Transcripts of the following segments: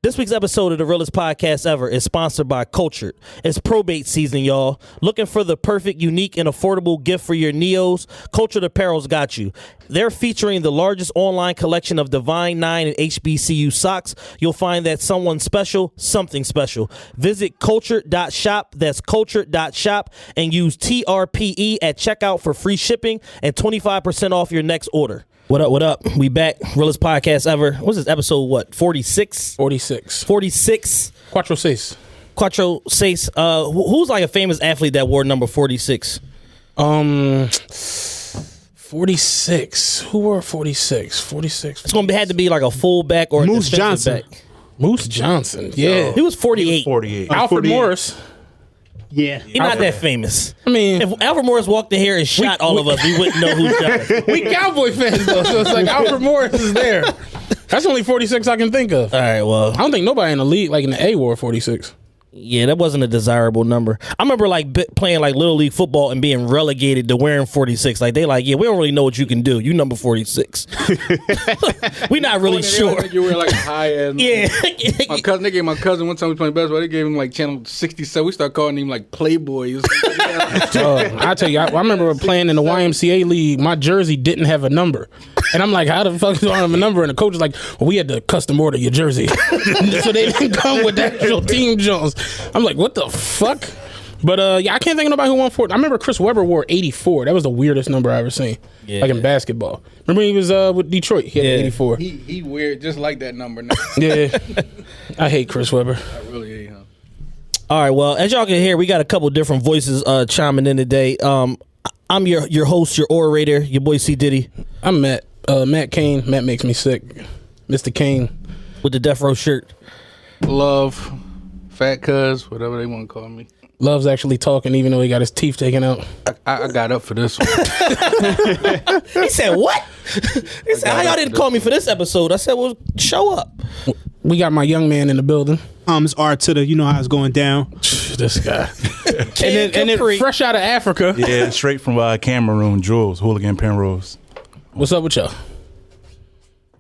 This week's episode of the realest podcast ever is sponsored by Cultured. It's probate season, y'all. Looking for the perfect, unique, and affordable gift for your neos? Cultured Apparel's got you. They're featuring the largest online collection of Divine 9 and HBCU socks. You'll find that someone special, something special. Visit cultured.shop, that's cultured.shop, and use TRPE at checkout for free shipping and 25% off your next order. What up, what up? We back. Realest podcast ever. What's this episode, what, 46? 46. 46. Quattro seis. Quattro seis. Who's like a famous athlete that wore number 46? 46. Who wore 46? 46. It's going to had to be like a fullback or a Moose defensive Johnson. back. Moose Johnson. Yeah. He was 48. 48. Alfred Morris. Yeah. He's not that famous. I mean, If Alfred Morris walked in here and shot all of us, we wouldn't know who's Johnson. we Cowboy fans though, so it's like Alfred Morris is there. That's only 46 I can think of. All right, well, I don't think nobody in the league, like in the A, wore 46. yeah, that wasn't a desirable number. I remember like playing like Little League football and being relegated to wearing 46. Like they like, yeah, we don't really know what you can do. You number 46. We're not really sure. You wear like a high end. Yeah. They gave my cousin one time we playing basketball. They gave him like channel 67. We started calling him like Playboy. I tell you, I remember playing in the YMCA league. My jersey didn't have a number, and I'm like, "How the fuck do I have a number?" And the coach was like, "Well, we had to custom order your jersey, so they didn't come with the actual team Jones." I'm like, "What the fuck?" But yeah, I can't think of nobody who won 4. I remember Chris Webber wore 84. That was the weirdest number I ever seen. Yeah. Like in basketball. Remember he was with Detroit. He had 84. He weird just like that number now. Yeah, I hate Chris Webber. I really hate him. All right, well, as y'all can hear, we got a couple different voices chiming in today. I'm your host, your orator, your boy C. Diddy. I'm Matt. Matt Kane. Matt makes me sick. Mr. Kane. With the Death Row shirt. Love, Fat Cuz, whatever they want to call me. Love's actually talking even though he got his teeth taken out. I got up for this one. He said, what? He said, how y'all didn't call me for this episode? I said, well, show up. We got my young man in the building. It's R to the, you know how it's going down. This guy. and then fresh out of Africa. Yeah, straight from Cameroon, Jules, Hooligan Penrose. What's up with y'all?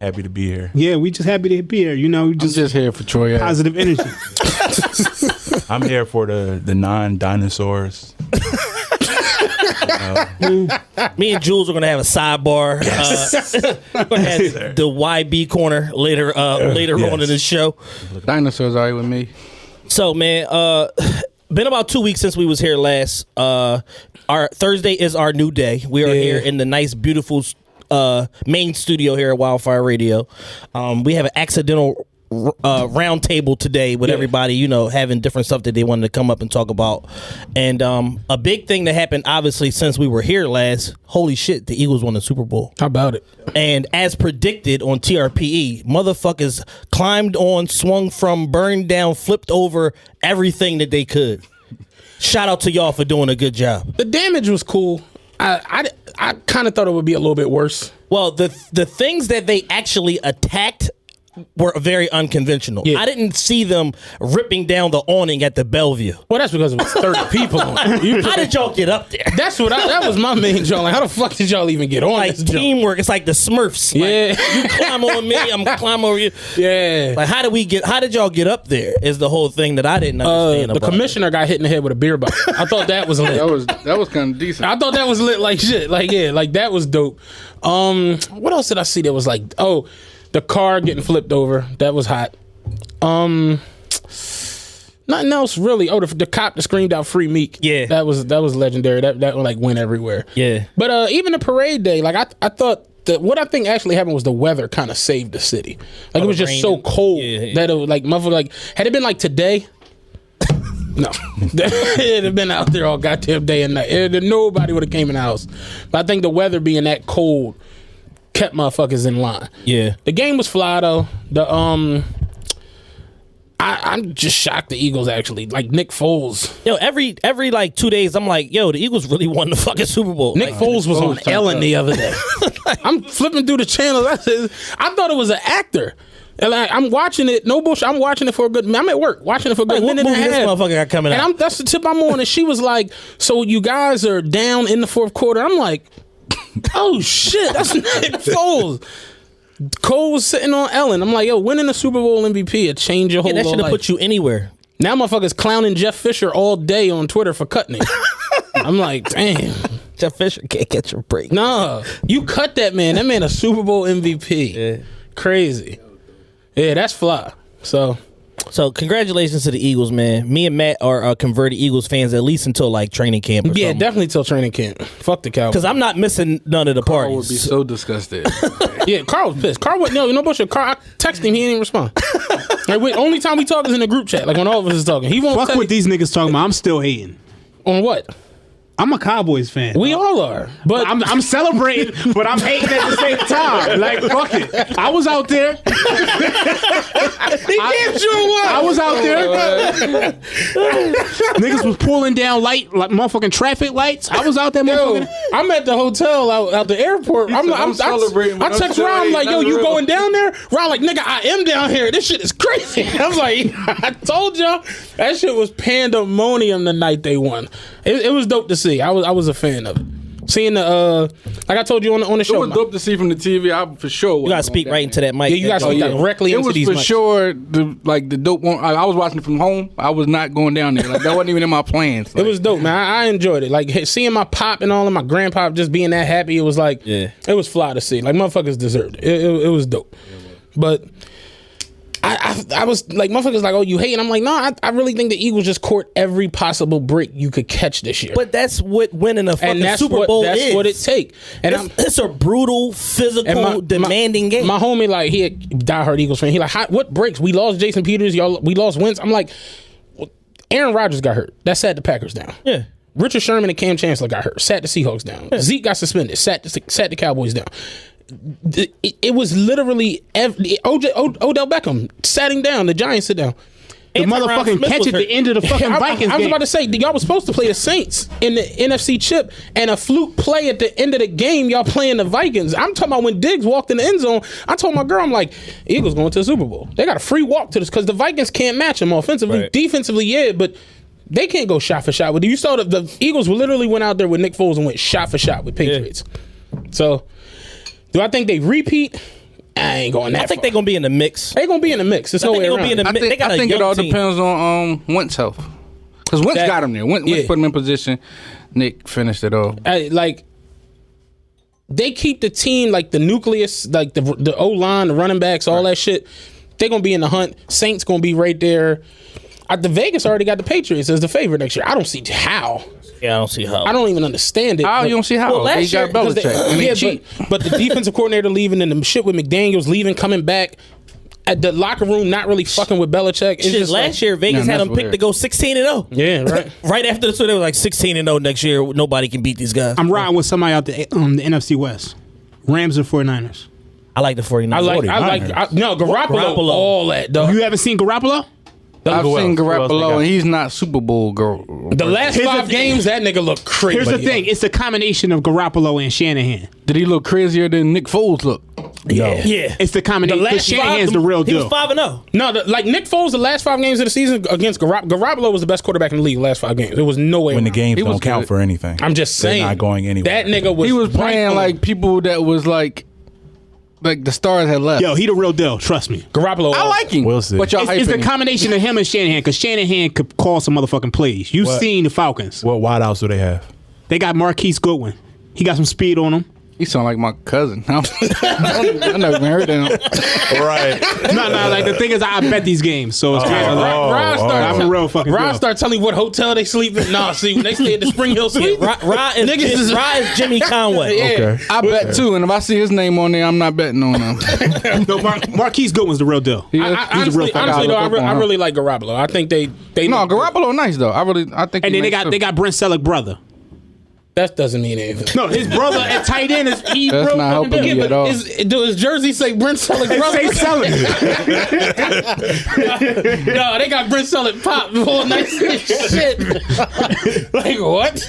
Happy to be here. Yeah, we just happy to be here. You know, I'm just here for Troy. positive energy. I'm here for the non-dinosaurs. Me and Jules are going to have a sidebar. Yes. We're going to have the YB corner later on in the show. Dinosaurs are with me. So, man, been about 2 weeks since we was here last. Our Thursday is our new day. We are here in the nice, beautiful main studio here at Wildfire Radio. We have an accidental round table today with everybody, you know, having different stuff that they wanted to come up and talk about. And a big thing that happened, obviously, since we were here last, holy shit, the Eagles won the Super Bowl. How about it? And as predicted on TRPE, motherfuckers climbed on, swung from, burned down, flipped over everything that they could. Shout out to y'all for doing a good job. The damage was cool. I kind of thought it would be a little bit worse. Well, the things that they actually attacked were very unconventional. Yeah. I didn't see them ripping down the awning at the Bellevue. Well, that's because it was 30 people on it. How did y'all get up there? That was my main joke. Like, how the fuck did y'all even get on Like this joke? teamwork. It's like the Smurfs. Like, Yeah. you climb on me, I'm climb over you. Yeah. Like how did y'all get up there? Is the whole thing that I didn't understand The about commissioner got hit in the head with a beer bottle. I thought that was lit. That was kind of decent. I thought that was lit like shit. Like, yeah, like that was dope. What else did I see that was like, the car getting flipped over. That was hot. Nothing else really. Oh, the cop that screamed out "Free Meek." Yeah, that was legendary. That like went everywhere. Yeah, but even the parade day, like I thought what I think actually happened was the weather kind of saved the city. Like it was just so cold that it was like motherfucker. Like had it been like today. No, it'd have been out there all goddamn day and night. Nobody would have came in the house. But I think the weather being that cold kept motherfuckers in line. Yeah, the game was fly though. I'm just shocked the Eagles actually like Nick Foles. Yo, every like 2 days, I'm like, yo, the Eagles really won the fucking Super Bowl. Nick Foles was on Ellen the other day. I'm flipping through the channels. I thought it was an actor. And like, I'm watching it, no bullshit. I'm watching it for a good. I'm at work watching it for a good minute and a half. This motherfucker got coming out. And that's the tip I'm on. And she was like, "So you guys are down in the fourth quarter?" I'm like, "Oh shit, that's Nick Foles." Cole was sitting on Ellen. I'm like, yo, winning the Super Bowl MVP would change your whole That should life. have put you anywhere. Now motherfuckers clowning Jeff Fisher all day on Twitter for cutting it. I'm like, damn. Jeff Fisher can't catch a break. Nah, you cut that man. That man a Super Bowl MVP. Yeah. Crazy. Yeah, that's fly. So congratulations to the Eagles, man. Me and Matt are converted Eagles fans at least until like training camp. Or something. Definitely till training camp. Fuck the Cowboys. Because I'm not missing none of the Carl parties. would be so disgusted. Yeah, Carl was pissed. Carl, no bullshit. Carl, I texted him, he didn't even respond. Like, only time we talk is in the group chat. Like when all of us is talking, he won't. Fuck what these niggas talking about. I'm still hating. On what? I'm a Cowboys fan. We all are, but I'm celebrating, but I'm hating at the same time. Like, fuck it. I was out there. I was out there. Niggas was pulling down like motherfucking traffic lights. I was out there, motherfucking. I'm at the hotel out the airport. I'm celebrating, I but I'm text still Ron, I'm like, hating. yo, you That's going down there? Ron like, nigga, I am down here. This shit is crazy. I was like, I told y'all that shit was pandemonium the night they won. It was dope to see. I was a fan of it. Seeing the like I told you on the It show. was dope to see from the TV. I for sure. You gotta speak right into that mic. Yeah, you guys speak directly It into was these for mics. sure the dope one. I was watching it from home. I was not going down there. Like that wasn't even in my plans. It was dope, man. I enjoyed it. Like seeing my pop and all of my grandpa just being that happy. It was like, Yeah. it was fly to see. Like motherfuckers deserved it. It was dope. But I was like, motherfuckers like, oh, you hate? And I'm like, no, I really think the Eagles just court every possible break you could catch this year. But that's what winning a fucking and that's Super Bowl that's is. what it take. And It's a brutal, physical, demanding game. My homie, like, he a diehard Eagles fan. He like, what breaks? We lost Jason Peters. We lost Wentz. I'm like, Aaron Rodgers got hurt. That sat the Packers down. Yeah. Richard Sherman and Cam Chancellor got hurt. Sat the Seahawks down. Yeah. Zeke got suspended. Sat the Cowboys down. It was literally Odell Beckham sat him down. The Giants sit down. The motherfucking catch at the end of the fucking Vikings I was game. about to say, y'all was supposed to play the Saints in the NFC chip, and a fluke play at the end of the game, y'all playing the Vikings. I'm talking about when Diggs walked in the end zone, I told my girl, I'm like, Eagles going to the Super Bowl. They got a free walk to this because the Vikings can't match them offensively. Right. Defensively, yeah, but they can't go shot for shot with you. Saw the Eagles literally went out there with Nick Foles and went shot for shot with Patriots. Yeah. So, do I think they repeat? I ain't going that I think far. they're gonna be in the mix. They're gonna be in the mix. There's no way around. I think it all depends on Wentz health. Because Wentz got him there. Wentz put him in position. Nick finished it all. Like, they keep the team, like the nucleus, like the O-line, the running backs, all that shit. They're gonna be in the hunt. Saints gonna be right there. The Vegas already got the Patriots as the favorite next year. I don't see how. Yeah, I don't see how. I don't even understand it. How you don't see how? Well, They last year, got Belichick. but the defensive coordinator leaving and the shit with McDaniels leaving, coming back. At the locker room, not really fucking with Belichick. It's just last year, Vegas had them picked to go 16-0. Yeah, right. Right after the, so they were like 16-0 next year. Nobody can beat these guys. I'm riding with somebody out the NFC West. Rams or 49ers. I like the 49ers. Garoppolo. All that, dog. You haven't seen Garoppolo? I've seen Garoppolo, and he's not Super Bowl girl. The last 5 games, that nigga look crazy. Here's the thing. It's a combination of Garoppolo and Shanahan. Did he look crazier than Nick Foles look? Yeah. Yeah. It's the combination. Because Shanahan's the real deal. He was 5-0. No, like Nick Foles, the last 5 games of the season against Garoppolo was the best quarterback in the league the last 5 games. There was no way. When the games don't count for anything. I'm just saying. They're not going anywhere. That nigga was. He was playing like people that was like the stars had left. Yo, he the real deal. Trust me. Garoppolo. I like him. We'll see. But y'all It's the hyping him. combination of him and Shanahan, because Shanahan could call some motherfucking plays. You've seen the Falcons. What wideouts do they have? They got Marquise Goodwin. He got some speed on him. He sound like my cousin. I never even heard that. Right. No, like the thing is, I bet these games, so it's kind of like I'm a real fucking Ron deal. start telling you what hotel they sleep in. Nah, see, when they stay at the Spring Hill Suite. Ra is Jimmy Conway. Yeah. Okay. I bet too, and if I see his name on there, I'm not betting on him. No, Marquise Goodwin's the real deal. He's Honestly, though, I really like Garoppolo. I think they No, Garoppolo nice though. I think. And then they got Brent Selleck brother. That doesn't mean anything. No, his brother at tight end is he. That's real not fucking helping deal. me at all. Do his jersey say Brent Selleck brother? Say Selleck. No, they got Brent Selleck pop all nice as shit. Like what?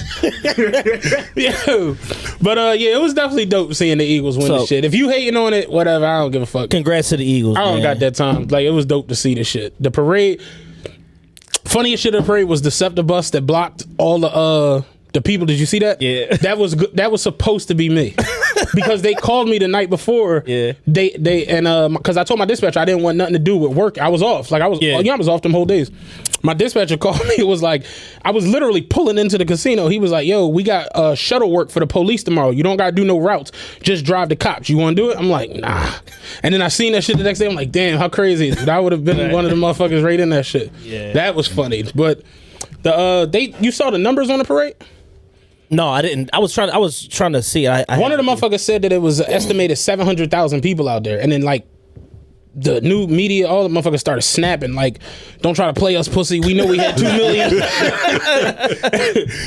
Yo. But yeah, it was definitely dope seeing the Eagles win this shit. If you hating on it, whatever, I don't give a fuck. Congrats to the Eagles. I don't man. got that time. Like it was dope to see this shit. The parade. Funniest shit of the parade was the SEPTA bus that blocked all the people. Did you see that? Yeah. That was good. That was supposed to be me. because they called me the night before. Yeah. They and because I told my dispatcher I didn't want nothing to do with work. I was off. Like I was off them whole days. My dispatcher called me. It was like I was literally pulling into the casino. He was like, "Yo, we got shuttle work for the police tomorrow. You don't gotta do no routes. Just drive the cops. You want to do it?" I'm like, "Nah." And then I seen that shit the next day. I'm like, "Damn, how crazy is it?" I would have been one of the motherfuckers right in that shit. Yeah. That was funny. But you saw the numbers on the parade? No, I didn't. I was trying to see. One of the motherfuckers said that it was an estimated 700,000 people out there, and then like the new media, all the motherfuckers started snapping like, "Don't try to play us, pussy. We know we had 2 million."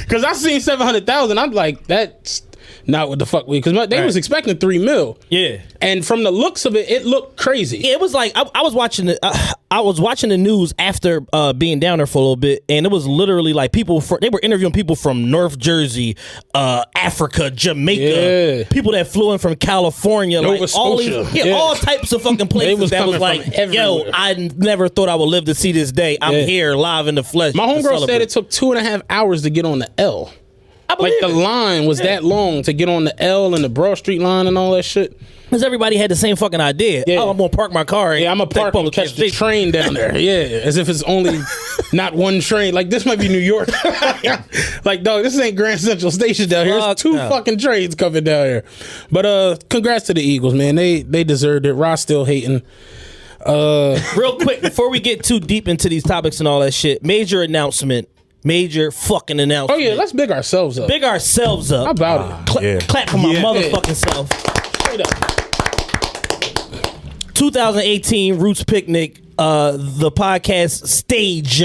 Because I seen 700,000. I'm like, that's not what the fuck we. Because they was expecting 3 mil. Yeah. And from the looks of it, it looked crazy. Yeah, it was like I was watching the news after being down there for a little bit, and it was literally like they were interviewing people from North Jersey, Africa, Jamaica, people that flew in from California, Nova like all Scotia. these, all types of fucking places. That was like, yo, I never thought I would live to see this day. I'm here live in the flesh. My homegirl said it took 2.5 hours to get on the L. Like the line was that long to get on the L and the Broad Street line and all that shit. Because everybody had the same fucking idea. Yeah. Oh, I'm gonna park my car. I'm gonna park and catch the train down there. Yeah, as if it's only not one train. Like this might be New York. Like, dog, this ain't Grand Central Station down here. There's two fucking trains coming down here. But congrats to the Eagles, man. They deserved it. Ross still hating. Real quick before we get too deep into these topics and all that shit, major fucking announcement. Oh yeah, let's big ourselves up. How about it? Clap for my motherfucking self. Straight up. 2018 Roots Picnic, the podcast stage,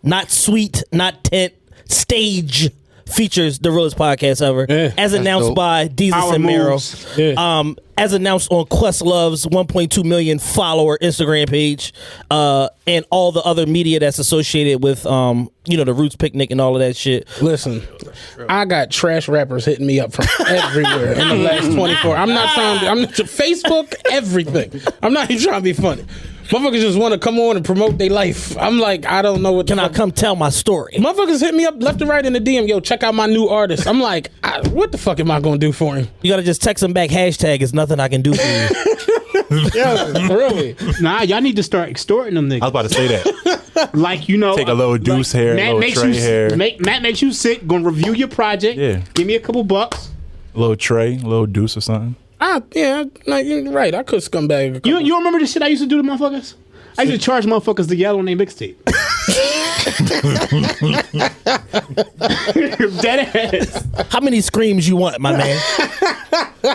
not suite, not tent, stage, features the realest podcast ever, as announced by Deezus and Mero. As announced on Questlove's 1.2 million follower Instagram page, and all the other media that's associated with the Roots Picnic and all of that shit. Listen, I got trash rappers hitting me up from everywhere in the last 24. I'm not Facebook, everything. I'm not even trying to be funny. Motherfuckers just want to come on and promote their life. I'm like, I don't know what. Can I come tell my story? Motherfuckers hit me up left and right in the DM. Yo, check out my new artist. I'm like, what the fuck am I gonna do for him? You gotta just text him back. Hashtag is nothing I can do for you. Yeah, really. Nah, y'all need to start extorting them niggas. I was about to say that. Like, take a little Deuce hair, a little Trey hair. Matt makes you sick. Gonna review your project. Yeah. Give me a couple bucks. A little Trey, a little Deuce or something. You're right. I could scumbag. You remember the shit I used to do to motherfuckers? I used to charge motherfuckers to yell on their mixtape. Dead ass. How many screams you want, my man?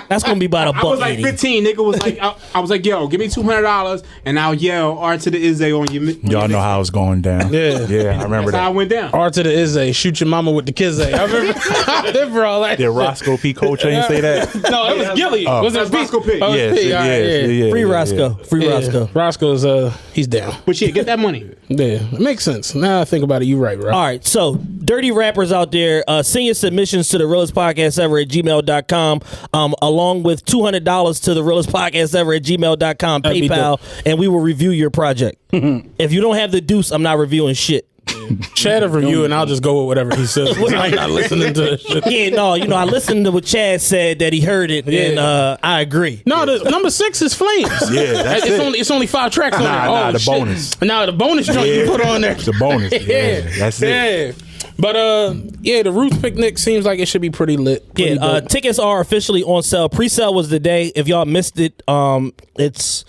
That's gonna be about a buck. I was like 15. Nigga was like, I was like, yo, give me $200 and I'll yell R to the Izzy on you. Y'all know how it's going down. Yeah, I remember That's how I went down. R to the Izzy, shoot your mama with the kizzy. I remember all that. Did Roscoe P. Coltrane say that? No, it was Gilly. Was it Roscoe P? Oh, Yeah. Free Roscoe. Free Roscoe. Roscoe's he's down. But shit, get that money. Yeah, it makes sense. Now I think about it, you right, bro. All right, so dirty rappers out there, send your submissions to the realest podcast ever at gmail.com, along with $200 to the realest podcast ever at gmail.com PayPal, and we will review your project. If you don't have the deuce, I'm not reviewing shit. Chad will review and I'll just go with whatever he says. I'm not listening to this shit. Yeah, no, I listened to what Chad said, that he heard it, and I agree. No, the number 6 is Flames. Yeah, that's it's only 5 tracks on there. The bonus. Nah, the bonus joint you put on there. The bonus. Yeah, that's it. But the Roots Picnic seems like it should be pretty lit. Tickets are officially on sale. Pre-sale was the day. If y'all missed it, it's.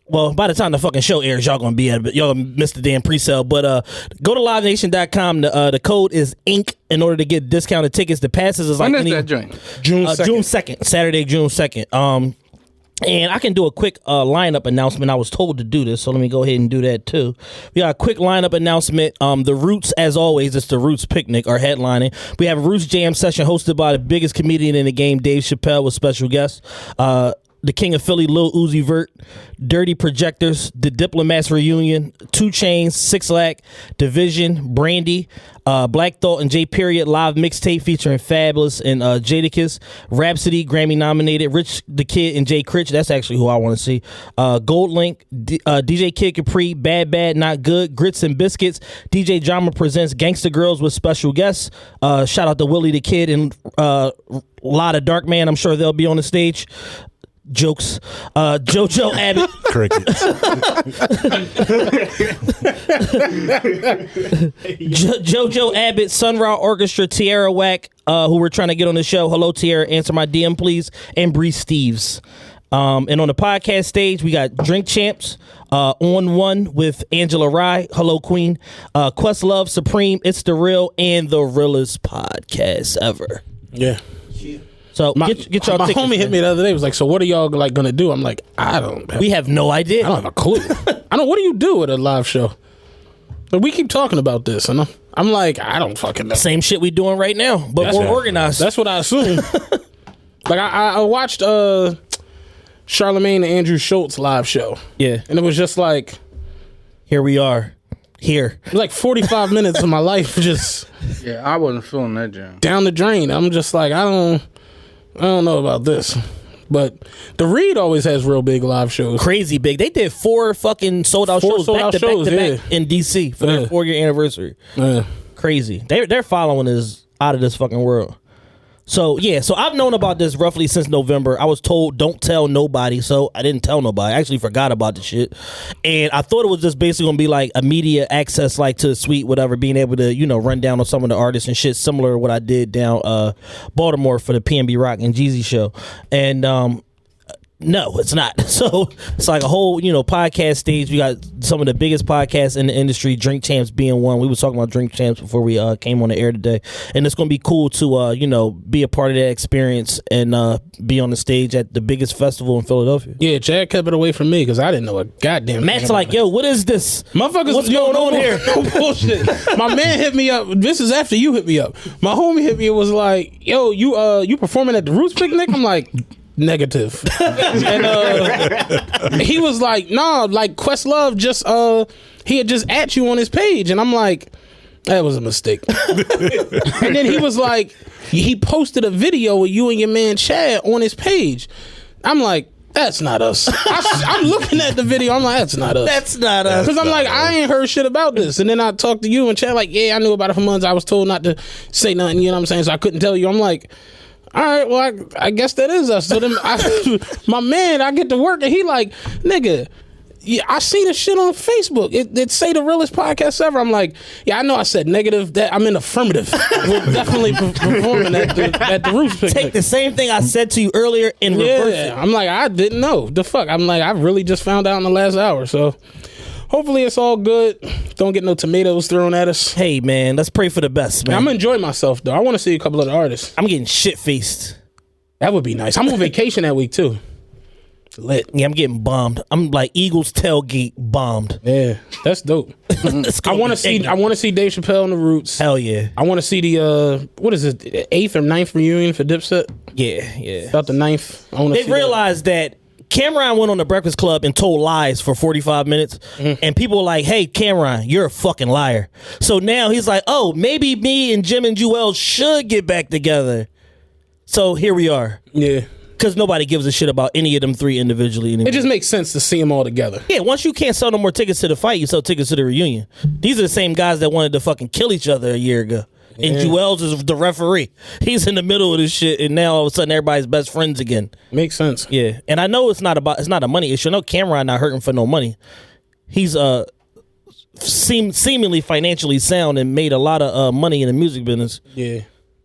Well, by the time the fucking show airs, y'all gonna be at it, but y'all missed the damn pre-sale. But go to livenation.com. The code is INC in order to get discounted tickets. The passes is like when is that joint? June 2nd, Saturday, June 2nd. And I can do a quick lineup announcement. I was told to do this, so let me go ahead and do that too. We got a quick lineup announcement. The Roots, as always, it's the Roots Picnic, are headlining. We have a Roots Jam session hosted by the biggest comedian in the game, Dave Chappelle, with special guests. the King of Philly, Lil Uzi Vert, Dirty Projectors, The Diplomats Reunion, 2 Chainz, 6 Lack, Division, Brandy, Black Thought and J Period live mixtape featuring Fabulous and Jadakiss, Rhapsody, Grammy nominated, Rich the Kid and Jay Critch, that's actually who I want to see, Gold Link, DJ Kid Capri, Bad Bad Not Good, Grits and Biscuits, DJ Drama presents Gangsta Girls with special guests, shout out to Willie the Kid and lot of Dark Man, I'm sure they'll be on the stage. Jokes. JoJo Abbott. Crickets. JoJo Abbott, Sun Ra Orchestra, Tierra Whack, who we're trying to get on the show. Hello, Tierra. Answer my DM, please. And Bree Steves. And on the podcast stage, we got Drink Champs, On One with Angela Rye. Hello, Queen. Questlove, Supreme, It's the Real, and the realest podcast ever. Yeah. So get y'all my tickets, homie hit me the other day. Was like, so what are y'all like gonna do? I'm like, we have no idea. I don't have a clue. I don't. What do you do at a live show? But we keep talking about this, and I'm like, I don't fucking know. Same shit we doing right now, but we're organized. That's what I assume. Like I watched Charlemagne and Andrew Schultz live show. Yeah, and it was just like, here we are. Here, like 45 minutes of my life just I wasn't feeling that jam down the drain. I'm just like, I don't know about this. But the Reed always has real big live shows. Crazy big. They did 4 fucking sold out shows back to back in DC for their 4-year anniversary. Yeah. Crazy. Their following is out of this fucking world. So I've known about this roughly since November. I was told don't tell nobody, so I didn't tell nobody. I actually forgot about the shit, and I thought it was just basically gonna be like immediate access, like to the suite, whatever, being able to run down on some of the artists and shit, similar to what I did down Baltimore for the PNB Rock and Jeezy show, and no, it's not. So it's like a whole, podcast stage. We got some of the biggest podcasts in the industry, Drink Champs being one. We was talking about Drink Champs before we came on the air today. And it's going to be cool to, be a part of that experience and be on the stage at the biggest festival in Philadelphia. Yeah, Chad kept it away from me because I didn't know a goddamn Matt's like, yo, what is this? Motherfuckers, what's going on here? No bullshit. My man hit me up. This is after you hit me up. My homie hit me and was like, yo, you performing at the Roots Picnic? I'm like, negative. And he was like, nah, like Questlove just he had just at you on his page, and I'm like, that was a mistake. And then he was like, he posted a video of you and your man Chad on his page. I'm like, that's not us. I'm looking at the video. I'm like, that's not us. That's not us. Because I'm like, I ain't heard shit about this. And then I talked to you and Chad like, yeah, I knew about it for months. I was told not to say nothing, you know what I'm saying? So I couldn't tell you. I'm like, all right, well, I guess that is us. So then my man, I get to work and he like, nigga, yeah, I seen this shit on Facebook. It say the realest podcast ever. I'm like, yeah, I know I said negative. That I'm in affirmative. We're definitely performing at the Roots Picnic. Take the same thing I said to you earlier and reverse it. I'm like, I didn't know. The fuck? I'm like, I really just found out in the last hour. So hopefully it's all good. Don't get no tomatoes thrown at us. Hey, man, let's pray for the best, man. I'm going to enjoy myself, though. I want to see a couple of the artists. I'm getting shit-faced. That would be nice. I'm on vacation that week, too. Lit. Yeah, I'm getting bombed. I'm like Eagles tailgate bombed. Yeah, that's dope. I want to see Dave Chappelle and the Roots. Hell yeah. I want to see the what is it, 8th or 9th reunion for Dipset? Yeah. About the 9th. They realized that Cameron went on the Breakfast Club and told lies for 45 minutes, and people were like, hey, Cameron, you're a fucking liar. So now he's like, oh, maybe me and Jim and Jewel should get back together. So here we are. Yeah. Because nobody gives a shit about any of them 3 individually anymore. It just makes sense to see them all together. Yeah, once you can't sell no more tickets to the fight, you sell tickets to the reunion. These are the same guys that wanted to fucking kill each other a year ago. Yeah. And Jewels is the referee. He's in the middle of this shit, and now all of a sudden everybody's best friends again. Makes sense. Yeah, and I know it's not a money issue. I know Cameron not hurting for no money. He's seemingly financially sound and made a lot of money in the music business. Yeah.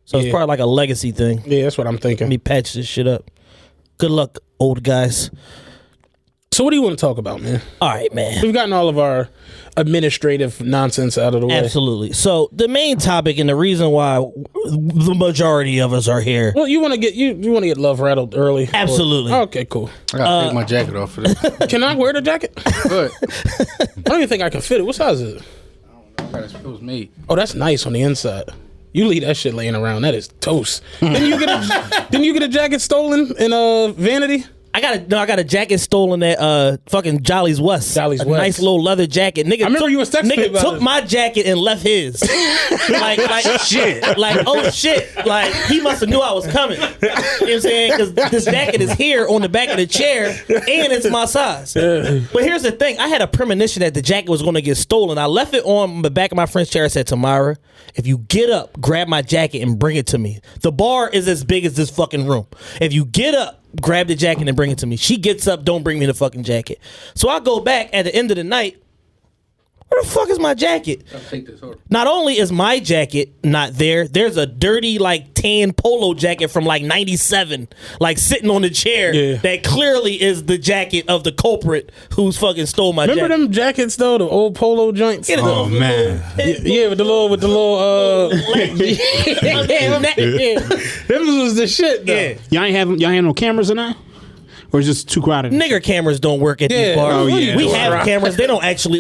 So it's probably like a legacy thing. Yeah, that's what I'm thinking. Let me patch this shit up. Good luck, old guys. So what do you want to talk about, man? All right, man. We've gotten all of our administrative nonsense out of the way. Absolutely. So the main topic and the reason why the majority of us are here. Well, you want to get love rattled early? Absolutely. Okay, cool. I gotta take my jacket off for this. Can I wear the jacket? Good. I don't even think I can fit it. What size is it? I don't know. It was made. Oh, that's nice on the inside. You leave that shit laying around. That is toast. Didn't you get a jacket stolen in Vanity? I got a jacket stolen at fucking Jolly's West. Jolly's West. Nice little leather jacket. Nigga, I remember you was texting me nigga about took it. my jacket and left his. like shit. Like, oh shit. Like, he must have knew I was coming. You know what I'm saying? Because this jacket is here on the back of the chair and it's my size. But here's the thing. I had a premonition that the jacket was going to get stolen. I left it on the back of my friend's chair. I said, Tamara, if you get up, grab my jacket and bring it to me. The bar is as big as this fucking room. If you get up, grab the jacket and bring it to me. She gets up, don't bring me the fucking jacket. So I go back at the end of the night. Where the fuck is my jacket? I'll take this order. Not only is my jacket not there, there's a dirty like tan polo jacket from like 97 like sitting on the chair that clearly is the jacket of the culprit who's fucking stole my Remember jacket. them jackets though, the old polo joints? Oh man. Yeah, with the little them was the shit though. Yeah. Y'all ain't have no cameras in that? Or is it just too crowded? Nigger cameras don't work at Yeah. these bars. Oh, yeah. We have cameras. They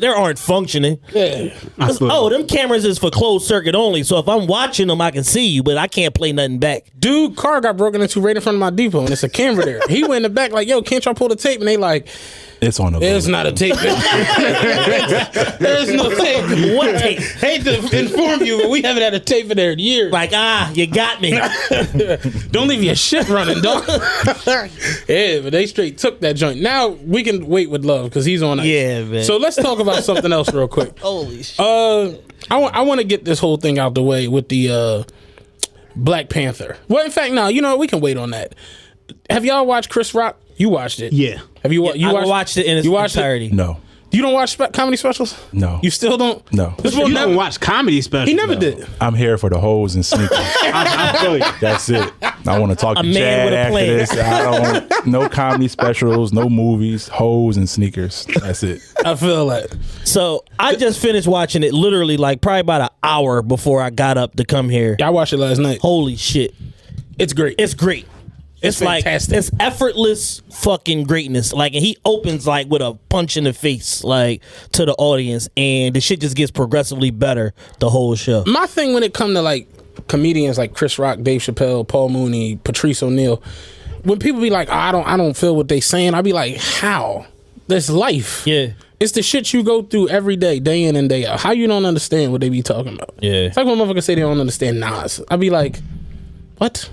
aren't functioning. Yeah. Them cameras is for closed circuit only. So if I'm watching them, I can see you, but I can't play nothing back. Dude, car got broken into right in front of my depot, and it's a camera there. He went in the back like, yo, can't y'all pull the tape? And they like, It's on the there's boat. not a tape. There's no tape. What tape? Hate to inform you, but we haven't had a tape in there in years. Like, you got me. Don't leave your shit running, dog. Yeah, but they straight took that joint. Now we can wait with Love because he's on ice. Yeah, man. So let's talk about something else real quick. Holy shit. I want to get this whole thing out the way with the Black Panther. Well, in fact, no, we can wait on that. Have y'all watched Chris Rock? You watched it. Yeah. Have you? I watched it in its entirety. No. You don't watch comedy specials? No. You still don't? No. This You one never watch comedy specials. He never did. I'm here for the hoes and sneakers. I feel you. That's it. I want to talk to man Chad with a after plan. this. I don't. No comedy specials. No movies. Hoes and sneakers. That's it. I feel like. So I just finished watching it literally like probably about an hour before I got up to come here. Yeah, I watched it last night. Holy shit. It's great. It's great. It's like, fantastic. it's effortless fucking greatness. Like, and he opens like with a punch in the face, like to the audience, and the shit just gets progressively better the whole show. My thing when it come to like comedians like Chris Rock, Dave Chappelle, Paul Mooney, Patrice O'Neal, when people be like, I don't feel what they saying, I be like, how? There's life. Yeah. It's the shit you go through every day, day in and day out. How you don't understand what they be talking about? Yeah. It's like when motherfuckers say they don't understand Nas. I be like, what?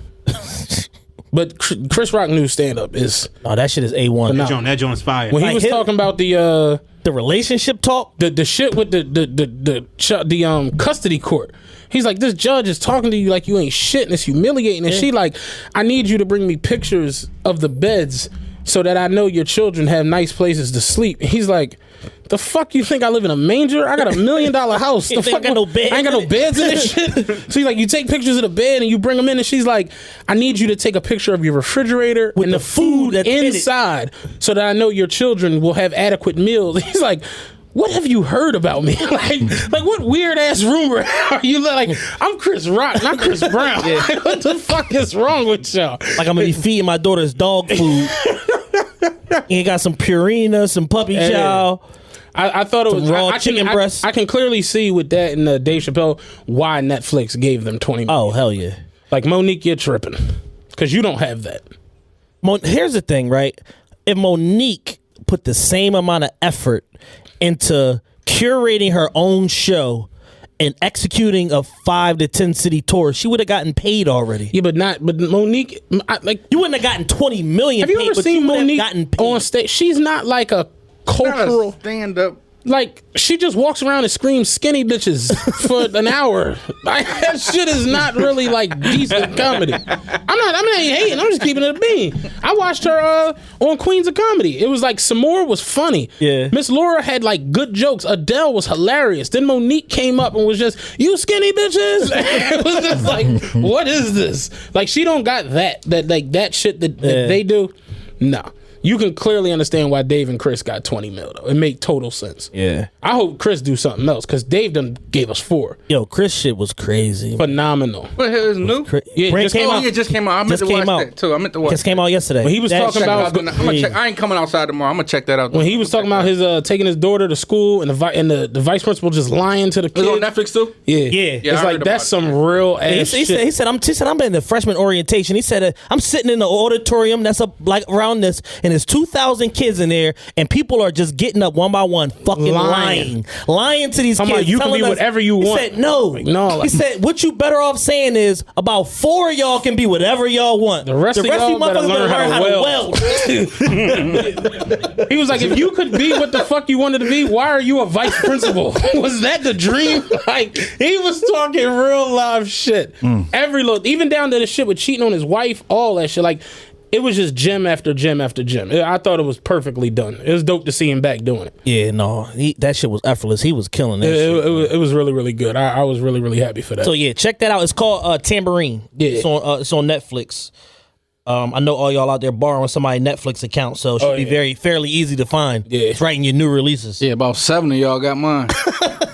But Chris Rock new stand up is Oh, that shit is A1. That joint's fire. when he Like was him- talking about the relationship talk. the shit with the custody court. He's like, this judge is talking to you like you ain't shit and it's humiliating. And she like, I need you to bring me pictures of the beds so that I know your children have nice places to sleep. And he's like, the fuck you think I live in a manger? I got $1 million house. You The think fuck I got no beds I ain't got in no it? beds in this shit. So he's like, you take pictures of the bed and you bring them in, and she's like, I need you to take a picture of your refrigerator With and the food that's in it. inside so that I know your children will have adequate meals. He's like, what have you heard about me? like what weird ass rumor are you like? I'm Chris Rock, not Chris Brown. What the fuck is wrong with y'all? Like, I'm gonna be feeding my daughter's dog food. And got some Purina, some puppy chow. I thought it was raw I chicken can, breasts. I can clearly see with that and Dave Chappelle why Netflix gave them 20 million. Oh, hell yeah. Like, Monique, you're tripping because you don't have that. Here's the thing, right? If Monique put the same amount of effort into curating her own show and executing a 5 to 10 city tour, she would have gotten paid already. Yeah, but Monique, You wouldn't have gotten 20 million. have you paid, ever but seen you would have Monique gotten paid. on stage? She's not like a cultural. Stand up. Like, she just walks around and screams skinny bitches for an hour. Like, that shit is not really like decent comedy. I'm not hating. I'm just keeping it a bean. I watched her on Queens of Comedy. It was like Samora was funny. Yeah. Miss Laura had like good jokes. Adele was hilarious. Then Monique came up and was just, you skinny bitches. It was just like, what is this? Like, she don't got that shit that they do. No. you can clearly understand why Dave and Chris got 20 mil though. It made total sense. Yeah. I hope Chris do something else because Dave done gave us 4. Yo, Chris shit was crazy. Phenomenal. What the hell is new? Yeah, Brand just came came out. Yeah, it just came out. I meant to watch that too. I meant to watch. Just came out yesterday. When he was talking about I'm gonna check. I ain't coming outside tomorrow. I'm gonna check that out. when he was talking about his taking his daughter to school and the vice principal just lying to the kid. It's on Netflix too. Yeah, Yeah. It's I like heard that's about some real He ass said, shit. he said, I'm in the freshman orientation. He said, I'm sitting in the auditorium that's up like around this, and there's 2,000 kids in there, and people are just getting up one by one, fucking lying to these Talking kids. about you can telling be us- whatever you want. He said, no. No, He said, what you better off saying is about 4 of y'all can be whatever y'all want. The rest of you y'all better motherfuckers learn how to weld. He was like, if you could be what the fuck you wanted to be, why are you a vice principal? Was that the dream? Like, he was talking real live shit. Every little, even down to the shit with cheating on his wife, all that shit. Like, it was just gym after gym after gym. I thought it was perfectly done. It was dope to see him back doing it. Yeah, no, that shit was effortless. He was killing that shit. It was really, really good. I was really, really happy for that. So yeah, check that out. It's called Tambourine. Yeah. It's on Netflix. I know all y'all out there borrowing somebody's Netflix account, so it should be fairly easy to find. Yeah. It's right in your new releases. Yeah, about 7 of y'all got mine.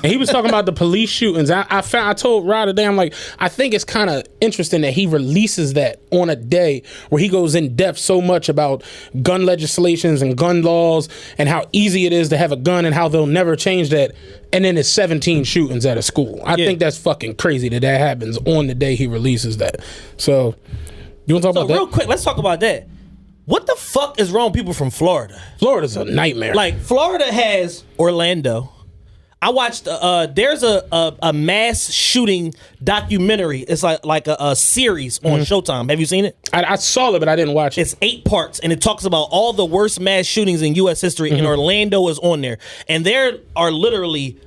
And he was talking about the police shootings. I told Rod today, I'm like, I think it's kind of interesting that he releases that on a day where he goes in depth so much about gun legislations and gun laws and how easy it is to have a gun and how they'll never change that. And then it's 17 shootings at a school. I think that's fucking crazy that happens on the day he releases that. So, you want to talk about that? Real quick, let's talk about that. What the fuck is wrong with people from Florida? Florida's a nightmare. Like, Florida has Orlando. I watched there's a mass shooting documentary. It's like a series on Showtime. Have you seen it? I saw it, but I didn't watch it. It's 8 parts, and it talks about all the worst mass shootings in U.S. history, and Orlando is on there. And there are literally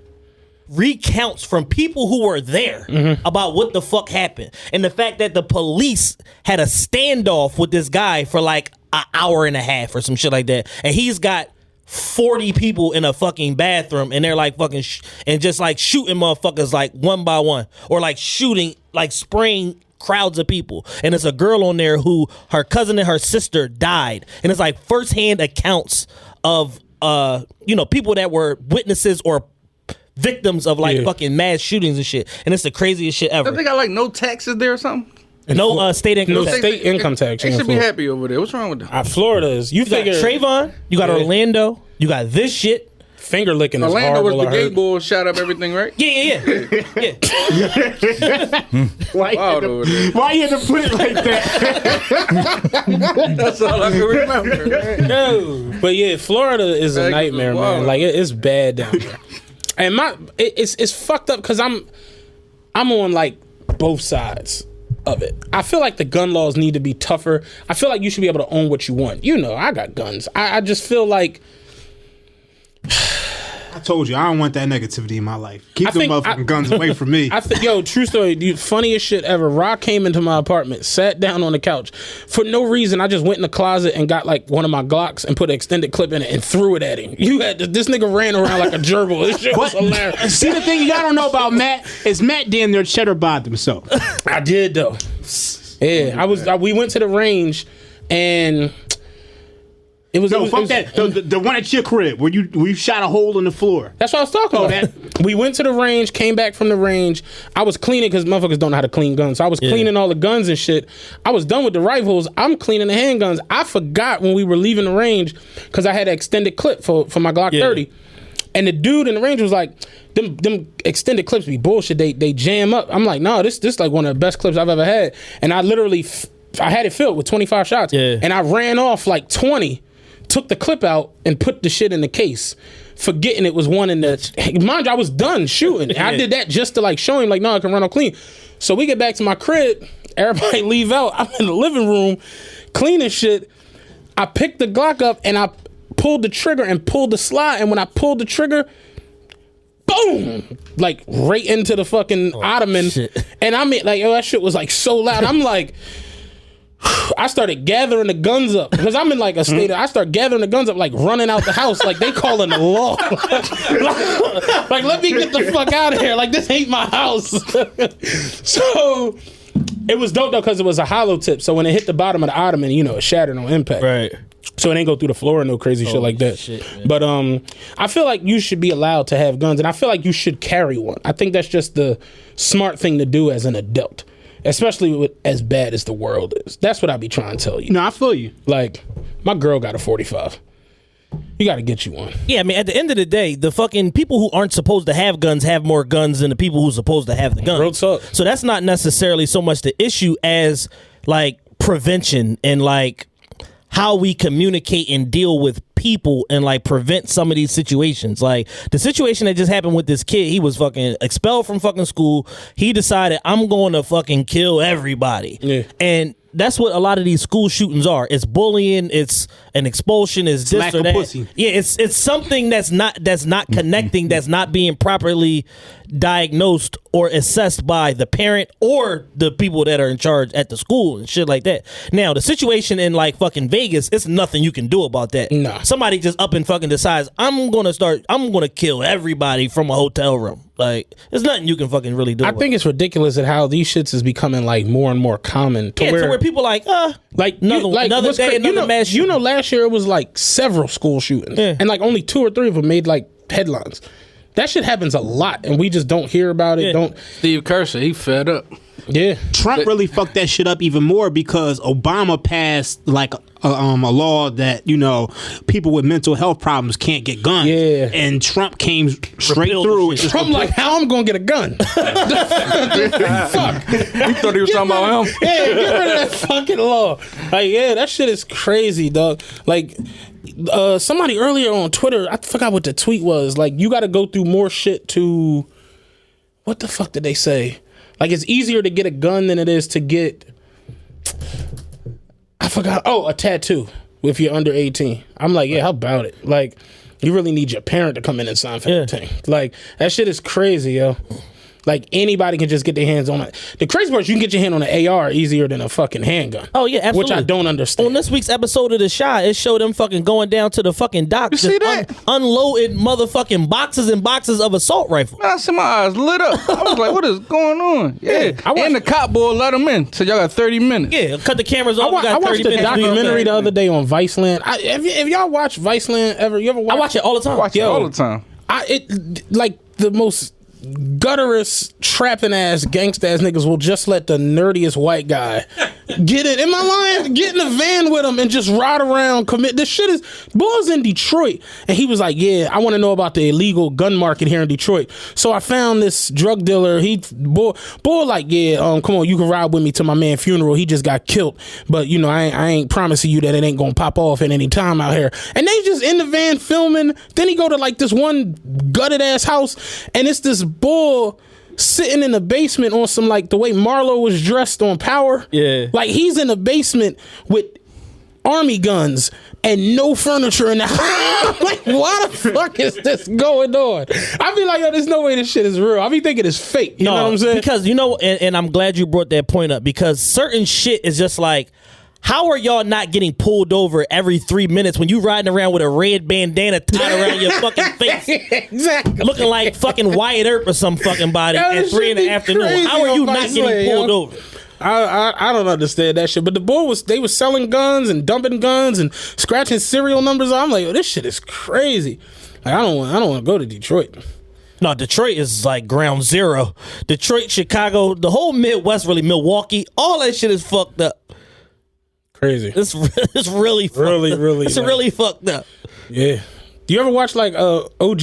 recounts from people who were there about what the fuck happened. And the fact that the police had a standoff with this guy for like an hour and a half or some shit like that. And he's got 40 people in a fucking bathroom, and they're like fucking and just like shooting motherfuckers like one by one, or like shooting, like spraying crowds of people. And it's a girl on there who her cousin and her sister died, and it's like firsthand accounts of people that were witnesses or victims of like fucking mass shootings and shit. And it's the craziest shit ever. Don't they got like no taxes there or something? No state income tax. state income tax. They in should be Florida. happy over there. What's wrong with them? Florida is. You You got figure Trayvon, you got Orlando, you got this shit. finger licking is Orlando was horrible. the gay bull, shot up everything, right? Yeah. Wild over there. Why you had to put it like that? That's all I can remember. Man. No, but yeah, Florida is a Texas nightmare, is man. wild. Like it's bad down there, and it's fucked up because I'm on like both sides of it. I feel like the gun laws need to be tougher. I feel like you should be able to own what you want. You know, I got guns. I just feel like I told you, I don't want that negativity in my life. Keep the motherfucking guns away from me. I think, yo, true story, the funniest shit ever. Rock came into my apartment, sat down on the couch. For no reason, I just went in the closet and got like one of my Glocks and put an extended clip in it and threw it at him. This nigga ran around like a gerbil. This shit was hilarious. See, the thing y'all don't know about Matt is Matt damn near cheddar bobbed himself. I did though. Yeah, we went to the range and it was The one at your crib where you shot a hole in the floor. That's what I was talking about. We went to the range, came back from the range. I was cleaning because motherfuckers don't know how to clean guns. So I was cleaning all the guns and shit. I was done with the rifles. I'm cleaning the handguns. I forgot when we were leaving the range because I had an extended clip for my Glock 30. And the dude in the range was like, them extended clips be bullshit. They jam up. I'm like, no, this like one of the best clips I've ever had. And I literally, I had it filled with 25 shots. Yeah. And I ran off like 20. Took the clip out and put the shit in the case, forgetting it was one in the. Mind you, I was done shooting. I did that just to like show him, like, no, I can run on clean. So we get back to my crib. Everybody leave out. I'm in the living room cleaning shit. I picked the Glock up and I pulled the trigger and pulled the slide. And when I pulled the trigger, boom, like right into the fucking ottoman. Shit. And I mean, like, that shit was like so loud. I'm like. I started gathering the guns up because I'm in like a state of, I start gathering the guns up, like running out the house, like they calling the law. like, let me get the fuck out of here. Like, this ain't my house. So it was dope though because it was a hollow tip. So when it hit the bottom of the ottoman, it shattered on impact. Right. So it ain't go through the floor and no crazy shit like that. Shit, but I feel like you should be allowed to have guns, and I feel like you should carry one. I think that's just the smart thing to do as an adult, especially with as bad as the world is. That's what I be trying to tell you. No, I feel you. Like, my girl got a 45. You got to get you one. Yeah, I mean, at the end of the day, the fucking people who aren't supposed to have guns have more guns than the people who's supposed to have the guns. Real talk. So that's not necessarily so much the issue as like prevention and like how we communicate and deal with people and like prevent some of these situations. Like the situation that just happened with this kid, he was fucking expelled from fucking school. He decided, I'm going to fucking kill everybody. Yeah. And that's what a lot of these school shootings are. It's bullying. It's an expulsion. It's this lack or of that. pussy. Yeah, it's something that's not connecting. That's not being properly diagnosed or assessed by the parent or the people that are in charge at the school and shit like that. Now, the situation in like fucking Vegas, it's nothing you can do about that. Nah. Somebody just up and fucking decides, I'm gonna kill everybody from a hotel room. Like, there's nothing you can fucking really do. I think it's ridiculous at how these shits is becoming like more and more common to where people like another what's day, another mass shooting. You know, last year it was like several school shootings, and like only 2 or 3 of them made like headlines. That shit happens a lot, and we just don't hear about it. Yeah. Steve Kerr, he fed up. Yeah, Trump really fucked that shit up even more because Obama passed like a law that, you know, people with mental health problems can't get guns. Yeah. And Trump came straight Repealed through. the and shit. just I'm like, how I'm gonna get a gun? Fuck. We thought he was talking about him. Yeah, get rid of that fucking law. Like, yeah, that shit is crazy, dog. Like, somebody earlier on Twitter, I forgot what the tweet was. Like, you got to go through more shit to. What the fuck did they say? Like, it's easier to get a gun than it is to get. I forgot. Oh, a tattoo if you're under 18. I'm like, yeah, how about it? Like, you really need your parent to come in and sign for that thing. Like, that shit is crazy, yo. Like, anybody can just get their hands on it. The crazy part is you can get your hand on an AR easier than a fucking handgun. Oh, yeah, absolutely. Which I don't understand. On this week's episode of The Shy, it showed them fucking going down to the fucking dock. You see that? Unloaded motherfucking boxes and boxes of assault rifle. I see my eyes lit up. I was like, what is going on? Yeah. And the cop boy let him in. So y'all got 30 minutes. Yeah, cut the cameras off. I watched the documentary the I other day on Viceland. Have y'all watched Viceland ever? You ever watch? watch it all the time. Watch it all the time. It like the most gutterous, trapping ass, gangsta ass niggas will just let the nerdiest white guy get it. Am I lying? Get in the van with him and just ride around, commit. This shit is. Boy's in Detroit, and he was like, "Yeah, I want to know about the illegal gun market here in Detroit." So I found this drug dealer. Boy, like, "Yeah, come on, you can ride with me to my man's funeral. He just got killed, but you know, I ain't promising you that it ain't gonna pop off at any time out here." And they just in the van filming. Then he go to like this one gutted ass house, and it's this bull sitting in the basement on some like the way Marlo was dressed on Power. Yeah. Like he's in the basement with army guns and no furniture in the house. Like, why the fuck is this going on? I be like, yo, there's no way this shit is real. I be thinking it's fake. You know what I'm saying? Because, you know, and I'm glad you brought that point up, because certain shit is just like, how are y'all not getting pulled over every 3 minutes when you riding around with a red bandana tied around your fucking face? Exactly. Looking like fucking Wyatt Earp or some fucking body at 3 in the afternoon. How are you not getting pulled over? I don't understand that shit. But the boy they was selling guns and dumping guns and scratching serial numbers. I'm like, yo, this shit is crazy. Like, I don't want to go to Detroit. No, Detroit is like ground zero. Detroit, Chicago, the whole Midwest, really, Milwaukee, all that shit is fucked up. Crazy. It's really fucked up. Really. It's really fucked up. Yeah. Do you ever watch like OG?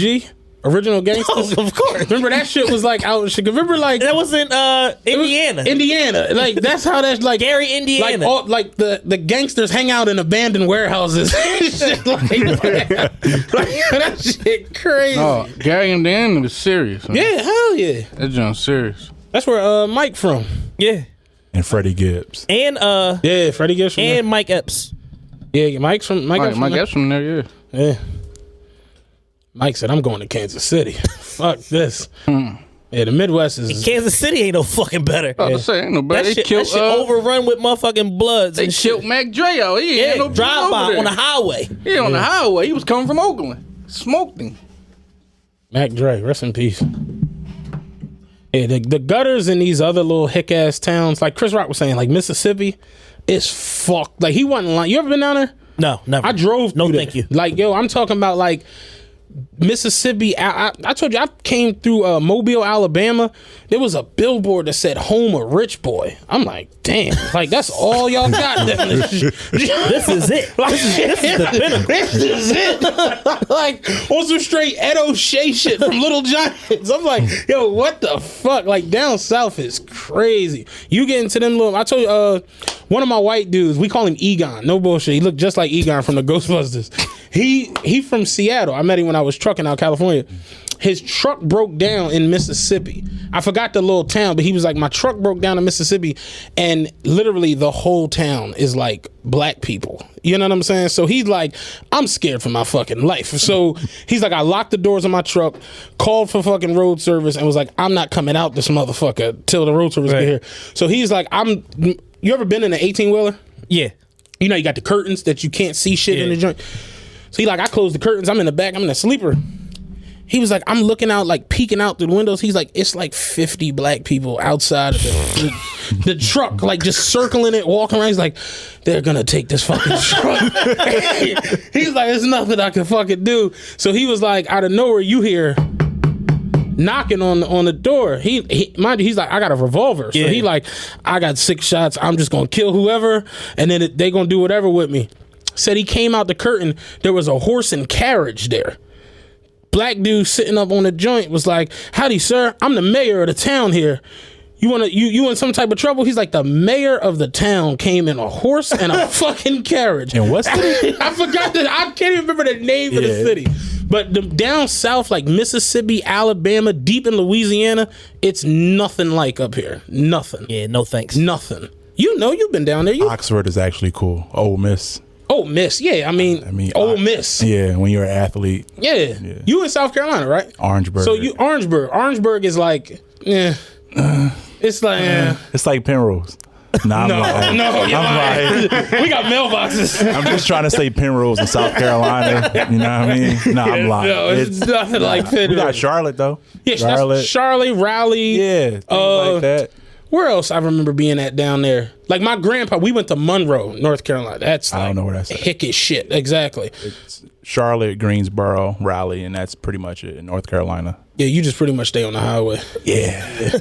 Original Gangsters? Of course. Remember that shit was like out. Remember like that was in Indiana. Indiana. Like that's how that's like Gary, Indiana. Like all like the gangsters hang out in abandoned warehouses. Shit like that. Like, that shit crazy. Oh, Gary, Indiana was serious. Man. Yeah, hell yeah. That joint's serious. That's where Mike from. Yeah. And Freddie Gibbs. And yeah, Freddie Gibbs from and there. Mike Epps. Yeah, Mike's from Mike Epps from there, yeah. Yeah. Mike said, I'm going to Kansas City. Fuck this. Yeah, the Midwest is... Kansas City ain't no fucking better. I was to say, ain't no better. That shit overrun with motherfucking bloods They and killed shit. Mac Dre out. He Yeah, ain't no drive by over on the there. highway. Yeah, on the highway. He was coming from Oakland. Smoked him. Mac Dre, rest in peace. Yeah, the gutters in these other little hick-ass towns, like Chris Rock was saying, like Mississippi, is fucked. Like, he wasn't lying. You ever been down there? No, never. I drove. No, through thank there. you. Like, yo, I'm talking about like Mississippi. I told you I came through Mobile, Alabama. There was a billboard that said "Home of Rich Boy." I'm like, damn, like that's all y'all got. This is it. Like, this is the pinnacle. This is it. Like on some straight Ed O'Shea shit from Little Giants. I'm like, yo, what the fuck? Like down south is crazy. You get into them little. I told you, one of my white dudes. We call him Egon. No bullshit. He looked just like Egon from the Ghostbusters. He from Seattle. I met him when I was trucking out California. His truck broke down in Mississippi. I forgot the little town, but he was like, my truck broke down in Mississippi, and literally the whole town is like black people. You know what I'm saying? So he's like, I'm scared for my fucking life. So he's like, I locked the doors of my truck, called for fucking road service, and was like, I'm not coming out this motherfucker till the road service get here. So he's like, you ever been in an 18-wheeler? Yeah. You know, you got the curtains that you can't see shit in the joint. So he like, I closed the curtains. I'm in the back. I'm in a sleeper. He was like, I'm looking out, like peeking out through the windows. He's like, it's like 50 black people outside of the truck, like just circling it, walking around. He's like, they're gonna take this fucking truck. He's like, there's nothing I can fucking do. So he was like, out of nowhere, you hear knocking on the door. Mind you, he's like, I got a revolver. So he like, I got 6 shots. I'm just gonna kill whoever, and then they gonna do whatever with me. Said he came out the curtain. There was a horse and carriage there. Black dude sitting up on the joint was like, howdy, sir. I'm the mayor of the town here. You in some type of trouble? He's like, the mayor of the town came in a horse and a fucking carriage. And what city? I forgot that. I can't even remember the name of the city. But down south, like Mississippi, Alabama, deep in Louisiana, it's nothing like up here. Nothing. Yeah, no thanks. Nothing. You know, you've been down there. Oxford is actually cool. Ole Miss. Ole Miss, yeah. I mean, Ole Miss. Yeah, when you're an athlete. Yeah. You in South Carolina, right? Orangeburg. So you Orangeburg. Orangeburg is like, it's like, It's like Penrose. Nah, no, I'm lying. lying. We got mailboxes. I'm just trying to say Penrose in South Carolina. You know what I mean? Nah, I'm lying. No, it's nothing like Penrose. We got Charlotte though. Yeah, Charlotte, Raleigh. Yeah, things like that. Where else I remember being at down there? Like my grandpa, we went to Monroe, North Carolina. That's like, I don't know where that's at. Hick as shit. Exactly. It's Charlotte, Greensboro, Raleigh, and that's pretty much it in North Carolina. Yeah, you just pretty much stay on the highway. Yeah.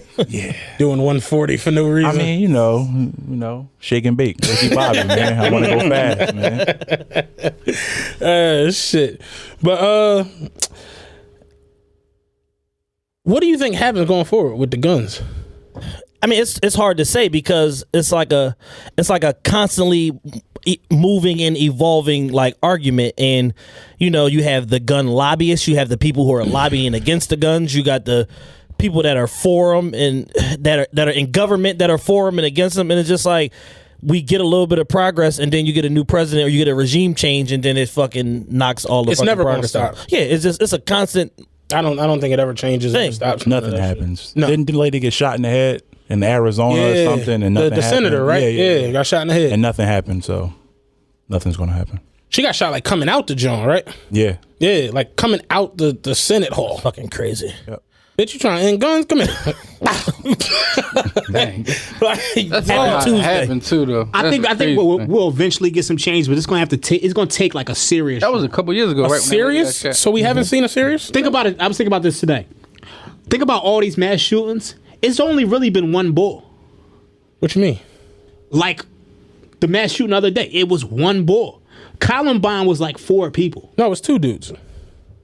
Doing 140 for no reason. I mean, you know, shake and bake. Ricky Bobby, man. I want to go fast, man. Shit. But what do you think happens going forward with the guns? I mean, it's hard to say because it's like a constantly moving and evolving like argument, and you have the gun lobbyists, you have the people who are lobbying against the guns, you got the people that are for them and that are in government that are for them and against them, and it's just like we get a little bit of progress, and then you get a new president or you get a regime change, and then it fucking knocks all the. It's never going to stop. Yeah, it's a constant. I don't think it ever changes. Or stops. Nothing happens. No. Didn't the lady get shot in the head in Arizona or something? And nothing the senator, right? Yeah, got shot in the head, and nothing happened. So nothing's going to happen. She got shot like coming out the joint, right? Yeah, like coming out the Senate hall. Fucking crazy. Yep. Bitch, you trying to end guns? Come here. Dang. That's happened too, though. I think we'll eventually get some change, but it's gonna have to take. It's gonna take like a serious. That was a couple years ago, right? Serious? So we haven't seen a serious? Think about it. I was thinking about this today. Think about all these mass shootings. It's only really been one bull. What you mean? Like the mass shooting the other day, it was one bull. Columbine was like 4 people. No, it was 2 dudes.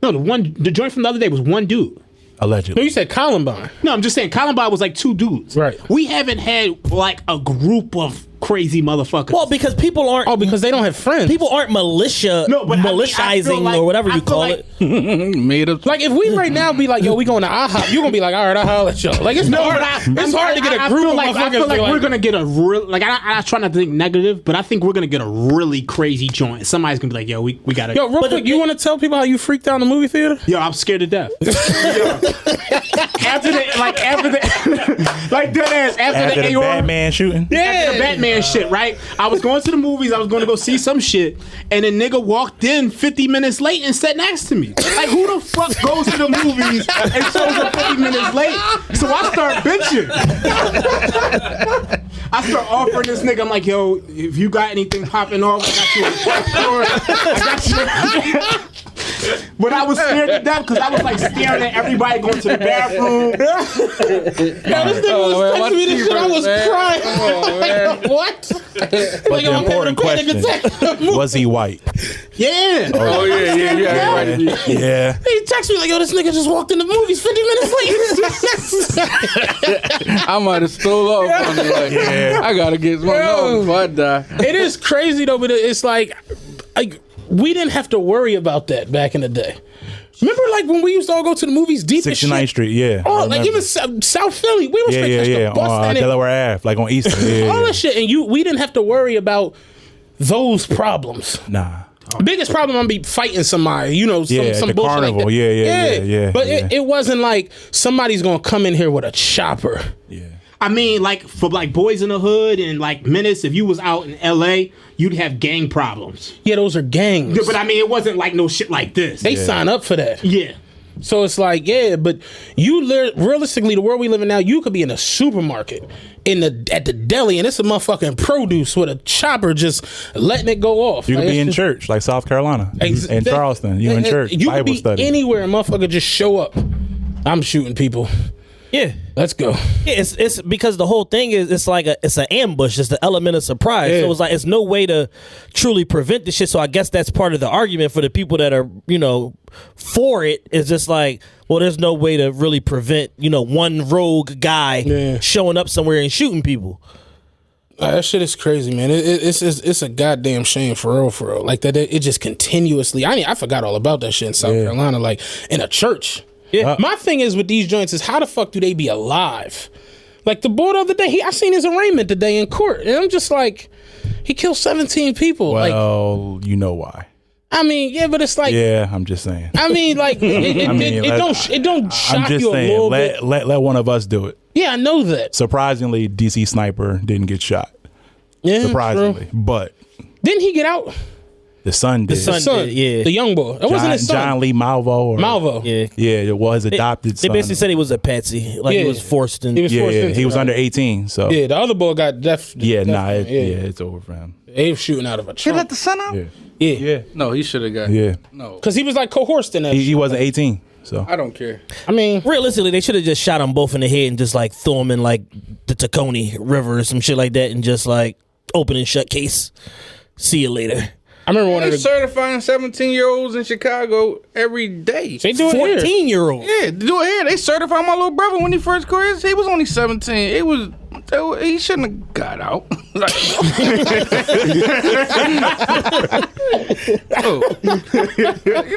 No, the joint from the other day was 1 dude. Allegedly. No, you said Columbine. No, I'm just saying Columbine was like 2 dudes. Right. We haven't had like a group of crazy motherfuckers. Well, because people aren't. Oh, because they don't have friends. People aren't militiazing or whatever you call it. Made up. Like if we right now be like, yo, we going to IHOP, you gonna be like, all right, I'll holler at y'all. Like it's hard to get a group of motherfuckers. I feel like we're gonna get a real I try not to think negative, but I think we're gonna get a really crazy joint. Somebody's gonna be like, yo, we gotta. Yo, real quick, you want to tell people how you freaked out in the movie theater? Yo, I'm scared to death. After the Batman shooting. Yeah, after the Batman shit, right? I was going to the movies. I was going to go see some shit, and a nigga walked in 50 minutes late and sat next to me. Like, who the fuck goes to the movies and shows up 50 minutes late? So I start bitching. I start offering this nigga. I'm like, yo, if you got anything popping off, I got you on the fourth floor. I got you. But I was scared to death because I was like staring at everybody going to the bathroom. Yo, this nigga was texting me this shit. I was crying. Like, what? But the important question, was he white? Yeah. Oh, yeah. Yeah. He texted me like, yo, this nigga just walked in the movies 50 minutes late. I might have stole off on it. Like, I gotta get one off before I die. It is crazy though, but it's like we didn't have to worry about that back in the day. Remember, like when we used to all go to the movies deep as shit? 69th Street, yeah. Oh, like even South Philly, we was like yeah. On Delaware Ave, like on Eastern. All that shit, and we didn't have to worry about those problems. Nah. Biggest problem, I'm be fighting somebody, some the bullshit carnival. like that. Yeah. But it wasn't like somebody's gonna come in here with a chopper. Yeah. I mean, like for like Boys in the Hood and like Menace, if you was out in L.A., you'd have gang problems. Yeah, those are gangs. Yeah, but I mean, it wasn't like no shit like this. They sign up for that. Yeah. So it's like, but realistically, the world we live in now, you could be in a supermarket at the deli, and it's a motherfucking produce with a chopper just letting it go off. You could be in church, like South Carolina, in Charleston. You in church, you Bible could be study. Anywhere, a motherfucker just show up. I'm shooting people. Yeah, let's go. Yeah, it's because the whole thing is it's an ambush. It's the element of surprise. Yeah. So it's like it's no way to truly prevent this shit. So I guess that's part of the argument for the people that are for it. Is just like, well, there's no way to really prevent one rogue guy showing up somewhere and shooting people. That shit is crazy, man. It's a goddamn shame for real. Like that, it just continuously. I forgot all about that shit in South Carolina, like in a church. Yeah. My thing is with these joints is how the fuck do they be alive? Like the boy the other day, I seen his arraignment today in court, and I'm just like, he killed 17 people. Well, you know why. I mean, yeah, but it's like, I'm just saying. I mean, like, it don't shock you a little bit. Let one of us do it. Yeah, I know that. Surprisingly, DC Sniper didn't get shot. Yeah, surprisingly, true. But didn't he get out? The son did. The son did, yeah. The young boy. That wasn't his son. John Lee Malvo. Malvo. Yeah, it was adopted son. They basically said he was a patsy. Like he was forced in. He was under 18, so. Yeah, the other boy got deaf. It's over for him. They was shooting out of a trunk. He let the son out? Yeah. No, he should have got. Yeah. No. Because he was like coerced in that He wasn't 18, so. I don't care. I mean. Realistically, they should have just shot them both in the head and just like throw them in like the Tacony River or some shit like that and just like open and shut case. See you later. I remember one of the certifying 17-year-olds in Chicago every day. They do it 14-year-olds. Yeah, they do it here. They certify my little brother when he first quit. He was only 17. He shouldn't have got out. You know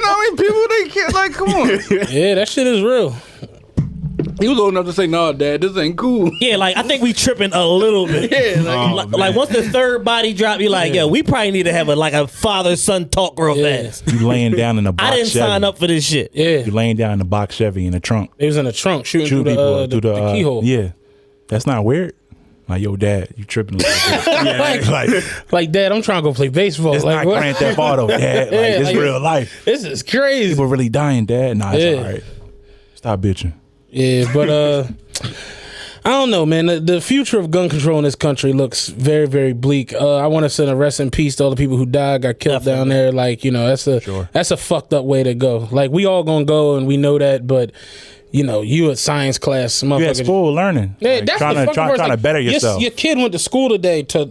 how many people they can't, like, come on. Yeah, that shit is real. He was old enough to say, "No, Dad, this ain't cool." Yeah, like I think we tripping a little bit. Like once the third body drop, you're like, we probably need to have a father-son talk real fast. You laying down in a box I didn't sign up for this shit. Yeah, you laying down in a box Chevy in the trunk. It was in the trunk shooting through the keyhole. Yeah, that's not weird. Like, yo, Dad, you tripping a little bit. like, Dad, I'm trying to go play baseball. It's like, not Grand Theft Auto, Dad. Like, it's real life. This is crazy. People really dying, Dad. Nah, it's all right. Stop bitching. Yeah, but I don't know, man. The future of gun control in this country looks very, very bleak. I want to send a rest in peace to all the people who died, got killed down there. Like, that's a fucked up way to go. Like, we all gonna go and we know that, but you at science class, motherfucker. You at school learning. Yeah, like, that's trying to better yourself. Your kid went to school today to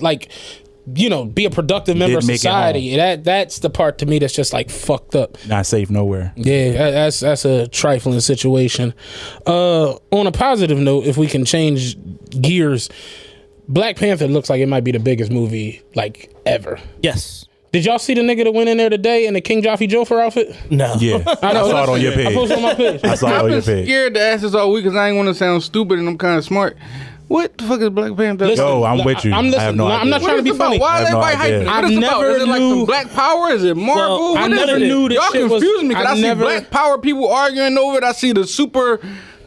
be a productive member of society. That's the part to me that's just like fucked up. Not safe nowhere. Yeah, that's a trifling situation. On a positive note, if we can change gears, Black Panther looks like it might be the biggest movie like ever. Yes. Did y'all see the nigga that went in there today in the King Joffy Jofer outfit? No. Yeah. I saw it on your page. I posted on my page. I saw it on your page. I've been scared to ask this all week because I ain't want to sound stupid and I'm kind of smart. What the fuck is Black Panther? Yo, I'm with you. I have no idea. I'm not trying to be funny. Why is everybody hyping it? I never Is it like some Black Power? Is it Marvel? I never knew that y'all shit was... confusing me because I see Black Power people arguing over it. I see the super...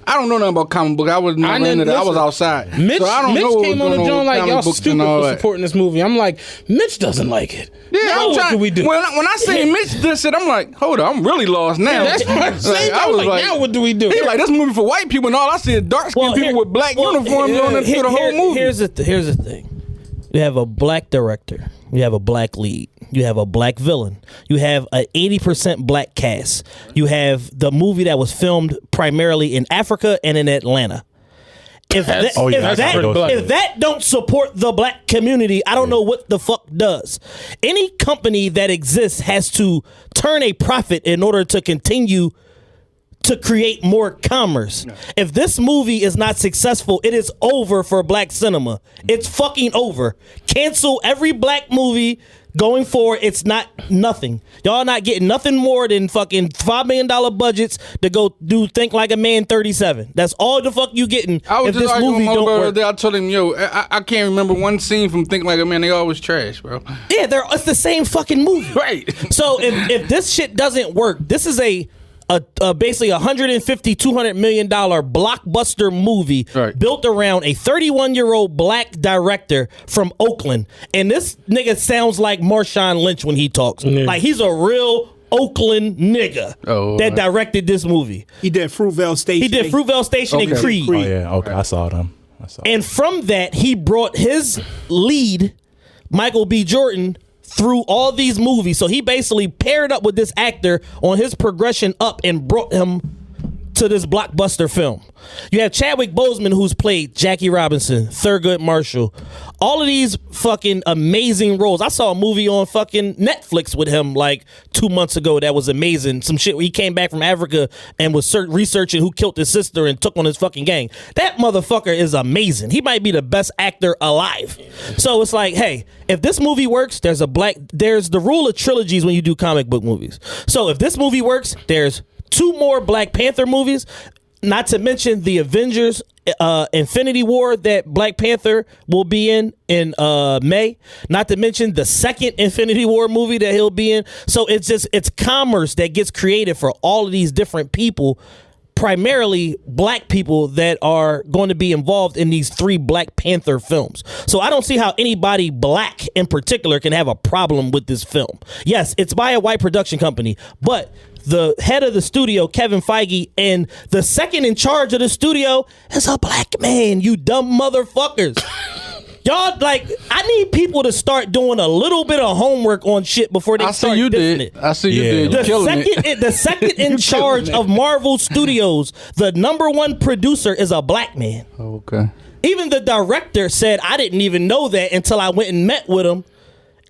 I don't know nothing about comic book. I was never into that. I was outside. Mitch came on the joint like, y'all stupid for that. supporting this movie. I'm like, Mitch doesn't like it. Yeah, now what do we do? When I see Mitch this shit, I'm like, hold on, I'm really lost now. That's what I'm saying. I was like, now what do we do? He like, this movie for white people and all I see is dark skinned people with black uniforms on it for the whole movie. Here's the thing. You have a black director. You have a black lead. You have a black villain. You have an 80% black cast. You have the movie that was filmed primarily in Africa and in Atlanta. If that don't support the black community, I don't know what the fuck does. Any company that exists has to turn a profit in order to continue to create more commerce. No. If this movie is not successful, it is over for black cinema. It's fucking over. Cancel every black movie going forward. It's not nothing. Y'all not getting nothing more than fucking $5 million budgets to go do Think Like a Man 37. That's all the fuck you getting. I was if just this movie don't work. I told him, yo, I can't remember one scene from Think Like a Man. They always trash, bro. Yeah, it's the same fucking movie. Right. So if this shit doesn't work, this is a basically $150-200 million blockbuster movie built around a 31-year-old black director from Oakland, and this nigga sounds like Marshawn Lynch when he talks. Like he's a real Oakland nigga that directed this movie. He did Fruitvale Station. He did Fruitvale Station and Creed. Oh yeah, okay, I saw them. And from that, he brought his lead, Michael B. Jordan, through all these movies. So he basically paired up with this actor on his progression up and brought him to this blockbuster film. You have Chadwick Boseman, who's played Jackie Robinson, Thurgood Marshall, all of these fucking amazing roles. I saw a movie on fucking Netflix with him like 2 months ago that was amazing. Some shit where he came back from Africa and was researching who killed his sister and took on his fucking gang. That motherfucker is amazing. He might be the best actor alive. So it's like, hey, if this movie works, there's the rule of trilogies when you do comic book movies. So if this movie works, there's 2 more Black Panther movies, not to mention the Avengers Infinity War that Black Panther will be in May, not to mention the second Infinity War movie that he'll be in. So it's commerce that gets created for all of these different people, primarily black people that are going to be involved in these 3 Black Panther films. So I don't see how anybody black in particular can have a problem with this film. Yes, it's by a white production company, but the head of the studio, Kevin Feige, and the second in charge of the studio is a black man, you dumb motherfuckers. Y'all, like, I need people to start doing a little bit of homework on shit before they start dissing it. I see you did. The second in charge of Marvel Studios, the #1 producer is a black man. Okay. Even the director said, I didn't even know that until I went and met with him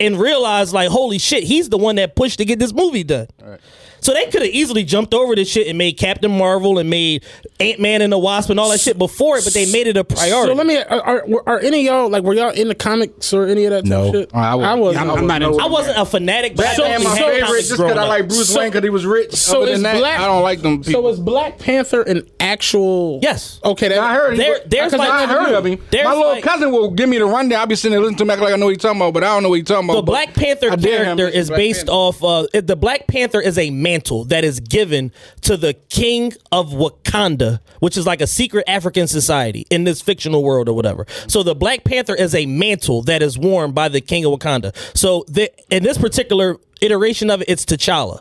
and realized, like, holy shit, he's the one that pushed to get this movie done. All right. So they could have easily jumped over this shit and made Captain Marvel and made Ant-Man and the Wasp and all that shit before it, but they made it a priority. So let me, are any of y'all, like, were y'all in the comics or any of that type of shit? I wasn't a fanatic. Batman my favorite just because I like Bruce Wayne because he was rich. So is Black, I don't like them people. So is Black Panther an actual... Yes. Okay. I heard I heard of him. My little cousin will give me the rundown. I'll be sitting there listening to him like I know what he's talking about, but I don't know what he's talking about. The Black Panther character is based off... the Black Panther is a mantle that is given to the king of Wakanda, which is like a secret African society in this fictional world or whatever. So the Black Panther is a mantle that is worn by the king of Wakanda. So in this particular iteration of it, it's T'Challa.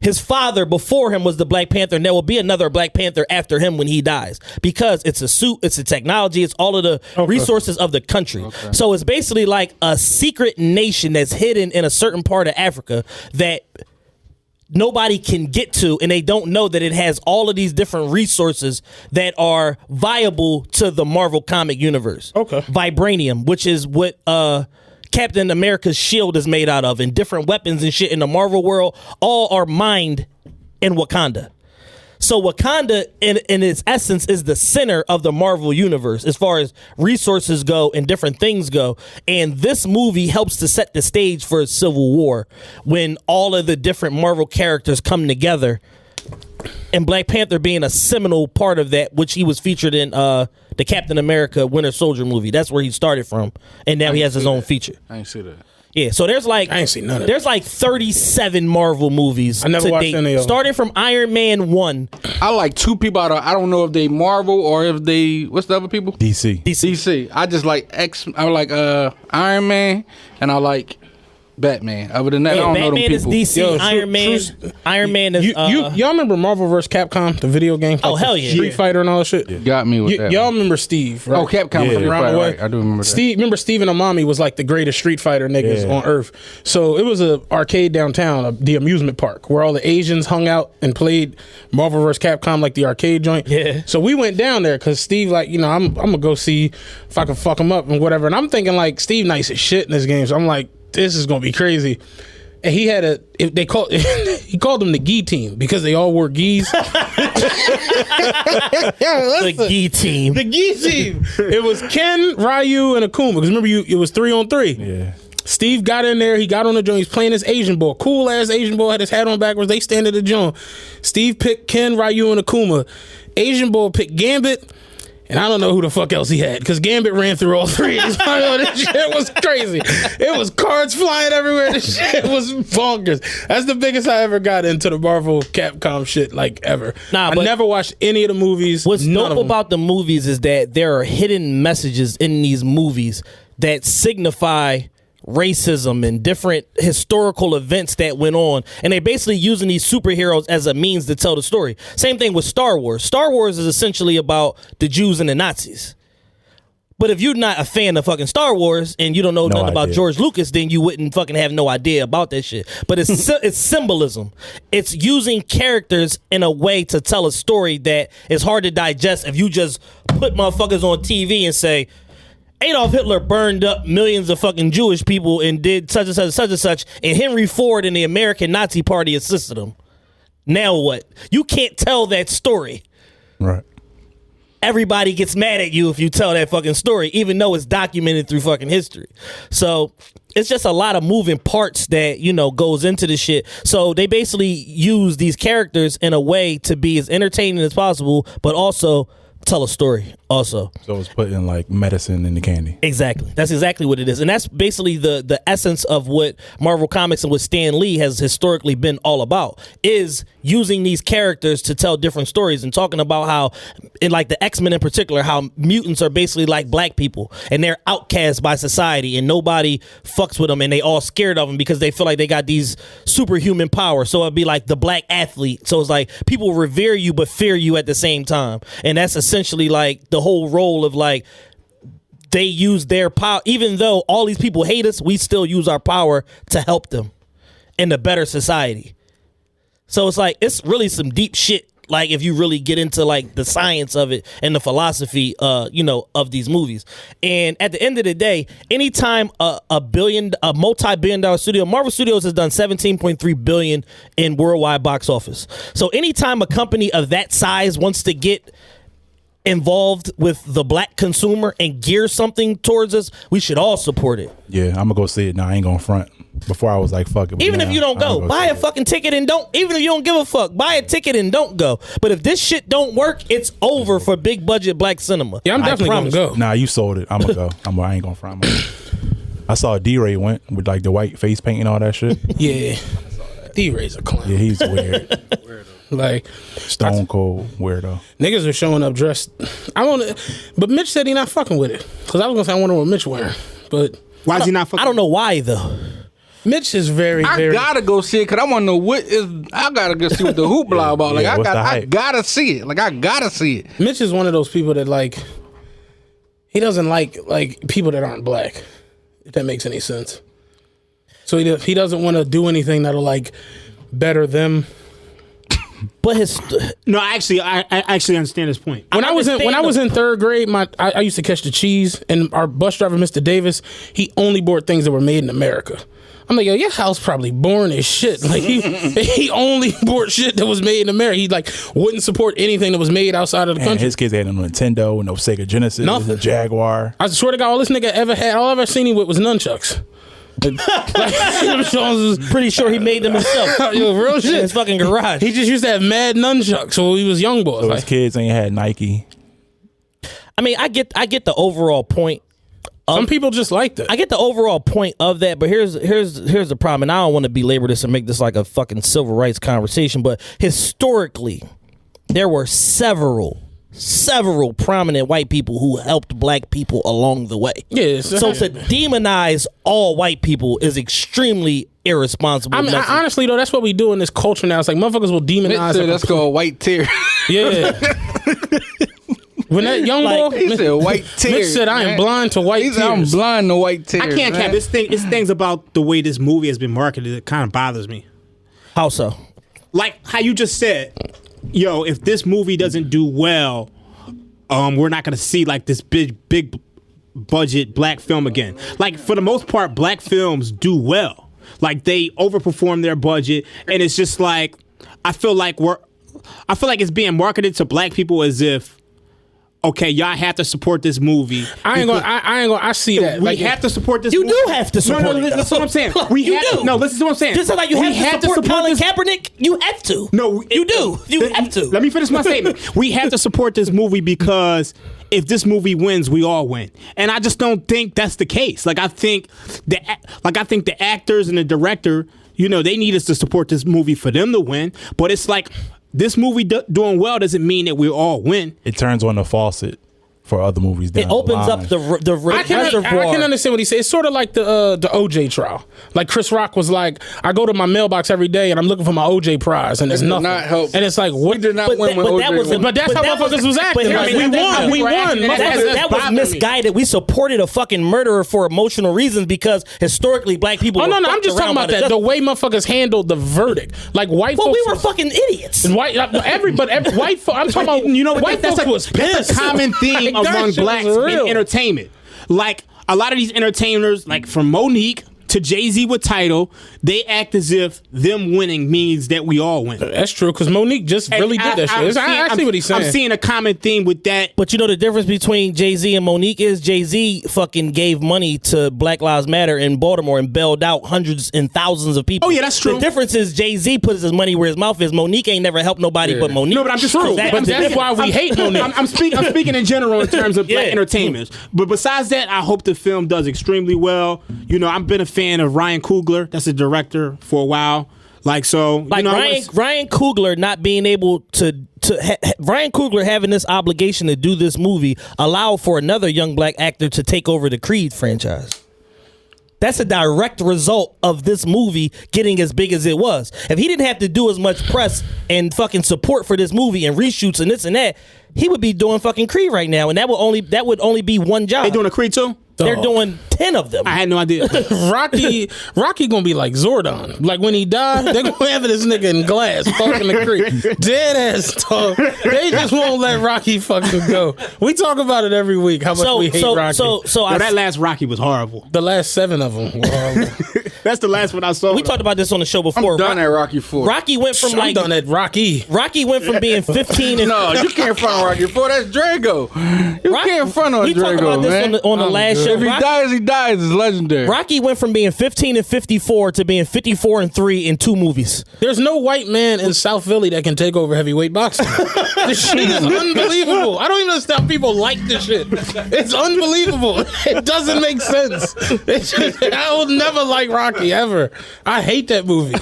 His father before him was the Black Panther, and there will be another Black Panther after him when he dies, because it's a suit, it's a technology, it's all of the resources of the country. Okay. So it's basically like a secret nation that's hidden in a certain part of Africa that nobody can get to, and they don't know that it has all of these different resources that are viable to the Marvel comic universe. Okay. Vibranium, which is what Captain America's shield is made out of, and different weapons and shit in the Marvel world, all are mined in Wakanda. So Wakanda, in its essence, is the center of the Marvel universe as far as resources go and different things go. And this movie helps to set the stage for a civil war when all of the different Marvel characters come together. And Black Panther being a seminal part of that, which he was featured in the Captain America Winter Soldier movie. That's where he started from. And now he has his own feature. I ain't see that. Yeah, so there's like, I ain't seen none of there's like 37 Marvel movies. I never watched any of them. Starting from Iron Man 1. I like 2 people out of, I don't know if they Marvel or if they, what's the other people? DC. I just like I like Iron Man, and I like Batman. Other than that, I don't know them Batman is people. DC. Yo, Iron Man is. y'all remember Marvel vs. Capcom, the video game? Oh, hell yeah. Street Fighter and all that shit. Got me with that. Y'all one. remember Steve? Right? Oh, Capcom. Yeah. Around the way. Right. I do remember that. Remember Steve and Amami was like the greatest Street Fighter niggas on earth. So it was a arcade downtown, the amusement park, where all the Asians hung out and played Marvel vs. Capcom, like the arcade joint. Yeah. So we went down there because Steve, like, you know, I'm gonna go see if I can fuck him up and whatever. And I'm thinking like Steve nice as shit in this game. So I'm like, this is gonna be crazy. And he had he called them the gi team because they all wore gis. the gi team. The gi team. It was Ken, Ryu, and Akuma. Because remember, it was 3-on-3. Yeah. Steve got in there. He got on the joint. He's playing this Asian boy. Cool ass Asian boy. Had his hat on backwards. They stand at the joint. Steve picked Ken, Ryu, and Akuma. Asian boy picked Gambit. And I don't know who the fuck else he had because Gambit ran through all three. This shit was crazy. It was cards flying everywhere. This shit was bonkers. That's the biggest I ever got into the Marvel Capcom shit, like, ever. I never watched any of the movies. What's dope about the movies is that there are hidden messages in these movies that signify racism and different historical events that went on, and they're basically using these superheroes as a means to tell the story. Same thing with Star Wars. Star Wars is essentially about the Jews and the Nazis. But if you're not a fan of fucking Star Wars and you don't know nothing about George Lucas, then you wouldn't fucking have no idea about that shit. But it's it's symbolism. It's using characters in a way to tell a story that is hard to digest if you just put motherfuckers on TV and say, Adolf Hitler burned up millions of fucking Jewish people and did such and such and such and such, and Henry Ford and the American Nazi Party assisted him. Now what? You can't tell that story. Right. Everybody gets mad at you if you tell that fucking story, even though it's documented through fucking history. So it's just a lot of moving parts that, you know, goes into the shit. So they basically use these characters in a way to be as entertaining as possible, but also tell a story also. So it's putting like medicine in the candy. Exactly. That's exactly what it is. And that's basically the essence of what Marvel Comics and what Stan Lee has historically been all about, is using these characters to tell different stories and talking about how, in like the X-Men in particular, how mutants are basically like black people and they're outcast by society and nobody fucks with them and they all scared of them because they feel like they got these superhuman powers. So it'd be like the black athlete. So it's like people revere you but fear you at the same time. And that's essentially like the whole role of like, they use their power. Even though all these people hate us, we still use our power to help them in a better society. So it's like, it's really some deep shit. Like if you really get into like the science of it and the philosophy, you know, of these movies. And at the end of the day, anytime a multi-billion-dollar studio, Marvel Studios has done $17.3 billion in worldwide box office. So anytime a company of that size wants to get involved with the black consumer and gear something towards us, we should all support it. Yeah, I'm gonna go see it now. I ain't gonna front. Before I was like, fuck it. Even if you don't go, buy a fucking ticket and don't. Even if you don't give a fuck, buy a ticket and don't go. But if this shit don't work, it's over for big budget black cinema. Yeah, I'm definitely gonna go. Nah, you sold it. I'm gonna go. I ain't gonna front. I saw D-Ray went with like the white face paint and all that shit. Yeah, D-Ray's a clown. Yeah, he's weird. Like Stone cold weirdo. Niggas are showing up dressed. But Mitch said he not fucking with it. Cause I was gonna say I wonder what Mitch wearing. But why is he not fucking? I don't know why though. Mitch is very. I gotta go see it because I want to know what is. I gotta go see what the hoopla about. Like I gotta see it. Like I gotta see it. Mitch is one of those people that like. He doesn't like people that aren't black. If that makes any sense. So he doesn't want to do anything that'll like better them. But I actually understand his point. When I was in third grade, I used to catch the cheese, and our bus driver, Mr. Davis, he only bought things that were made in America. I'm like, yo, your house probably boring as shit. Like he only bought shit that was made in America. He like wouldn't support anything that was made outside of the country. His kids had no Nintendo, no Sega Genesis, nothing. Jaguar. I swear to God, all this nigga ever had, all I've ever seen him with was nunchucks. Pretty sure he made them himself. Yo, real shit. In his fucking garage. He just used to have mad nunchucks when he was young boy. So his kids ain't had Nike. I mean, I get the overall point. Some people just like that. I get the overall point of that, but here's the problem, and I don't want to belabor this and make this like a fucking civil rights conversation, but historically, there were several several prominent white people who helped black people along the way. Yeah, so to demonize all white people is extremely irresponsible. I mean, honestly though, that's what we do in this culture now. It's like motherfuckers will demonize. Let's go a white tear. Yeah. When that young boy, he said white tears. Mitch said, "I am blind to white tears." I'm blind to white tears. I can't cap. It's things about the way this movie has been marketed that kind of bothers me. How so? Like how you just said, yo, if this movie doesn't do well, we're not gonna see like this big budget black film again. Like for the most part, black films do well. Like they overperform their budget, and it's just like I feel like it's being marketed to black people as if, okay, y'all have to support this movie. I see that. We have to support this You movie. do have to support it. Listen to what I'm saying. Listen to what I'm saying. Just like you have to support Colin Kaepernick, you have to. No, you do. You have to. Let me finish my statement. We have to support this movie because if this movie wins, we all win. And I just don't think that's the case. Like I think the actors and the director, you know, they need us to support this movie for them to win. But it's like this movie doing well doesn't mean that we all win. It turns on the faucet for other movies. It opens up the reservoir. I can understand what he said. It's sort of like the OJ trial. Like Chris Rock was like, I go to my mailbox every day and I'm looking for my OJ prize, and there's nothing. Not help. And it's like, what? We did not win when OJ won. But that's how motherfuckers was acting. We won. That was misguided. We supported a fucking murderer for emotional reasons because historically black people. Oh no, I'm just talking about that. The way motherfuckers handled the verdict, like white. Well, folks we were fucking idiots. And white, every white. I'm talking about. You know, white folks was pissed. That's a common theme among blacks in entertainment. Like a lot of these entertainers, like from Monique to Jay-Z with Tidal, they act as if them winning means that we all win. That's true, because Monique just really did that shit. I see what he's saying. I'm seeing a common theme with that. But you know the difference between Jay-Z and Monique is Jay-Z fucking gave money to Black Lives Matter in Baltimore and bailed out hundreds and thousands of people. Oh yeah, that's true. The difference is Jay-Z puts his money where his mouth is. Monique ain't never helped nobody but Monique. No, but I'm just true. That's why we hate Monique. I'm speaking in general in terms of black entertainers. But besides that, I hope the film does extremely well. You know, I've been a fan of Ryan Coogler. That's a director for a while. Like so, like you know, Ryan Coogler not being able to Ryan Coogler having this obligation to do this movie allowed for another young black actor to take over the Creed franchise. That's a direct result of this movie getting as big as it was. If he didn't have to do as much press and fucking support for this movie and reshoots and this and that, he would be doing fucking Creed right now, and that would only be one job. They doing a Creed too? They're doing 10 of them. I had no idea. Rocky gonna be like Zordon. Like when he died, they're gonna have this nigga in glass talking to Creed. Dead ass talk. They just won't let Rocky fucking go. We talk about it every week. How much we hate Rocky. That last Rocky was horrible. The last 7 of them were horrible. That's the last one I saw. We talked about this on the show before. I'm done at Rocky 4. Rocky went from I'm done at Rocky. Rocky went from being 15 and no, you can't front on Rocky 4. That's Drago. You can't front on Drago, man. We talked about this on the last show. If he dies, he dies. It's legendary. Rocky went from being 15 and 54 to being 54 and 3 in 2 movies. There's no white man in South Philly that can take over heavyweight boxing. This shit is unbelievable. I don't even understand how people like this shit. It's unbelievable. It doesn't make sense. I will never like Rocky ever. I hate that movie.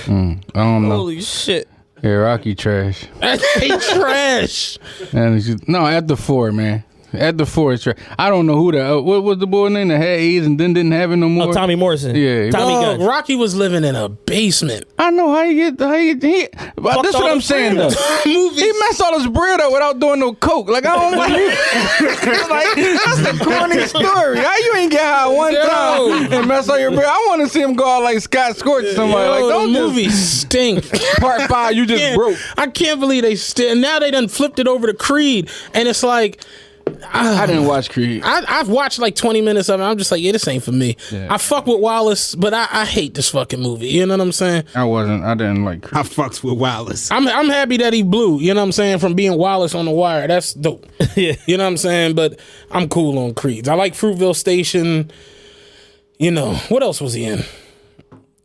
I don't know. Holy shit. Yeah, Rocky trash. I hate trash. No, at the 4, man. At the 4, it's trash. I don't know who what was the boy name that had AIDS and then didn't have it no more? Oh, Tommy Morrison. Yeah. Tommy Gunn. Rocky was living in a basement. I know how you get but this is what I'm saying though. He messed all his bread up without doing no coke. Like I don't like that's the corny story. How you ain't get high one time and mess all your bread? I want to see him go out like Scott Scorch or somebody. Like don't movie stink. Part 5, you just broke. I can't believe they still. Now they done flipped it over to Creed, and it's like. I didn't watch Creed. I've watched like 20 minutes of it. I'm just like, yeah, this ain't for me. Yeah. I fuck with Wallace, but I hate this fucking movie. You know what I'm saying? I didn't like Creed. I fucks with Wallace. I'm happy that he blew, you know what I'm saying, from being Wallace on The Wire. That's dope. Yeah. You know what I'm saying? But I'm cool on Creeds. I like Fruitville Station. You know, what else was he in?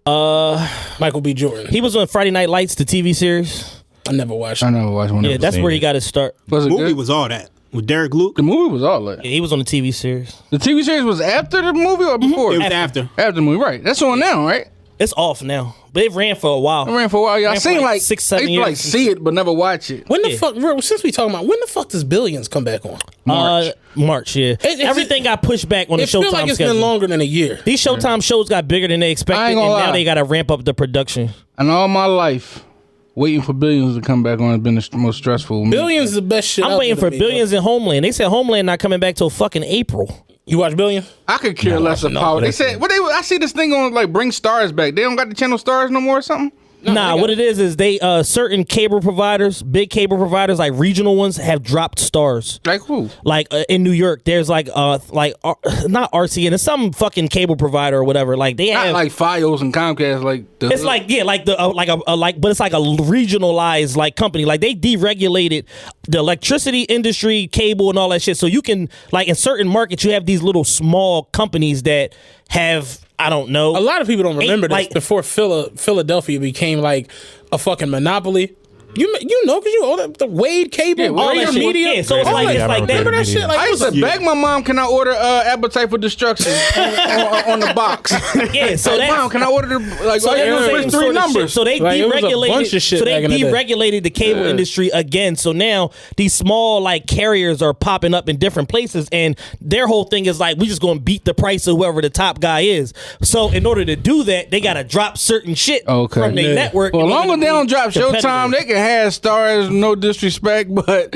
Michael B. Jordan. He was on Friday Night Lights, the TV series. I never watched Yeah, one. that's where he got his start. The movie was all that. With Derek Luke? The movie was all that. Yeah, he was on the TV series. The TV series was after the movie or before? It was after. After the movie, right. That's on now, right? It's off now, but it ran for a while. It ran for a while. Yeah, I Ran for seen like 6-7 I used to years. see it, but never watch it. When the fuck? Since we talking about when the fuck does Billions come back on? March, yeah. Everything got pushed back on the It feels Showtime like it's schedule. been longer than a year. These Showtime shows got bigger than they I expected, ain't and gonna now lie. they got to ramp up the production. And all my life, waiting for Billions to come back on has been the most stressful. Billions is the best shit. I'm out waiting there for to me, Billions in Homeland. They said Homeland not coming back till fucking April. bro. You watch Billions? I could care less of power. They said, I see this thing on like bring stars back. They don't got the channel stars no more or something? What it is they certain cable providers, big cable providers like regional ones, have dropped stars. Like who? Like in New York, there's not RCN, it's some fucking cable provider or whatever. Like they Not have like FiOS and Comcast. But it's like a regionalized like company. Like they deregulated the electricity industry, cable, and all that shit. So you can like in certain markets, you have these little small companies that have. I don't know. A lot of people don't remember this. like- Before Philadelphia became like a fucking monopoly. You know, because you own the Wade Cable, all Raider that shit. Media. Yeah, so it's all like that- it's like that. Remember that shit? Like, I it used was to beg my mom, can I order Appetite for Destruction on the box? Yeah, so that Mom, can I order So they the do the first same three sort of numbers? shit. So they Like, it was a bunch deregulated. of shit So they back in the day. deregulated the cable industry again. So now these small like carriers are popping up in different places, and their whole thing is like we just going to beat the price of whoever the top guy is. So in order to do that, they got to drop certain shit from their network. Well, in as long order as to they be don't drop Showtime, competitive. they can have stars. No disrespect, but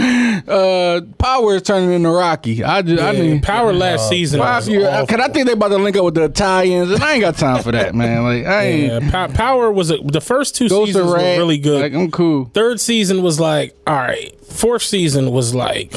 Power is turning into Rocky. I mean, Power last season. was awful. Cause I think they about to link up with the Italians, and I ain't got time for that, man. Like I ain't. Yeah, Power was the first two Ghost seasons of were Rat, really good. Like I'm cool. Third season was like, all right. Fourth season was like,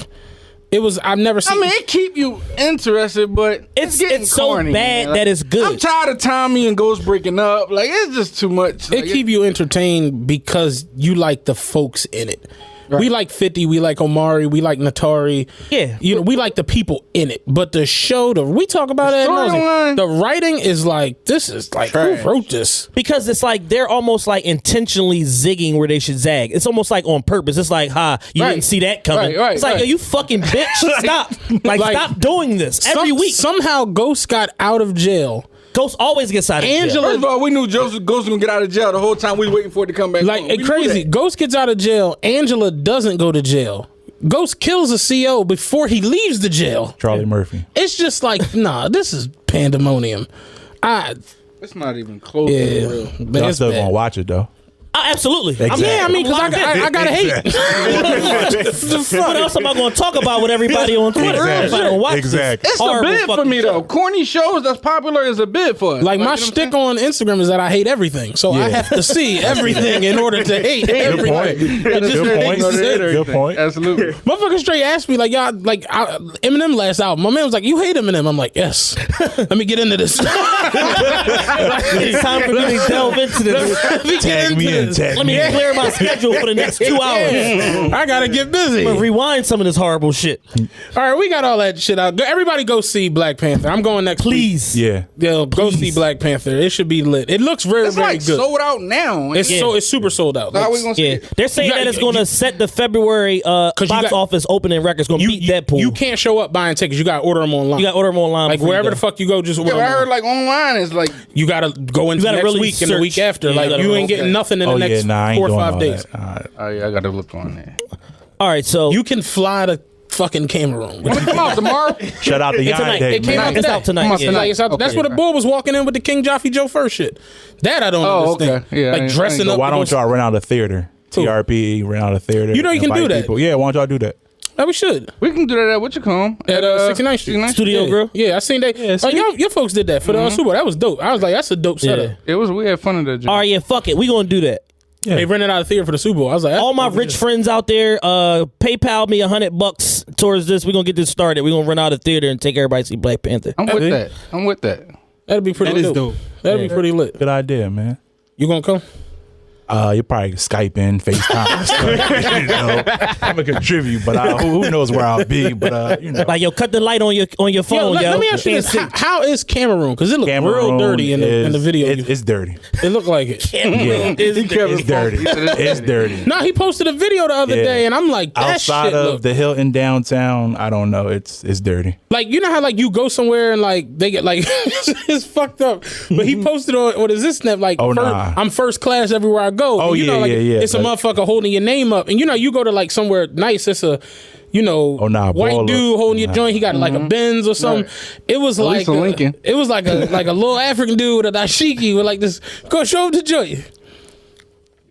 it was. I've never seen. I mean, it keep you interested, but It's getting so corny, bad man. that it's good. I'm tired of Tommy and Ghost breaking up. Like it's just too much. It Like, keep you entertained because you like the folks in it. We like 50, we like Omari, we like Natari. Yeah. You know, we like the people in it. But the show, we talk about that. storyline. The writing is like, this is like, Trash. who wrote this? Because it's like they're almost like intentionally zigging where they should zag. It's almost like on purpose. It's like, you Right. didn't see that coming. Right, it's like, right. yo, you fucking bitch, stop. Like, stop doing this every week. Somehow Ghost got out of jail. Ghost always gets out of jail. Angela- First of all, we knew Ghost was gonna get out of jail the whole time. We waiting for it to come back. Like, home. We knew crazy. that. Ghost gets out of jail. Angela doesn't go to jail. Ghost kills a CO before he leaves the jail. Charlie Murphy. It's just like, nah, this is pandemonium. It's not even close Yeah, to real. but Y'all it's still bad. gonna watch it though. Absolutely. Exactly. Yeah, I mean, because I gotta hate. What else am I going to talk about with everybody on Twitter if I don't watch Exactly. this It's a horrible bid for fucking me show? though. Corny shows that's popular is a bid for us. Like my you know what I'm shtick saying? on Instagram is that I hate everything, so I have to see everything in order to hate everything. point. It just Good makes point. sense. Good point. Absolutely. Motherfucker straight asked me like, y'all like Eminem last album. My man was like, you hate Eminem? I'm like, yes. Let me get into this. It's time for me to delve into this. Let me get Tag into me in, this. tag Let me clear my schedule for the next 2 hours. I gotta get busy. But rewind some of this horrible shit. All right, we got all that shit out. Everybody go see Black Panther. I'm going next week. Please. Yeah. Yo, go see Black Panther. It should be lit. It looks very, It's very like good. sold out now. It's it's super sold out. How we gonna see Yeah, it? they're saying You got- that it's going you- to set the February you box got- office opening records. Going to beat Deadpool. You can't show up buying tickets. You got to order them online. You got to order them online. like before you wherever go. the fuck you go, just order Yeah, them. I heard online. like online is like You got to go into gotta next really week and the week search. after. Yeah, like you gotta you really ain't getting okay. nothing in the Oh next yeah, nah, I ain't 4 or doing 5 all days. that. All right. oh yeah, I gotta look on that. All right, so You can fly to fucking Cameroon. When it come out tomorrow? Shout out to It's tonight. Yonde, It came man. out it's today. out tonight. Come on, Yeah. tonight. Like, it's out, that's Okay, where the right. boy was walking in with the King Jaffe Joe first shit. That I don't Oh, understand. okay. Yeah, I like ain't- dressing I ain't up. Why to don't go- y'all rent out a theater? TRPE rent out a theater. You know you can do invite that. people. Yeah, why don't y'all do that? Yeah, we should. We can do that at what you call 'em? At 69th Street. 69th? Studio Yeah. Grill. Yeah, I seen that. Your folks did that for the Super Bowl. That was dope. I was like, that's a dope setup. Yeah. It was. We had fun at that. All right, yeah, fuck it. We going to do that. They rented out a theater for the Super Bowl. I was like, that's All my dope. rich friends out there, PayPal me $100 towards this. We're going to get this started. We're going to rent out a theater and take everybody to see Black Panther. I'm with that. I'm with that. That'd be pretty That is dope. dope. That'd be pretty lit. Good idea, man. You gonna come? You're probably Skyping, FaceTime. You know, I'm gonna contribute, but who knows where I'll be? But you know, like yo, cut the light on your phone. Let me ask you this: how is Cameroon? Because it looked real dirty in the video. It's dirty. It looked like it. It's dirty. It's dirty. No, he posted a video the other day, and I'm like, that outside shit of the Hilton downtown, I don't know. It's dirty. Like, you know how like you go somewhere and like they get like it's fucked up. But he posted on what is this snap like? I'm first class everywhere I go. Oh, you know, like, it's a motherfucker holding your name up, and you know you go to like somewhere nice. It's a white dude holding your joint. He got like a Benz or something. Right. It was like Lincoln. It was like a little African dude with a dashiki with like this. Go show him the joint.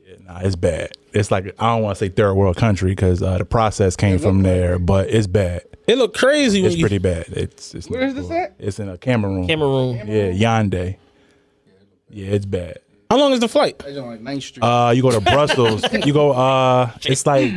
Yeah, nah, it's bad. It's like I don't want to say third world country because the process came from there, but it's bad. It looked crazy. It's pretty bad. It's where is this at? It's in Cameroon. Yeah, Yaoundé. Yeah, it's bad. How long is the flight? It's on like 9th Street. You go to Brussels. You go. It's like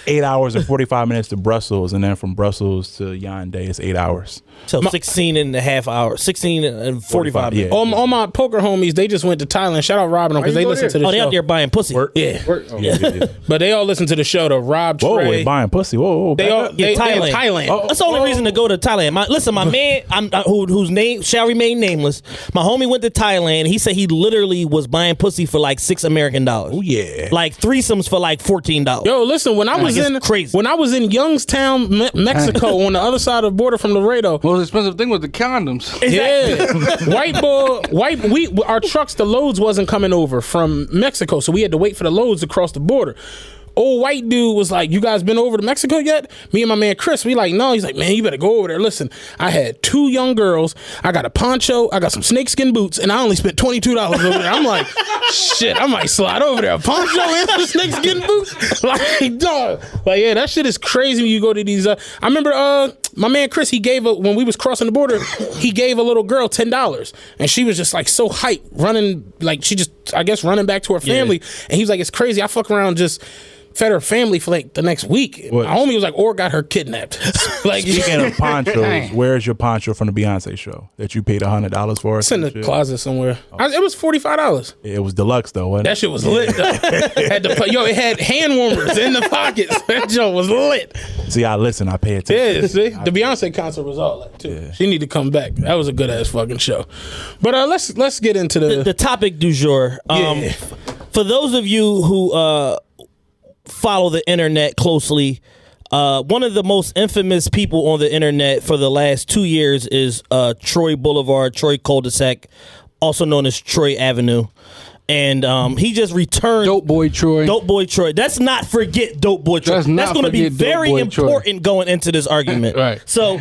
8 hours and 45 minutes to Brussels, and then from Brussels to Yaoundé, it's 8 hours. So 16 and a half hours, 16 and 45 minutes. All my poker homies, they just went to Thailand. Shout out Robin because they listen to the show. Oh, they out there buying pussy. Yeah. Yeah. But they all listen to the show. To Rob, Whoa, Trey. wait, buying pussy. Whoa. They Thailand. Oh, that's the only reason to go to Thailand. My man, whose name shall remain nameless. My homie went to Thailand. He said he literally was buying pussy for like $6 American. Oh yeah. Like threesomes for like $14. Yo, listen, when I was in Youngstown, Mexico, on the other side of the border from Laredo. Most expensive thing was the condoms. Yeah. Our trucks, the loads wasn't coming over from Mexico, so we had to wait for the loads to cross the border. Old white dude was like, you guys been over to Mexico yet? Me and my man Chris, we like, no. He's like, man, you better go over there. Listen, I had 2 young girls. I got a poncho. I got some snakeskin boots, and I only spent $22 over there. I'm like, shit, I might slide over there. A poncho and some snakeskin boots? Like, dog. Like, yeah, that shit is crazy when you go to these. I remember my man Chris, when we was crossing the border, he gave a little girl $10. And she was just like so hyped, running, like she just, I guess, running back to her family. Yeah. And he was like, it's crazy. I fuck around just fed her family for like the next week. What? My homie was like, or got her kidnapped. Like, speaking of ponchos, where's your poncho from the Beyonce show that you paid $100 for? It's in the closet somewhere. It was $45. It was deluxe though, wasn't it? That shit was lit. It had hand warmers in the pockets. That joke was lit. See, I pay attention. Yeah, see, the Beyonce concert was all that too. Yeah. She need to come back. That was a good ass fucking show. But let's get into the topic du jour. For those of you who follow the internet closely, one of the most infamous people on the internet for the last 2 years is Troy Boulevard, Troy Cul-de-sac, also known as Troy Avenue. And he just returned. Dope Boy Troy. Let's not forget Dope Boy Troy. That's going to be very important going into this argument. Right. So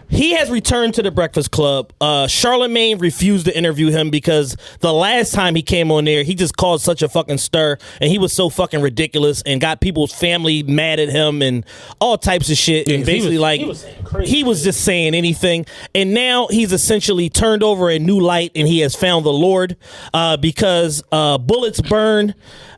he has returned to the Breakfast Club. Charlamagne refused to interview him because the last time he came on there, he just caused such a fucking stir, and he was so fucking ridiculous and got people's family mad at him and all types of shit. Yeah, and basically, he was just saying anything. And now he's essentially turned over a new light, and he has found the Lord because bullets burn.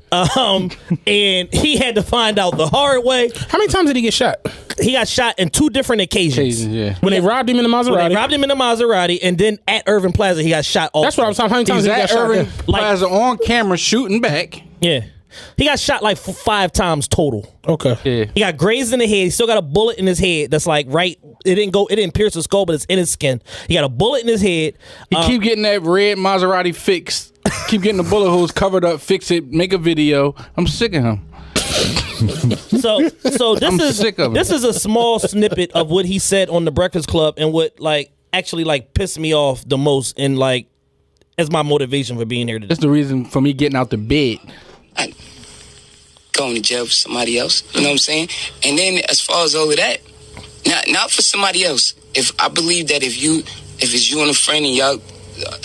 And he had to find out the hard way. How many times did he get shot? He got shot in 2 different occasions. When they robbed him in the Maserati. And then at Irving Plaza, he got shot also. That's what I was talking. How many times he got shot? Irving Plaza on camera shooting back. Yeah. He got shot like 5 times total. Okay. Yeah. He got grazed in the head. He still got a bullet in his head that's like it didn't pierce his skull, but it's in his skin. He got a bullet in his head. He keep getting that red Maserati fixed. Keep getting the bullet holes covered up, fix it, make a video. I'm sick of him. So this is a small snippet of what he said on the Breakfast Club and what actually pissed me off the most and as my motivation for being here today. That's the reason for me getting out the bed. I going to jail for somebody else, you know what I'm saying? And then as far as all of that, not for somebody else. If I believe that if it's you and a friend and y'all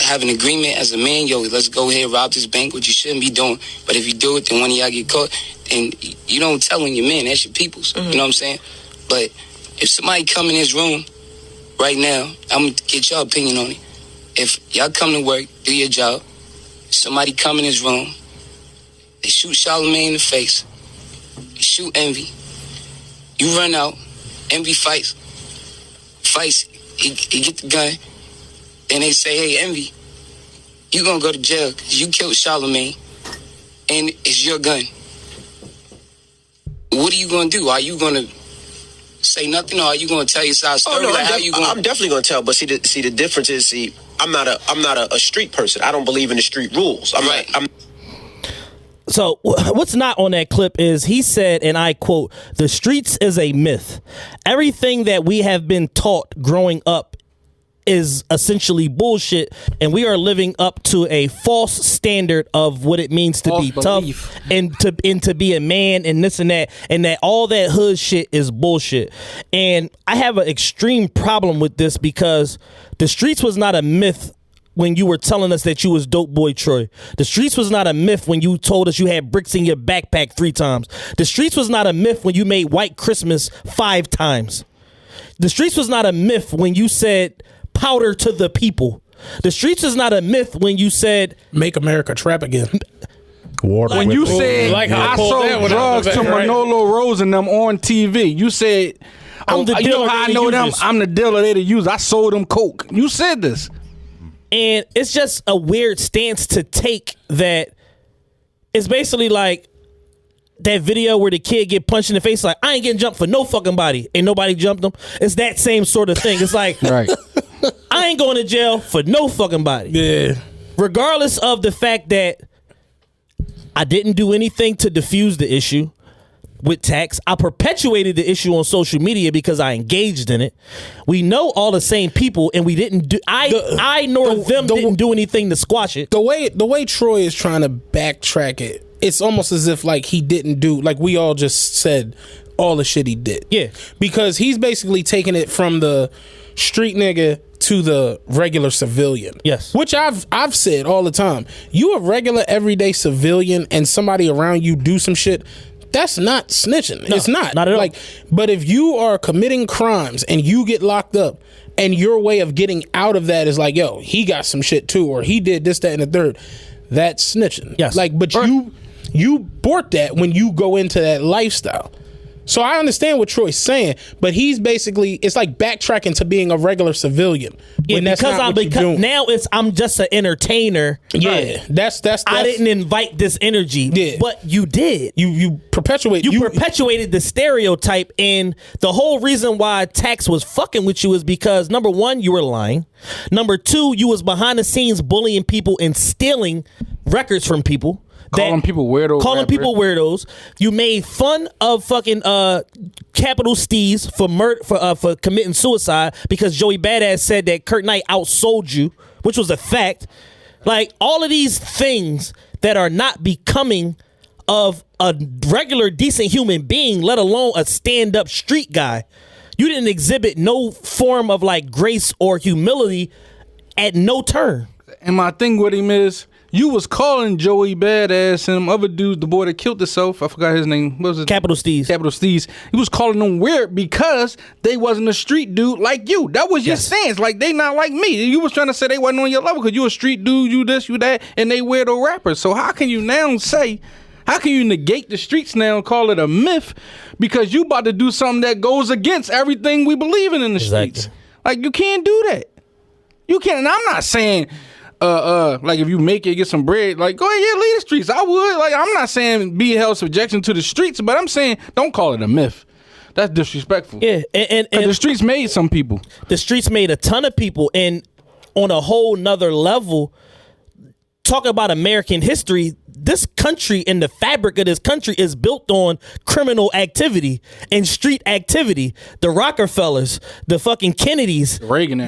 have an agreement as a man, let's go ahead rob this bank, which you shouldn't be doing. But if you do it, then one of y'all get caught, and you don't tell on your man, that's your people's. Mm-hmm. You know what I'm saying? But if somebody come in this room right now, I'm gonna get your opinion on it. If y'all come to work, do your job, somebody come in this room, they shoot Charlamagne in the face, they shoot Envy, you run out, Envy fights, he get the gun, then they say, hey, Envy, you gonna go to jail because you killed Charlamagne. And It's your gun. What are you gonna do? Are you gonna say nothing, or are you gonna tell your side story? Oh, no, I'm definitely gonna tell. But see, the difference is, I'm not a street person. I don't believe in the street rules. So what's not on that clip is he said, and I quote, "The streets is a myth. Everything that we have been taught growing up is essentially bullshit, and we are living up to a false standard of what it means to be tough and to be a man and this and that all that hood shit is bullshit." And I have an extreme problem with this because the streets was not a myth when you were telling us that you was Dope Boy Troy. The streets was not a myth when you told us you had bricks in your backpack 3 times. The streets was not a myth when you made White Christmas 5 times. The streets was not a myth when you said powder to the people. The streets is not a myth when you said make America trap again. When you said I sold drugs to Manolo Rose and them on TV, you said I'm the dealer. You know how I know them? I'm the dealer they to use. I sold them coke. You said this. And it's just a weird stance to take that it's basically like that video where the kid get punched in the face like, I ain't getting jumped for no fucking body. Ain't nobody jumped him. It's that same sort of thing. It's like, right. I ain't going to jail for no fucking body. Yeah. Regardless of the fact that I didn't do anything to diffuse the issue with tax. I perpetuated the issue on social media because I engaged in it. We know all the same people, and we didn't do. I nor them didn't do anything to squash it. The way Troy is trying to backtrack it, it's almost as if like he didn't do, like we all just said all the shit he did. Yeah, because he's basically taking it from the street nigga to the regular civilian. Yes. Which I've said all the time. You a regular everyday civilian and somebody around you do some shit, that's not snitching. No, it's not. Not at all. Like, but if you are committing crimes and you get locked up and your way of getting out of that is like, yo, he got some shit too, or he did this, that, and the third, that's snitching. Yes. Like, but you bought that when you go into that lifestyle. So I understand what Troy's saying, but he's basically, it's like backtracking to being a regular civilian. Yeah, when that's not what you're doing. Now I'm just an entertainer. Yeah, that's I didn't invite this energy. Yeah. But you did. You perpetuated the stereotype, and the whole reason why Tax was fucking with you is because number one, you were lying. Number two, you was behind the scenes bullying people and stealing records from people. Calling people weirdos. You made fun of fucking Capital Steez for committing suicide because Joey Badass said that Kurt Knight outsold you, which was a fact. Like, all of these things that are not becoming of a regular decent human being, let alone a stand-up street guy. You didn't exhibit no form of like grace or humility at no turn. And my thing with him is, you was calling Joey Badass and them other dudes, the boy that killed himself, I forgot his name. What was it? Capital Steez. Capital Steez. He was calling them weird because they wasn't a street dude like you. That was your stance. Like, they not like me. You was trying to say they wasn't on your level because you a street dude, you this, you that, and they weirdo rappers. So how can you now say, how can you negate the streets now and call it a myth because you about to do something that goes against everything we believe in the streets? Like, you can't do that. You can't. And I'm not saying... like if you make it, get some bread, like go ahead, yeah, leave the streets. I would. Like, I'm not saying be held subjection to the streets, but I'm saying don't call it a myth. That's disrespectful. Yeah, and the streets made some people. The streets made a ton of people, and on a whole nother level, talk about American history. This country and the fabric of this country is built on criminal activity and street activity. The Rockefellers, the fucking Kennedys, the Reagan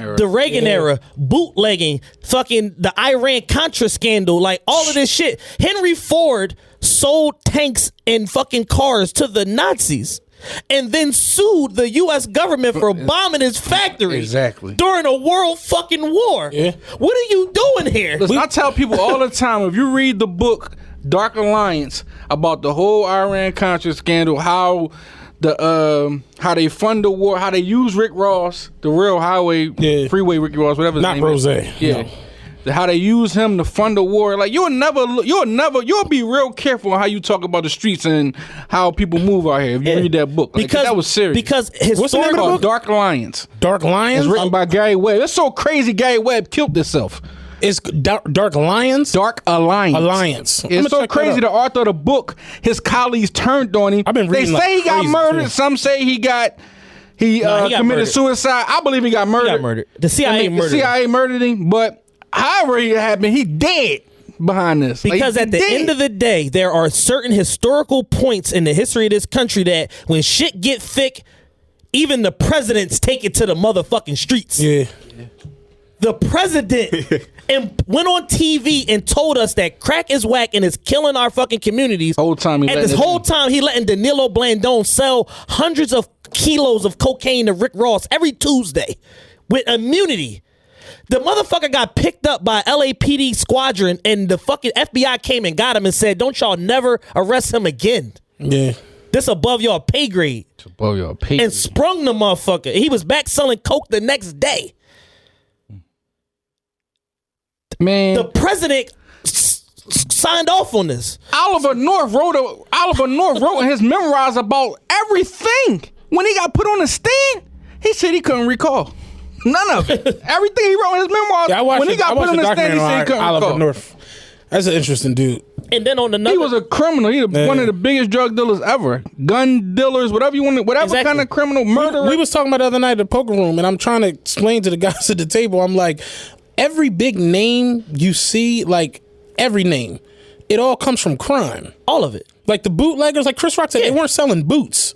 era, bootlegging, fucking the Iran-Contra scandal, like all of this shit. Henry Ford sold tanks and fucking cars to the Nazis and then sued the U.S. government for bombing his factory. Exactly. During a world fucking war. Yeah. What are you doing here? Listen, I tell people all the time, if you read the book Dark Alliance about the whole Iran-Contra scandal, how they fund the war, how they use Rick Ross, the real highway, freeway Rick Ross, whatever his name is. Not Rose. Yeah. No. How they use him to fund the war. Like, you'll be real careful on how you talk about the streets and how people move out here if you read that book. Like, that was serious. Because what's the name of the book? Dark Alliance. Dark Alliance? It's written by Gary Webb. It's so crazy Gary Webb killed himself. It's Dark Alliance. Dark Alliance. Alliance. It's so crazy. The author of the book, his colleagues turned on him. I've been reading. They say he got murdered. Too. Some say he got committed murdered. suicide. I believe he got murdered. He got murdered. The CIA murdered. The CIA murdered him. But however it happened, he dead behind this. Because at the end of the day, there are certain historical points in the history of this country that when shit get thick, even the presidents take it to the motherfucking streets. Yeah. The president and went on TV and told us that crack is whack and is killing our fucking communities. Whole time he letting Danilo Blandone sell hundreds of kilos of cocaine to Rick Ross every Tuesday with immunity. The motherfucker got picked up by LAPD squadron and the fucking FBI came and got him and said, don't y'all never arrest him again. Yeah. This above y'all pay grade. It's above y'all pay grade. And sprung the motherfucker. He was back selling coke the next day. Man, the president signed off on this. Oliver North wrote in his memoirs about everything. When he got put on the stand, he said he couldn't recall none of it. Everything he wrote in his memoirs. Yeah, when he got put on the stand, he said he couldn't Oliver recall. North. That's an interesting dude. And then on another, he was a criminal. He was one of the biggest drug dealers ever. Gun dealers, whatever you want, whatever kind of criminal, murderer. We was talking about the other night at the poker room, and I'm trying to explain to the guys at the table. I'm like, every big name you see, like every name, it all comes from crime. All of it. Like the bootleggers, like Chris Rock said, they weren't selling boots.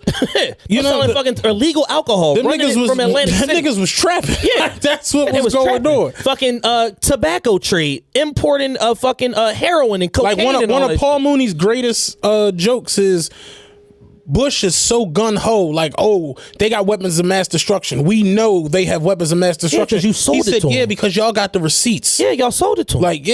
You know, selling fucking illegal alcohol. Them niggas was from Atlantic City. Them niggas was trapping. Yeah, that's what was going on. Fucking tobacco trade, importing fucking heroin and cocaine. Like one of Paul Mooney's greatest jokes is, Bush is so gun-ho, like, oh, they got weapons of mass destruction. We know they have weapons of mass destruction. Yeah, you sold he it said, to yeah, him. because y'all got the receipts. Yeah, y'all sold it to him. Like,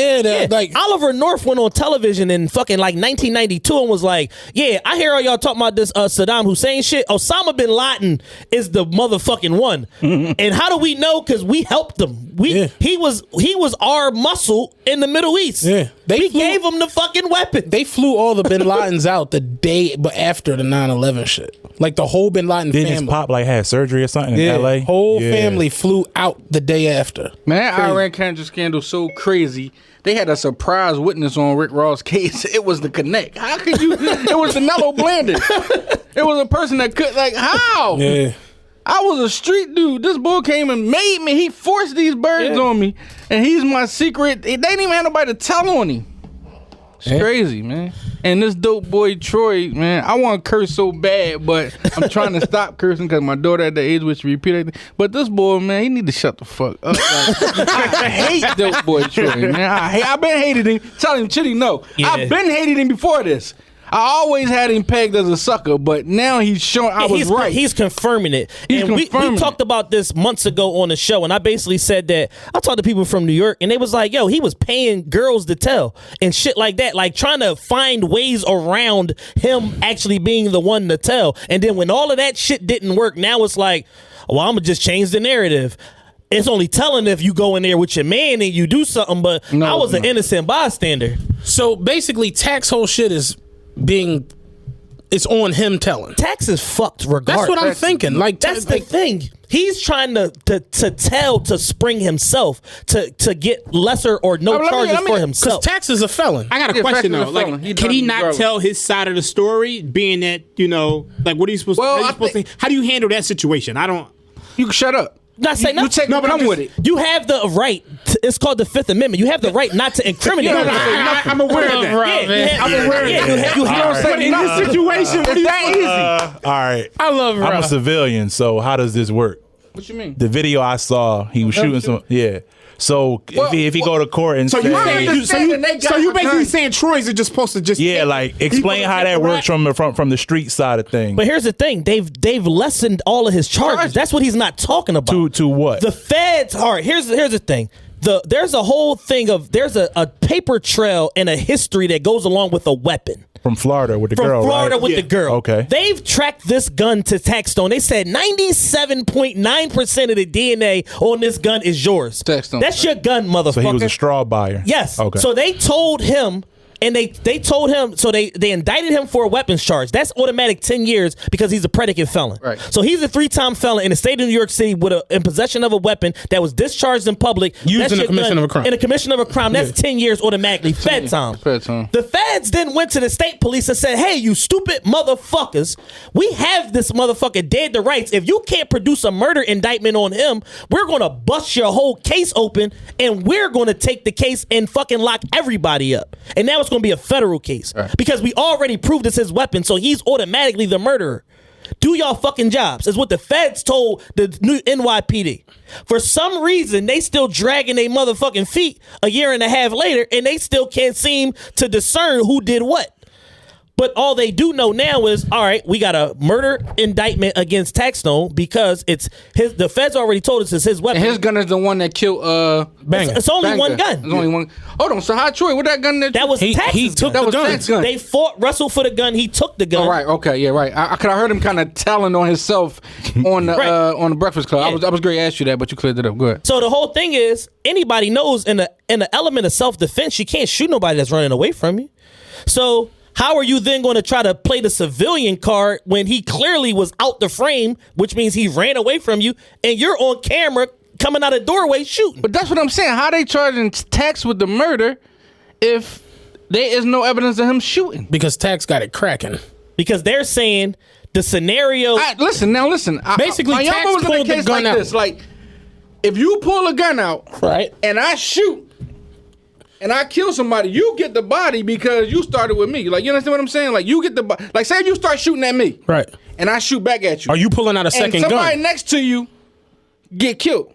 like Oliver North went on television in fucking like 1992 and was like, yeah, I hear all y'all talking about this Saddam Hussein shit. Osama bin Laden is the motherfucking one. And how do we know? Because we helped him. He was our muscle in the Middle East. Yeah. We gave him the fucking weapon. They flew all the bin Ladens out the day after the 9/11 shit. Like the whole bin Laden Didn't family. his pop like had surgery or something in LA? Whole family flew out the day after. Man, that Iran-Contra scandal so crazy. They had a surprise witness on Rick Ross' case. It was the Connect. How could you? It was Danilo Blandon. It was a person that could, like, how? Yeah. I was a street dude. This boy came and made me. He forced these birds on me, and he's my secret. They didn't even have nobody to tell on him. It's crazy, man. And this dope boy Troy, man, I want to curse so bad, but I'm trying to stop cursing because my daughter at the age which repeat everything. But this boy, man, he need to shut the fuck up. Like, I hate dope boy Troy, man. I've been hating him. Tell him, Chitty, no. Yeah. I've been hating him before this. I always had him pegged as a sucker, but now he's showing I was right. He's confirming it. We talked about this months ago on the show, and I basically said that I talked to people from New York, and they was like, yo, he was paying girls to tell and shit like that, like trying to find ways around him actually being the one to tell. And then when all of that shit didn't work, now it's like, well, I'm going to just change the narrative. It's only telling if you go in there with your man and you do something, but I was an innocent bystander. So basically, Tax whole shit is it's on him telling. Tax is fucked regardless. That's what I'm thinking. Like that's the thing. He's trying to tell to spring himself to get lesser or no charges for himself. Because Tax is a felon. I got a question though. Like, can he not tell his side of the story? Being that like, what are you supposed to? How do you handle that situation? You can shut up. Not say nothing. Come with it. You have the right. It's called the Fifth Amendment. You have the right not to incriminate. I'm aware of that. I'm aware of that. You don't say in this situation. It's that easy. All right. I love Rob. I'm a civilian, so how does this work? What you mean? The video I saw, he was shooting some. Yeah. So if he go to court and so say, you basically saying Troy's just supposed to just like explain how that works from the street side of things. But here's the thing: they've lessened all of his charges. That's what he's not talking about. To what? The feds are. Here's the thing. There's a whole thing of there's a paper trail and a history that goes along with a weapon. From Florida with the girl, From Florida right? with the girl. Okay. They've tracked this gun to Taxstone. They said 97.9% of the DNA on this gun is yours. Taxstone. That's your gun, motherfucker. So he was a straw buyer. Yes. Okay. So they told him, And they told him, so they indicted him for a weapons charge. That's automatic 10 years because he's a predicate felon. Right. So he's a 3-time felon in the state of New York City in possession of a weapon that was discharged in public. Used in the commission of a crime. In the commission of a crime. That's 10 years automatically. Fed time. The feds then went to the state police and said, hey, you stupid motherfuckers, we have this motherfucker dead to rights. If you can't produce a murder indictment on him, we're going to bust your whole case open and we're going to take the case and fucking lock everybody up. And now it's going to be a federal case because we already proved it's his weapon, so he's automatically the murderer. Do y'all fucking jobs is what the feds told the new NYPD. For some reason, they still dragging their motherfucking feet a year and a half later, and they still can't seem to discern who did what. But all they do know now is, all right, we got a murder indictment against Taxstone because it's his. The feds already told us it's his weapon. And his gun is the one that killed Banger. It's only Banger. one gun. It's only one. Hold on. So how Troy? What that gun that was Tax's he took gun. the gun. Tax's gun. They fought Russell for the gun. He took the gun. Oh, right. Okay. Yeah. Right. I heard him kind of telling on himself on the on the Breakfast Club. Yeah. I was going to ask you that, but you cleared it up. Go ahead. So the whole thing is, anybody knows in the element of self-defense, you can't shoot nobody that's running away from you. So how are you then going to try to play the civilian card when he clearly was out the frame, which means he ran away from you, and you're on camera coming out of doorway shooting? But that's what I'm saying. How they charging Tax with the murder if there is no evidence of him shooting? Because Tax got it cracking. Because they're saying the scenario. Listen. Basically, my Tax was in pulled a case the gun like out. this. Like, if you pull a gun out, Right. and I shoot, and I kill somebody, you get the body because you started with me. Like, you understand what I'm saying? Like, you get the body. Like, say if you start shooting at me, Right. and I shoot back at you. Are you pulling out a second and somebody gun? next to you get killed.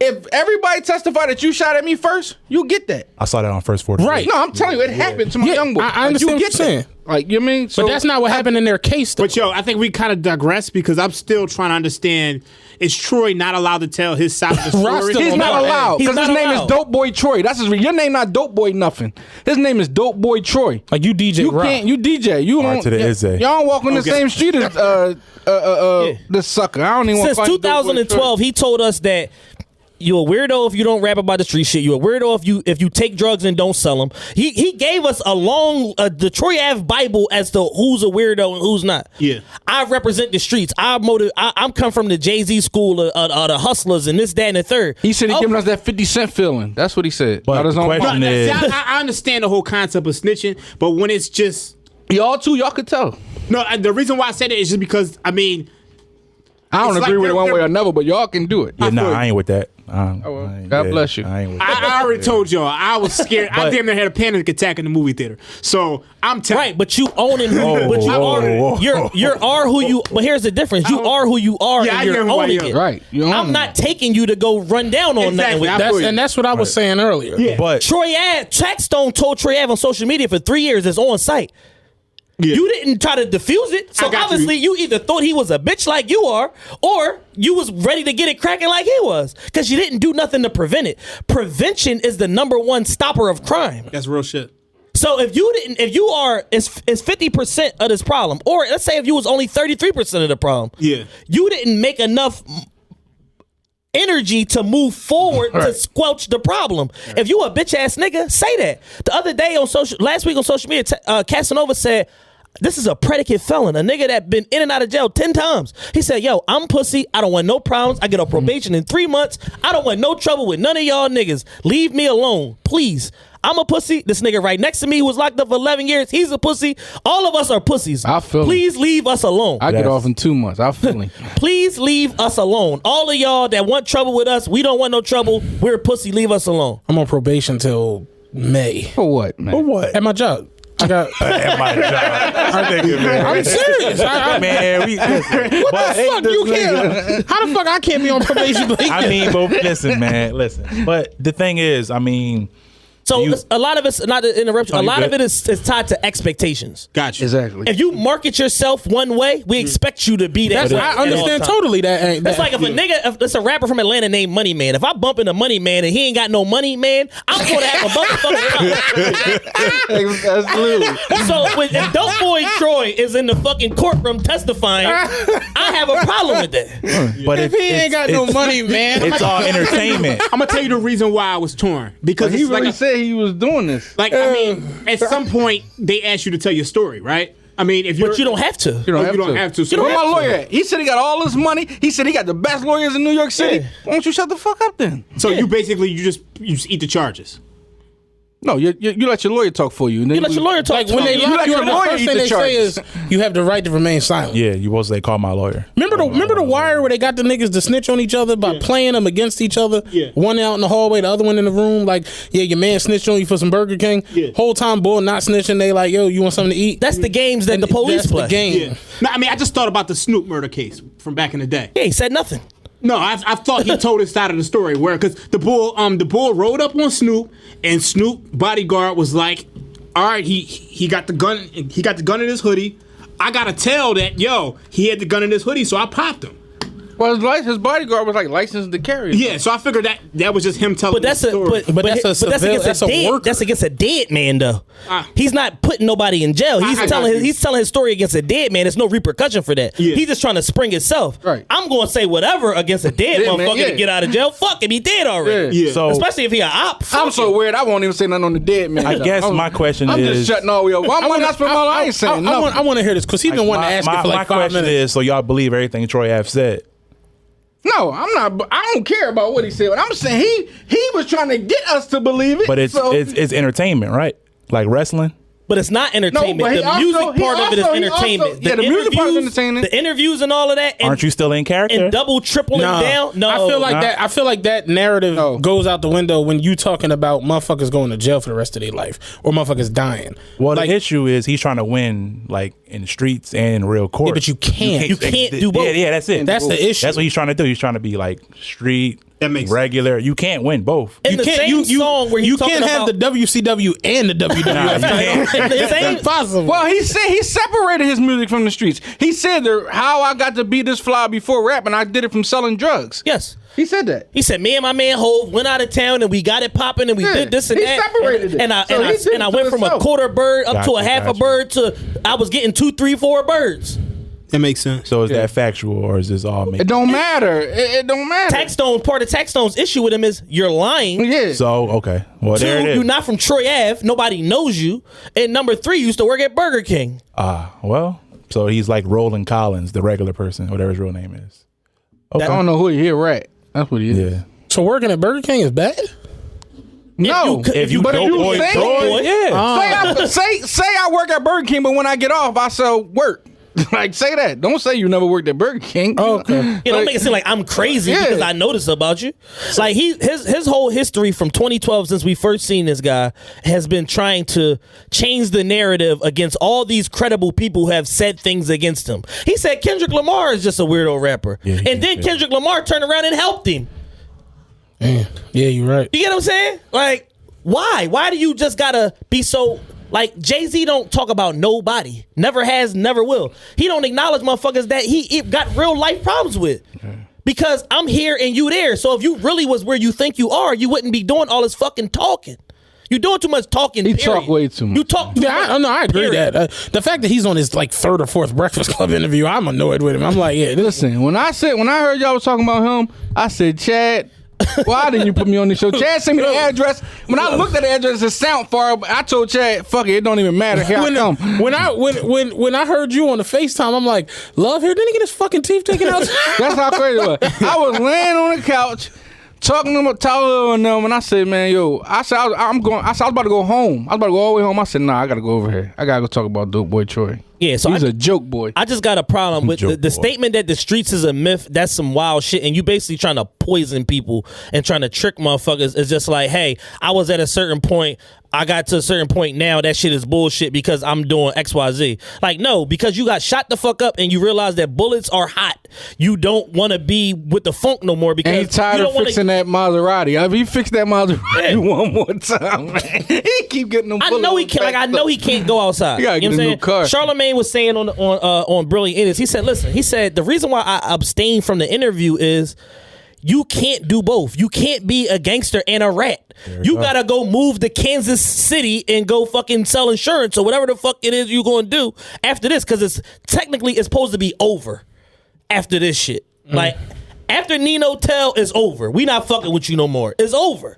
If everybody testify that you shot at me first, you get that. I saw that on First 40. Right. No, I'm telling you, it happened to my young boy. I understand what you're saying. Like, you know what I mean? So, But that's not what happened in their case, though. But yo, I think we kind of digress because I'm still trying to understand: is Troy not allowed to tell his side of the story? He's not allowed He's because his not name is allowed. Dope Boy Troy. That's his. Your name not Dope Boy nothing. His name is Dope Boy Troy. Like you DJ You Rock. can't. You DJ. You R don't. to the Izzy. Y'all don't walk on the same street as this sucker. I don't even want to Since 2012, he told us that you a weirdo if you don't rap about the street shit. You a weirdo if you take drugs and don't sell them. He gave us a long the Troy Ave Bible as to who's a weirdo and who's not. Yeah. I represent the streets. I'm come from the Jay-Z school of the hustlers and this, that, and the third. He said he giving us that 50 Cent feeling. That's what he said. But Not his the own question money. is- I understand the whole concept of snitching, but when it's just Y'all too, y'all could tell. no, the reason why I said it is just because I mean, I don't It's agree like with it one they're- way or another, but y'all can do it. Yeah, feel I ain't with that. God bless you. I ain't with that. I already told y'all I was scared. I damn near had a panic attack in the movie theater. So I'm telling. Right, but you own it. But you are you're are who you. But here's the difference: you are who you are, Yeah, I and you're am who I owning am. it. Right. You own I'm it. not taking you to go run down on nothing. Exactly. With I that. feel you. And that's what I was saying earlier. Yeah. But Troy Ave, Taxstone told Troy Ave on social media for 3 years it's on site. Yeah. You didn't try to defuse it, so I got obviously you either thought he was a bitch like you are, or you was ready to get it cracking like he was, because you didn't do nothing to prevent it. Prevention is the number one stopper of crime. That's real shit. So if you are it's 50% of this problem, or let's say if you was only 33% of the problem, Yeah. you didn't make enough energy to move forward to squelch the problem. If you a bitch ass nigga, say that. The other day last week on social media, Casanova said, this is a predicate felon, a nigga that been in and out of jail 10 times. He said, yo, I'm pussy. I don't want no problems. I get on probation in 3 months. I don't want no trouble with none of y'all niggas. Leave me alone, please. I'm a pussy. This nigga right next to me who was locked up for 11 years, he's a pussy. All of us are pussies. I feel Please leave us alone. I get off in 2 months. I feel him. Please leave us alone. All of y'all that want trouble with us, we don't want no trouble. We're a pussy. Leave us alone. I'm on probation till May. For what, man? what? At my job. I got. At my job. I think I'm serious. man, we listen. What the fuck you can't? How the fuck I can't be on probation? I mean, but listen, man, listen. But the thing is, I mean, So a lot of it's not to interrupt you. A lot of it is tied to expectations. Gotcha. Exactly. If you market yourself one way, we expect you to be that. That's, way I at all understand times. totally that. It's like if a nigga, if it's a rapper from Atlanta named Money Man. If I bump into Money Man and he ain't got no money, man, I'm going to have a motherfucking problem. Absolutely. So if Dope Boy Troy is in the fucking courtroom testifying, I have a problem with that. but If he ain't got no money, man. It's all entertainment. I'm gonna tell you the reason why I was torn because He it's really like said he was doing this. Like, I mean, at some point, they ask you to tell your story, right? I mean, if But you don't have to. You don't have to. So Where my lawyer at? He said he got all this money. He said he got the best lawyers in New York City. Yeah. Why don't you shut the fuck up then? So you basically you just eat the charges. No, you let your lawyer talk for you. And then You let your lawyer talk Like to when they you. lock let you your up, the lawyer first eat thing the they say charges. is you have the right to remain silent. Yeah, you supposed to say, call my lawyer. Remember the wire where they got the niggas to snitch on each other by playing them against each other? Yeah. One out in the hallway, the other one in the room. Like, yeah, your man snitched on you for some Burger King. Yeah. Whole time, boy, not snitching. They like, yo, you want something to eat? That's the games that And the police that's play. the game. Yeah. No, I mean, I just thought about the Snoop murder case from back in the day. Yeah, he said nothing. No, I thought he told his side of the story where because the bull rode up on Snoop and Snoop bodyguard was like, all right, he got the gun in his hoodie. I gotta tell that he had the gun in his hoodie, so I popped him. Well, his bodyguard was like licensed to carry. Yeah, so I figured that was just him telling. But that's the story. that's against a dead man though. He's not putting nobody in jail. He's I telling got you. he's telling his story against a dead man. There's no repercussion for that. Yeah. He's just trying to spring himself. Right. I'm going to say whatever against a dead Yeah, motherfucker man, yeah. to get out of jail. Fuck him, he dead already. Yeah. So Especially if he a op. Fuck I'm so him. weird. I won't even say nothing on the dead man. I guess my question I'm is. just shutting all the way up. Why am I not spending my life? I ain't saying nothing. I want to hear this because he's been wanting to ask it for like 5 question minutes. is, so y'all believe everything Troy have said? No, I'm not. I don't care about what he said. But I'm saying he was trying to get us to believe it. But it's so, it's entertainment, right? Like wrestling. But it's not entertainment. No, but the music part of it is entertainment. the music part is entertaining. The interviews and all of that. And, Aren't you still in character? and double tripling down? No, I feel like that narrative goes out the window when you talking about motherfuckers going to jail for the rest of their life or motherfuckers dying. Well, like, the issue is he's trying to win, like in the streets and in real court. Yeah, but you can't. You can't do both. Yeah, that's it. That's the issue. That's what he's trying to do. He's trying to be like street, That makes regular. You can't win both. In the same song where you he's talking can't have about the WCW and the WWF. Nah, you can't. the same, Impossible. Well, he said he separated his music from the streets. He said how I got to be this fly before rap, and I did it from selling drugs. yes. He said that. He said, me and my man Hov went out of town and we got it popping and we did this and he that. separated it. And I So he did it and I to went from a himself. quarter bird up to a Gotcha, half a gotcha. bird to I was getting 2, 3, 4 birds. that makes sense. So is that factual or is this all made? It don't matter. It don't matter. Part of Taxstone's issue with him is you're lying. Yeah. So okay, well Two, there it is. you're not from Troy Ave. Nobody knows you. And number 3, you used to work at Burger King. Well, so he's like Roland Collins, the regular person, whatever his real name is. I don't know who he is. Right. That's what he is. Yeah. So working at Burger King is bad? No. If you but dope if you boy say Troy, it, yeah. say I work at Burger King, but when I get off, I sell work. Like, say that. Don't say you never worked at Burger King. Oh, okay. Yeah, don't make it seem like I'm crazy Yeah. because I noticed about you. Like his whole history from 2012 since we first seen this guy has been trying to change the narrative against all these credible people who have said things against him. He said Kendrick Lamar is just a weirdo rapper. Yeah, and then Kendrick Lamar turned around and helped him. Yeah, you're right. You get what I'm saying? Like, why? Why do you just gotta be so like Jay-Z don't talk about nobody. Never has, never will. He don't acknowledge motherfuckers that he got real life problems with. Because I'm here and you there. So if you really was where you think you are, you wouldn't be doing all this fucking talking. You're doing too much talking. He period. talk way too much. You talk too much. I agree period. that. The fact that he's on his like 3rd or 4th Breakfast Club interview, I'm annoyed with him. I'm like, yeah, Listen, when I heard y'all was talking about him, I said, Chad, why didn't you put me on the show? Chad sent me the address. When I looked at the address, it sound far. I told Chad, fuck it don't even matter. Here I come. When I heard you on the FaceTime, I'm like, love here, didn't he get his fucking teeth taken out? That's how crazy it was. I was laying on the couch talking to Tyler and them, and I said, man, I was about to go home. I was about to go all the way home. I said, nah, I gotta go over here. I gotta go talk about Dope Boy Troy. Yeah, so he's a joke boy. I just got a problem with Joke the boy. statement that the streets is a myth. That's some wild shit, and you basically trying to poison people and trying to trick motherfuckers. It's just like, hey, I was at a certain point. I got to a certain point now. That shit is bullshit because I'm doing XYZ. Like, no, because you got shot the fuck up and you realize that bullets are hot. You don't want to be with the funk no more because And he tired you of don't fixing that Maserati. If he fixed that Maserati one more time, man, he keep getting them. I know he can't. Like I know he can't go outside. You gotta know get what a I'm new car. Charlamagne was saying on Brilliant Idiots. He said, "Listen, he said the reason why I abstained from the interview is you can't do both. You can't be a gangster and a rat. You gotta go move to Kansas City and go fucking sell insurance or whatever the fuck it is you gonna do after this because it's supposed to be over after this shit. Like after Nino Tell is over. We not fucking with you no more. It's over."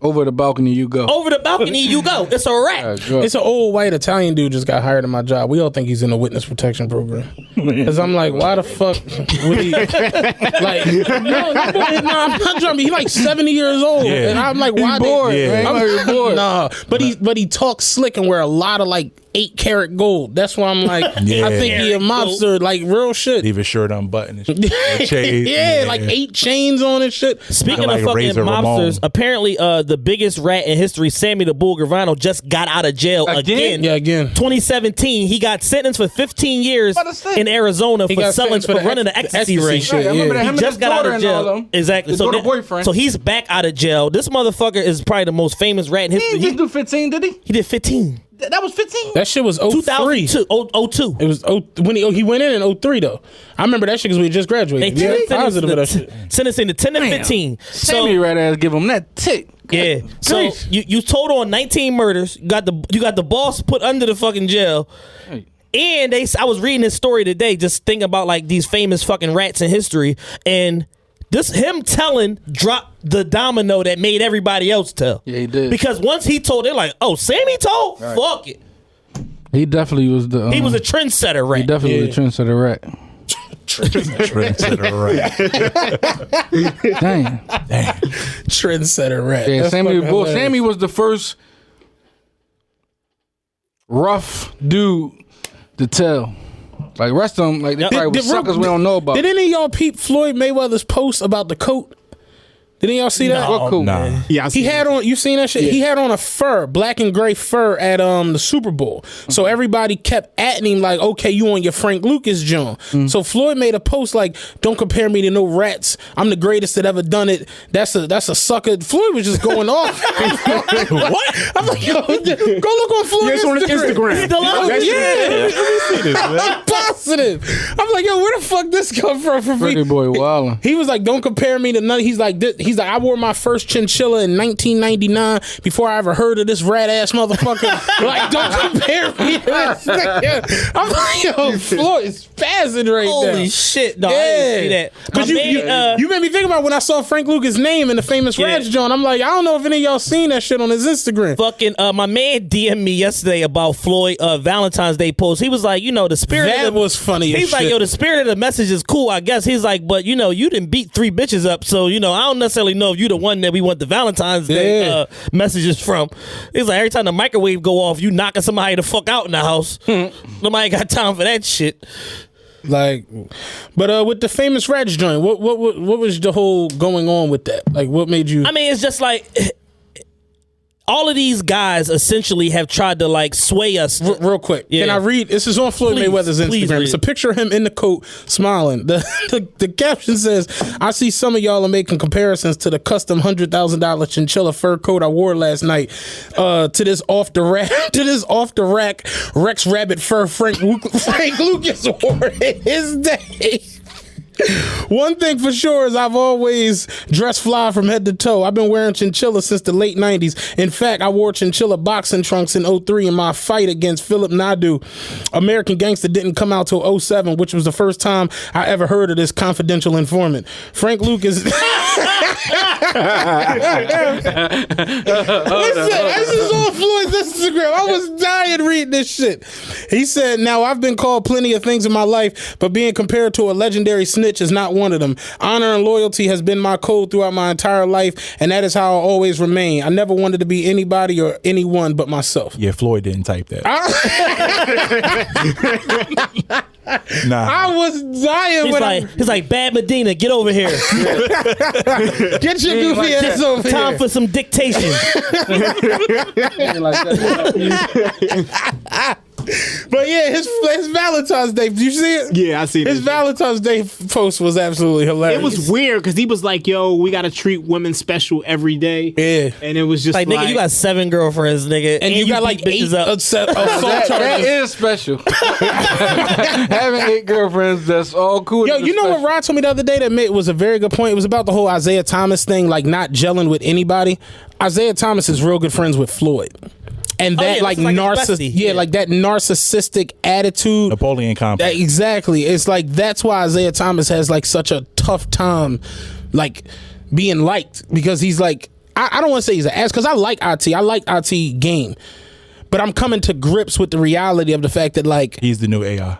Over the balcony you go. Over the balcony you go. It's a wrap. It's an old white Italian dude just got hired in my job. We all think he's in the witness protection program. Because I'm like, why the fuck would he? Like, no, I'm not drunk. He's like 70 years old. Yeah. And I'm like, why bored, they? man. I'm bored. Nah, but he talks slick and wear a lot of like 8 karat gold. That's why I'm like, Yeah. I think he a mobster, like real shit. Leave his shirt unbuttoned. And chains. Yeah, like 8 chains on and shit. Speaking Like of fucking Razor mobsters, Ramon. apparently the biggest rat in history, Sammy the Bull Gravano, just got out of jail again. Yeah, again. 2017, he got sentenced for 15 years in Arizona for got selling, sentenced for for the running the ecstasy ring. shit. I remember that. He Him and just his got out daughter of and all jail. them. Exactly. His So, daughter boyfriend. so he's back out of jail. This motherfucker is probably the most famous rat in He history. didn't just do 15, did he? He did 15. That was 15. That shit was 03. 2002. 02. It was when he went in 03 though. I remember that shit because we just graduated. They Yeah, positive of that shit. sentencing to 10 to 15. Sammy rat ass give him that tick. Yeah. So Grief. you told on 19 murders. You got the boss put under the fucking jail. And I was reading this story today, just thinking about like these famous fucking rats in history, and this him telling dropped the domino that made everybody else tell. Yeah, he did. Because once he told, they're like, "Oh, Sammy told? Fuck it." He definitely was the. He was a trendsetter rat. He definitely was a trendsetter rat. Trendsetter, right. Damn. Trendsetter rat. Yeah, That's Sammy the fucking Bull. hilarious. Sammy was the first rough dude to tell. Like rest of them, like they probably was suckers we don't know about. Did any of y'all peep Floyd Mayweather's post about the coat? Didn't y'all see that? What cool? Nah. Yeah, I He had on, you seen that shit? He had on a fur, black and gray fur at the Super Bowl. So everybody kept at him like, okay, you on your Frank Lucas joint. So Floyd made a post like, don't compare me to no rats. I'm the greatest that ever done it. That's a sucker. Floyd was just going off. What? I'm like, yo, go look on Floyd's Yeah, it's on his Instagram. Still out? That shit- I'm positive. I'm like, yo, where the fuck this come from? Pretty boy wildin'. He was like, don't compare me to none. He's like, I wore my first chinchilla in 1999 before I ever heard of this rat ass motherfucker. Like, don't compare me to this nigga. I'm like, yo, Floyd is spazzing right now. Holy shit, no, I didn't see that. Because My you man, made me think about when I saw Frank Lucas' name in the famous Rats joint. I'm like, I don't know if any of y'all seen that shit on his Instagram. fucking my man DM'd me yesterday about Floyd Valentine's Day post. He was like, the spirit That of the, was funny as He's like, shit. yo, the spirit of the message is cool, I guess. He's like, but you didn't beat 3 bitches up, so I don't necessarily know if you the one that we want the Valentine's Day messages from. He's like, every time the microwave go off, you knocking somebody the fuck out in the house. Nobody got time for that shit. Like, but with the famous Rats joint, what was the whole going on with that? Like, what made you? I mean, it's just like all of these guys essentially have tried to like sway us. Real quick, Yeah. Can I read? This is on Floyd Please, Mayweather's please Instagram. read It's a it. picture of him in the coat, smiling. The caption says, "I see some of y'all are making comparisons to the custom $100,000 chinchilla fur coat I wore last night. To this off the rack Rex Rabbit fur Frank Lucas wore in his day." One thing for sure is I've always dressed fly from head to toe. I've been wearing chinchilla since the late 90s. In fact, I wore chinchilla boxing trunks in 03 in my fight against Philip Nadu. American Gangster didn't come out till 07, which was the first time I ever heard of this confidential informant. Frank Lucas... Listen, this is on Floyd's Instagram. I was dying reading this shit. He said, now I've been called plenty of things in my life, but being compared to a legendary snitch is not one of them. Honor and loyalty has been my code throughout my entire life, and that is how I'll always remain. I never wanted to be anybody or anyone but myself. Yeah, Floyd didn't type that. Nah. I was dying when He's like, Bad Medina, get over here. get your goofy ass over here. Time for some dictation. But yeah, his Valentine's Day. Did you see it? Yeah, I see His Valentine's Day post was absolutely hilarious. It was weird because he was like, yo, we got to treat women special every day. Yeah. And it was just Like, nigga, you got 7 girlfriends, nigga, and you got like beat 8 bitches up. assault That charges. is special. Having 8 girlfriends, that's all cool. Yo, you know what Rod told me the other day that was a very good point? It was about the whole Isaiah Thomas thing, like not gelling with anybody. Isaiah Thomas is real good friends with Floyd. And that yeah, like that's like his narcissistic, bestie. like that narcissistic attitude. Napoleon complex. Exactly. It's like that's why Isaiah Thomas has like such a tough time, like being liked, because he's like, I don't want to say he's an ass because I like IT. I like IT game, but I'm coming to grips with the reality of the fact that like he's the new AI.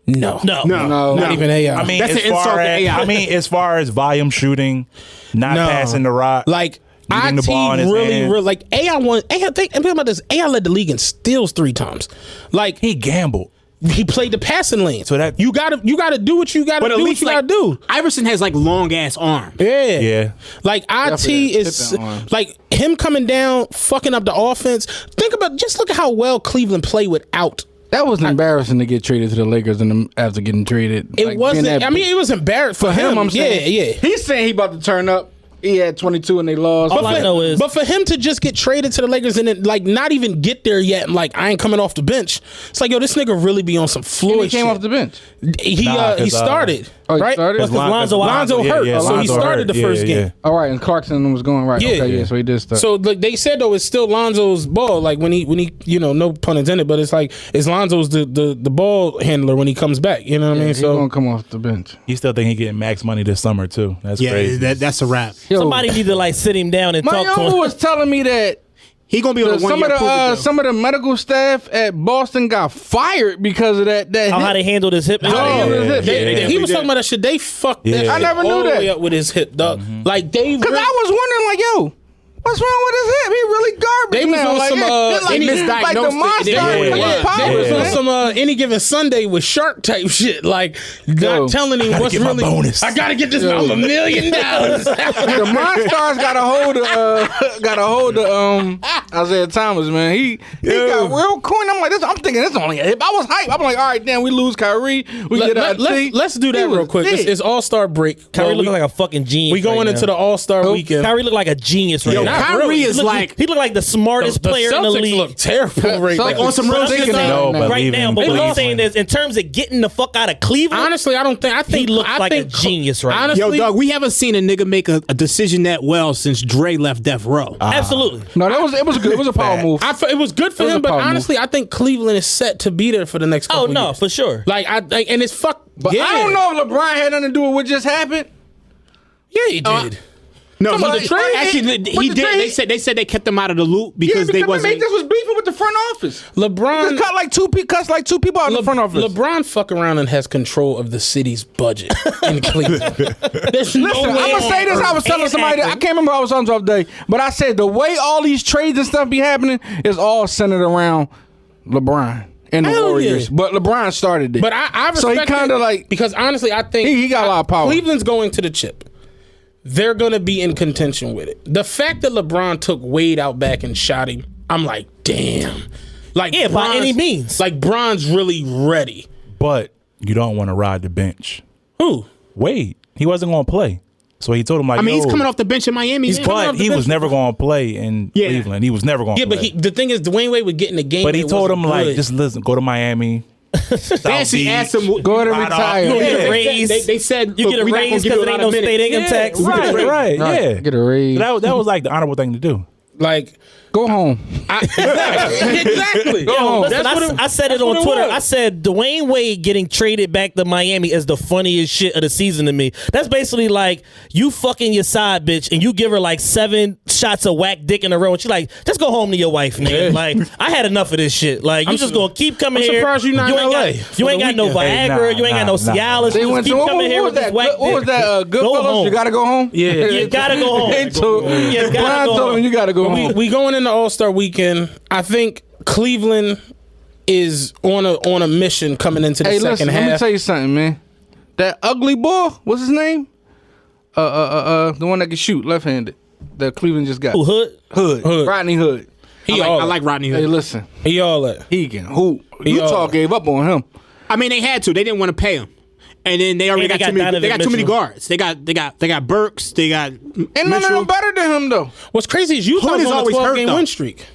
No, not even AI. I mean, That's as an insult far to as AI. I mean, as far as volume shooting, not passing the rock, like getting the IT ball in his hands. really like AI won. AI think about this. AI led the league in steals 3 times. Like he gambled. he played the passing lane. So that you gotta do what you gotta But at do. What least you like, gotta do. Iverson has like long ass arms. Yeah. Like IT Definitely is tipping arms. like him coming down, fucking up the offense. Think about just look at how well Cleveland played without. That was embarrassing to get traded to the Lakers and after getting traded. It Like, wasn't. being that- I mean, it was embarrassing for him. I'm saying. Yeah. He's saying he about to turn up. He had 22 and they lost. All I know is, But for him to just get traded to the Lakers and then like not even get there yet, and like I ain't coming off the bench. It's like yo, this nigga really be on some Floyd he came shit. off the bench. He 'cause, started. Oh, he right? started? Because Lonzo hurt, yeah, so he Lonzo started hurt. the first game. All right, and Clarkson was going right. Yeah. Okay, so he did start. So like they said though, it's still Lonzo's ball. Like when he no pun intended, but it's like it's Lonzo's the ball handler when he comes back. You know what I mean? he's So gonna come off the bench. You still think he getting max money this summer too? That's Yeah, crazy. that's a wrap. Yo, somebody need to like sit him down and my talk to uncle him. was telling me that He gonna be on a 1 year some of the medical staff at Boston got fired because of that. How they handled his hip. How they handled his hip. he was talking about that shit. They fucked that. Yeah. Shit I never knew all the that. way up with his hip, dog. Like they. Because I was wondering, like, yo, what's wrong with his hip? He really garbage They was now. on like, some, it's like, they misdiagnosed like the it. monster Yeah, with yeah. powers, They was on man. some any given Sunday with shark type shit, like not telling him what's get my really. bonus. I gotta get this $1 million. The Monstars got a hold of Isaiah Thomas, man. He got real corny. I'm like, I'm thinking this only a hip. I was hyped. I'm like, all right, damn, we lose Kyrie. We get our team. Let's do that He was real quick. dead. It's All-Star break. Kyrie Well, looking like a fucking genius. we going right into now. the All-Star weekend. Kyrie look like a genius right Yo, now. Kyrie really. is like He look like the smartest player in the Celtics league look terrible right Like now. on some real But I'm shit. just saying, No, but right leaving now. But what I'm Cleveland. saying is, in terms of getting the fuck out of Cleveland, Honestly, I don't think. I think he looks I like think, a genius right now. honestly, Yo, dog, we haven't seen a nigga make a decision that well since Dre left Death Row. absolutely. No, it was good. It was a power move. it was good for It was him, a but power move. honestly, I think Cleveland is set to be there for the next couple Oh no, years. for sure. And it's But I don't know if LeBron had nothing to do with what just happened. Yeah, he did. No, Come on, he actually but he the did. trade- They said they kept him out of the loop because they wasn't. just was beefing with the front office. LeBron Just cuts like two people out in the front office. LeBron fuck around and has control of the city's budget in Cleveland. There's no Listen, way. I'm gonna say this. I was telling somebody that I can't remember who I was talking to the other day, but I said the way all these trades and stuff be happening is all centered around LeBron and the Hell Warriors. yeah. But LeBron started it. But I respect so he kind of it like because honestly, I think he got a lot of power. Cleveland's going to the chip. They're going to be in contention with it. The fact that LeBron took Wade out back and shot him, I'm like, damn. Like, Yeah, by any means. Like, Bron's really ready. But you don't want to ride the bench. Who? Wade, he wasn't going to play. So he told him like, I mean, he's yo, coming off the bench in Miami. He's coming but off the he bench. was never going to play in Yeah. Cleveland. He was never going to Yeah, play. but the thing is, Dwayne Wade would get in the game. But he and it told him wasn't like, good. just listen, go to Miami. They actually asked him. go ahead and Right retire. off. You get a Yeah. raise. They said you look, get a we're not raise gonna give because you a there lot ain't no of minutes. state income tax. Right, yeah. Get a raise. That was like the honorable thing to do. like, Go home. exactly. Yo, listen, That's what I said it that's what on Twitter. was. I said Dwayne Wade getting traded back to Miami is the funniest shit of the season to me. That's basically like you fucking your side bitch and you give her like 7 shots of whack dick in a row and she's like, just go home to your wife, nigga. Like, I had enough of this shit. Like, you just gonna keep coming I'm here. surprised you're not in ain't LA got, for you ain't the got no weekend. Viagra. Hey, you ain't got no Cialis. They You went just to keep coming here what with was this whack that? What was dick. that? Go Goodfellas. home. You gotta go home. Yeah. You gotta go home. They told You gotta Brian go told home. him you gotta go home. We going into All-Star weekend. I think Cleveland is on a mission coming into the Hey, second listen. half. Let me tell you something, man. That ugly boy. What's his name? The one that can shoot left-handed. That Cleveland just got. Ooh, Hood. Hood. Rodney Hood. I like Rodney Hood. Hey, listen. He all that. He can hoop. He Utah all- gave up on him. I mean, they had to. They didn't want to pay him, and then they already And they got too got many. They got Donovan too many Mitchell. guards. They got Burks. They got And none of Mitchell. them better than him, though. What's crazy is Utah's Hood is on a always hurt, 12-game though. win streak.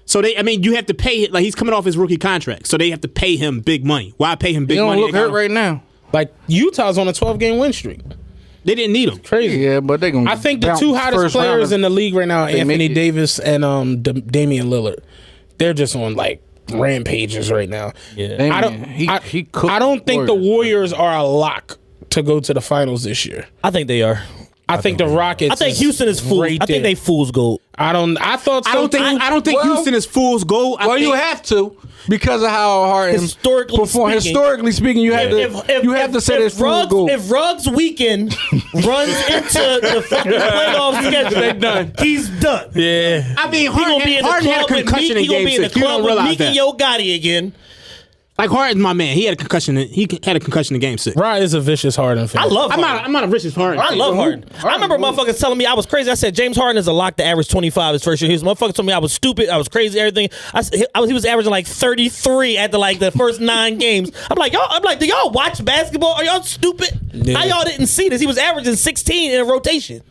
So you have to pay. Like he's coming off his rookie contract, so they have to pay him big money. Why pay him He big don't money? look hurt right now. Like, Utah's on a 12-game win streak. They didn't need him. Crazy. Yeah, but they gonna. I think the bounce two hottest first players round. in the league right now are They Anthony make it. Davis and Damian Lillard. They're just on, like, rampages right now. Yeah. Damian, I don't. he cooked I don't think the Warriors. Warriors are a lock to go to the finals this year. I think they are. I think the Rockets. I think Houston is fool's. I think they fool's gold. I thought so. I don't think Houston is fool's gold. You have to because of how Harden Historically speaking, you have to say this fool's gold. If Ruggs' weekend runs into the fucking playoff schedule, he's done. Yeah. I mean, Harden had a concussion in Game 6. You don't realize that. Yo Gotti again. Like Harden's my man. He had a concussion. He had a concussion in Game 6. Ryan is a vicious Harden fan. I love Harden. I'm not a vicious Harden. I love Harden. I remember motherfuckers telling me I was crazy. I said James Harden is a lock to average 25 his first year. His motherfuckers told me I was stupid. I was crazy. Everything. He was averaging like 33 after like the first 9 games. I'm like, do y'all watch basketball? Are y'all stupid? Yeah. How y'all didn't see this? He was averaging 16 in a rotation.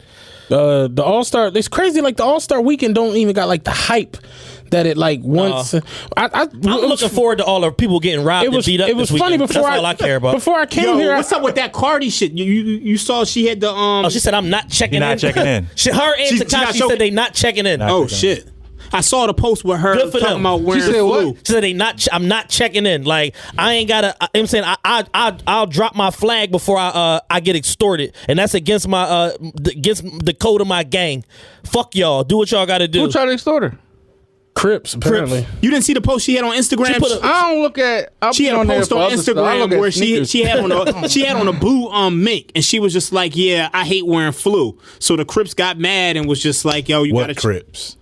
The All-Star. It's crazy. Like the All-Star weekend don't even got like the hype that it like once. I'm looking forward to all the people getting robbed and beat up. It was funny before That's all I care about. Before I came here, what's up with that Cardi shit? You saw she had the she said I'm not checking in. Not checking in. Her and Takashi said they not checking in. Oh shit. I saw the post with her talking about wearing flu. She said I'm not checking in. Like I ain't gotta. I'm saying I'll drop my flag before I get extorted, and that's against the code of my gang. Fuck y'all. Do what y'all got to do. Who tried to extort her? Crips, apparently. You didn't see the post she had on Instagram? I don't look at. She had a post on Instagram where she had on a blue mink, and she was just like, "Yeah, I hate wearing flu." So the Crips got mad and was just like, "Yo, you what gotta." Crips?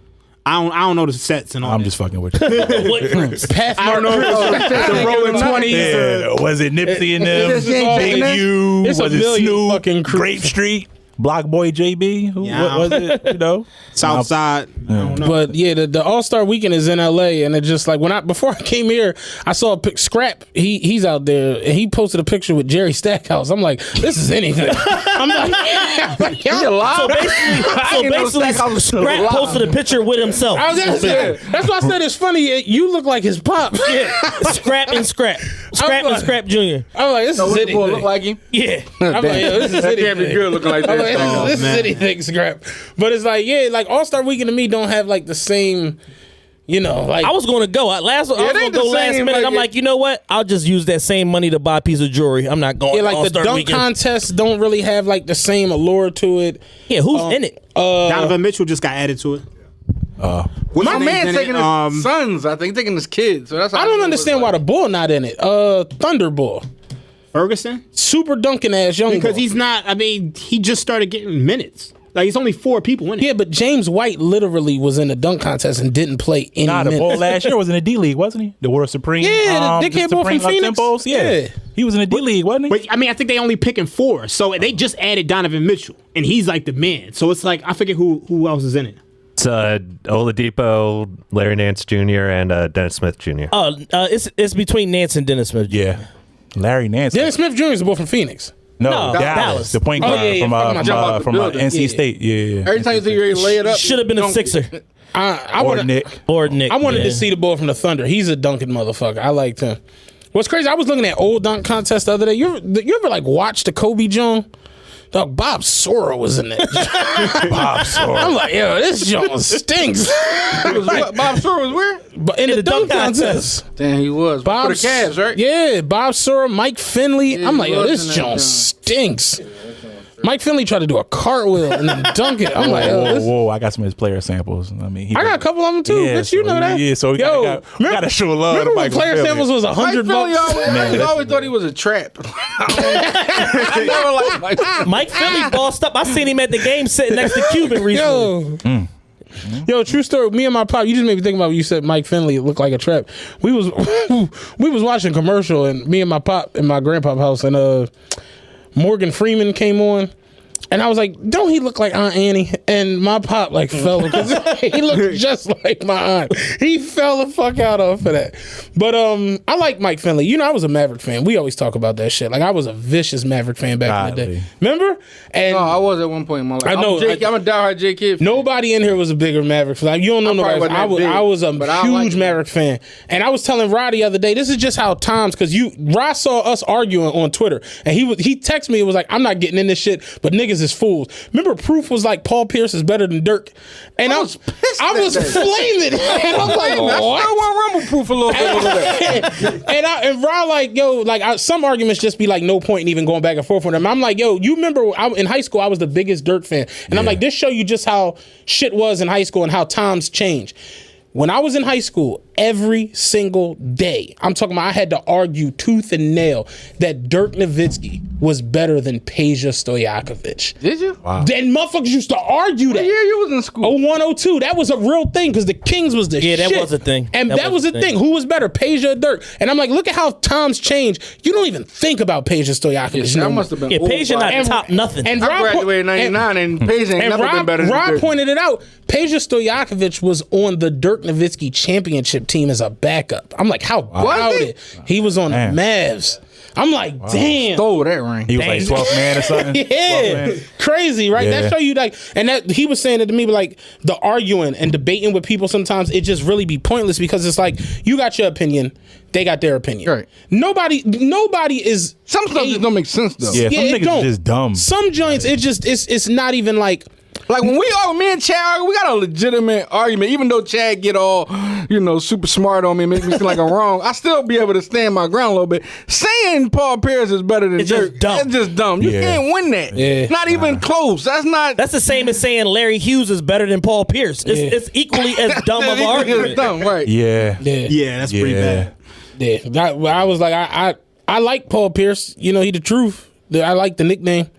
I don't know the sets and all. I'm that. just fucking with you. What Crips? I don't know the Rolling 20s. Yeah, was it Nipsey and them? Big U? Was it Snoop? Grape Street? Block Boy JB? What was it? You know? Southside. I don't know. But yeah, the All-Star weekend is in LA, and it just like before I came here, I saw Scrap. He's out there, and he posted a picture with Jerry Stackhouse. I'm like, this is anything. I'm like, So basically, Scrap posted a picture with himself. That's why I said it's funny. You look like his pop. Yeah, Scrap and Scrap Jr. I'm like, this is anything. Look like him? Yeah, I'm like, yo, this is anything. Can't be good looking like that. This is anything, Scrap. But it's like, yeah, like All-Star Weekend to me don't have like the same, like I was going to go. I was going to go last minute. Like I'm like, you know what? I'll just use that same money to buy a piece of jewelry. I'm not going. Yeah, like the All-Star dunk weekend. contests don't really have like the same allure to it. Yeah, who's in it? Donovan Mitchell just got added to it. My man taking his sons, I think, taking his kids. So that's I don't understand why the Bull not in it. Thunder Bull. Ferguson? Super dunking ass young Because bull. he's not, he just started getting minutes. Like, he's only 4 people in it. Yeah, but James White literally was in the dunk contest and didn't play any minutes. The Bull last year was in the D League, wasn't he? The World Supreme. Yeah, the dickhead bull from Phoenix. Tempos? Yeah. He was in the D League, wasn't he? But, I think they only picking 4. So they just added Donovan Mitchell, and he's like the man. So it's like, I forget who else is in it. It's Oladipo, Larry Nance Jr., and Dennis Smith Jr. It's between Nance and Dennis Smith. Yeah. Larry Nance. Dennis Smith Jr. is the boy from Phoenix. No, Dallas. The point guard from NC State. Yeah. Every time you think you're ready to lay it up, Should have been a Sixer. Or Nick. I wanted to see the boy from the Thunder. He's a dunking motherfucker. I liked him. What's crazy, I was looking at old dunk contests the other day. You ever like watch the Kobe Jones? Dog, Bob Sora was in that. Bob Sora. I'm like, yo, this Jones stinks. Bob Sora was where? But in the dunk contest. Damn, he was. For the Cavs, right? Yeah, Bob Sora, Mike Finley. Yeah, I'm like, yo, this Jones Jones stinks. Mike Finley tried to do a cartwheel and then dunk it. I'm like, whoa, I got some of his player samples. I mean, I got a couple of them too. Bitch, you know that. Yeah, so we got to show love. Remember when player samples was $100? I always thought he was a trap. I never liked Mike Finley bossed up. I seen him at the game sitting next to Cuban recently. Yo, true story. Me and my pop, you just made me think about when you said Mike Finley looked like a trap. We was watching a commercial, and me and my pop in my grandpa's house, and Morgan Freeman came on. And I was like, don't he look like Aunt Annie? And my pop like fell because he looked just like my aunt. He fell the fuck out off of that. But I like Mike Finley. I was a Maverick fan. We always talk about that shit. Like I was a vicious Maverick fan back in the day. Remember? And I was at one point in my life. I know. I'm a diehard J Kid fan. Nobody in here was a bigger Maverick fan. Like, you don't know nobody. I was a huge Maverick fan. And I was telling Rod the other day, this is just how times, because Rod saw us arguing on Twitter, and he texted me. It was like, I'm not getting in this shit, but niggas niggas is fools. Remember, Proof was like Paul Pierce is better than Dirk, and I was flaming. And I'm like, what? I want Rumble Proof a little bit. and Ron like, yo, like some arguments just be like no point in even going back and forth with them. I'm like, yo, you remember in high school I was the biggest Dirk fan, and I'm like, this show you just how shit was in high school and how times change. When I was in high school, every single day, I'm talking about I had to argue tooth and nail that Dirk Nowitzki was better than Peja Stojakovic. Did you? Wow. Then motherfuckers used to argue that. Yeah, you was in school. 01, 02. That was a real thing because the Kings was the shit. Yeah, that was a thing. And that was the thing. Who was better, Peja or Dirk? And I'm like, look at how times change. You don't even think about Peja Stojakovic. That must have been. Yeah, Peja not top nothing. And I graduated in 99 and Peja ain't never been better than Rob Dirk. pointed it out. Peja Stojakovic was on the Dirk Nowitzki championship team as a backup. I'm like, how about he was on the Mavs. I'm like, damn. Stole that ring. He was like 12th man or something. Yeah, crazy, right? Yeah. That show you like, and that he was saying it to me, but like the arguing and debating with people sometimes it just really be pointless because it's like you got your opinion, they got their opinion. Right. Nobody is. Some stuff just don't make sense though. Yeah, some it niggas don't. just dumb. Some joints, it's not even like. Like when me and Chad, we got a legitimate argument. Even though Chad get all, super smart on me and make me feel like I'm wrong, I still be able to stand my ground a little bit. Saying Paul Pierce is better than Dirk, it's just dumb. You can't win that. Yeah. Not even close. That's the same as saying Larry Hughes is better than Paul Pierce. It's equally as dumb of an argument. dumb, right? Yeah. Yeah, that's pretty bad. Yeah, I was like, I like Paul Pierce. He the truth. I like the nickname.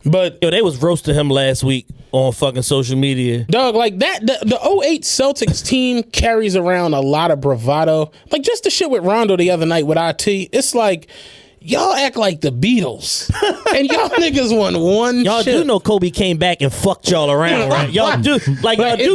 But Yo, they was roasting him last week on fucking social media. Dog, like that, the 08 Celtics team carries around a lot of bravado. Like just the shit with Rondo the other night with IT. It's like, y'all act like the Beatles. And y'all niggas won one Y'all chip. do know Kobe came back and fucked y'all around, right? Y'all do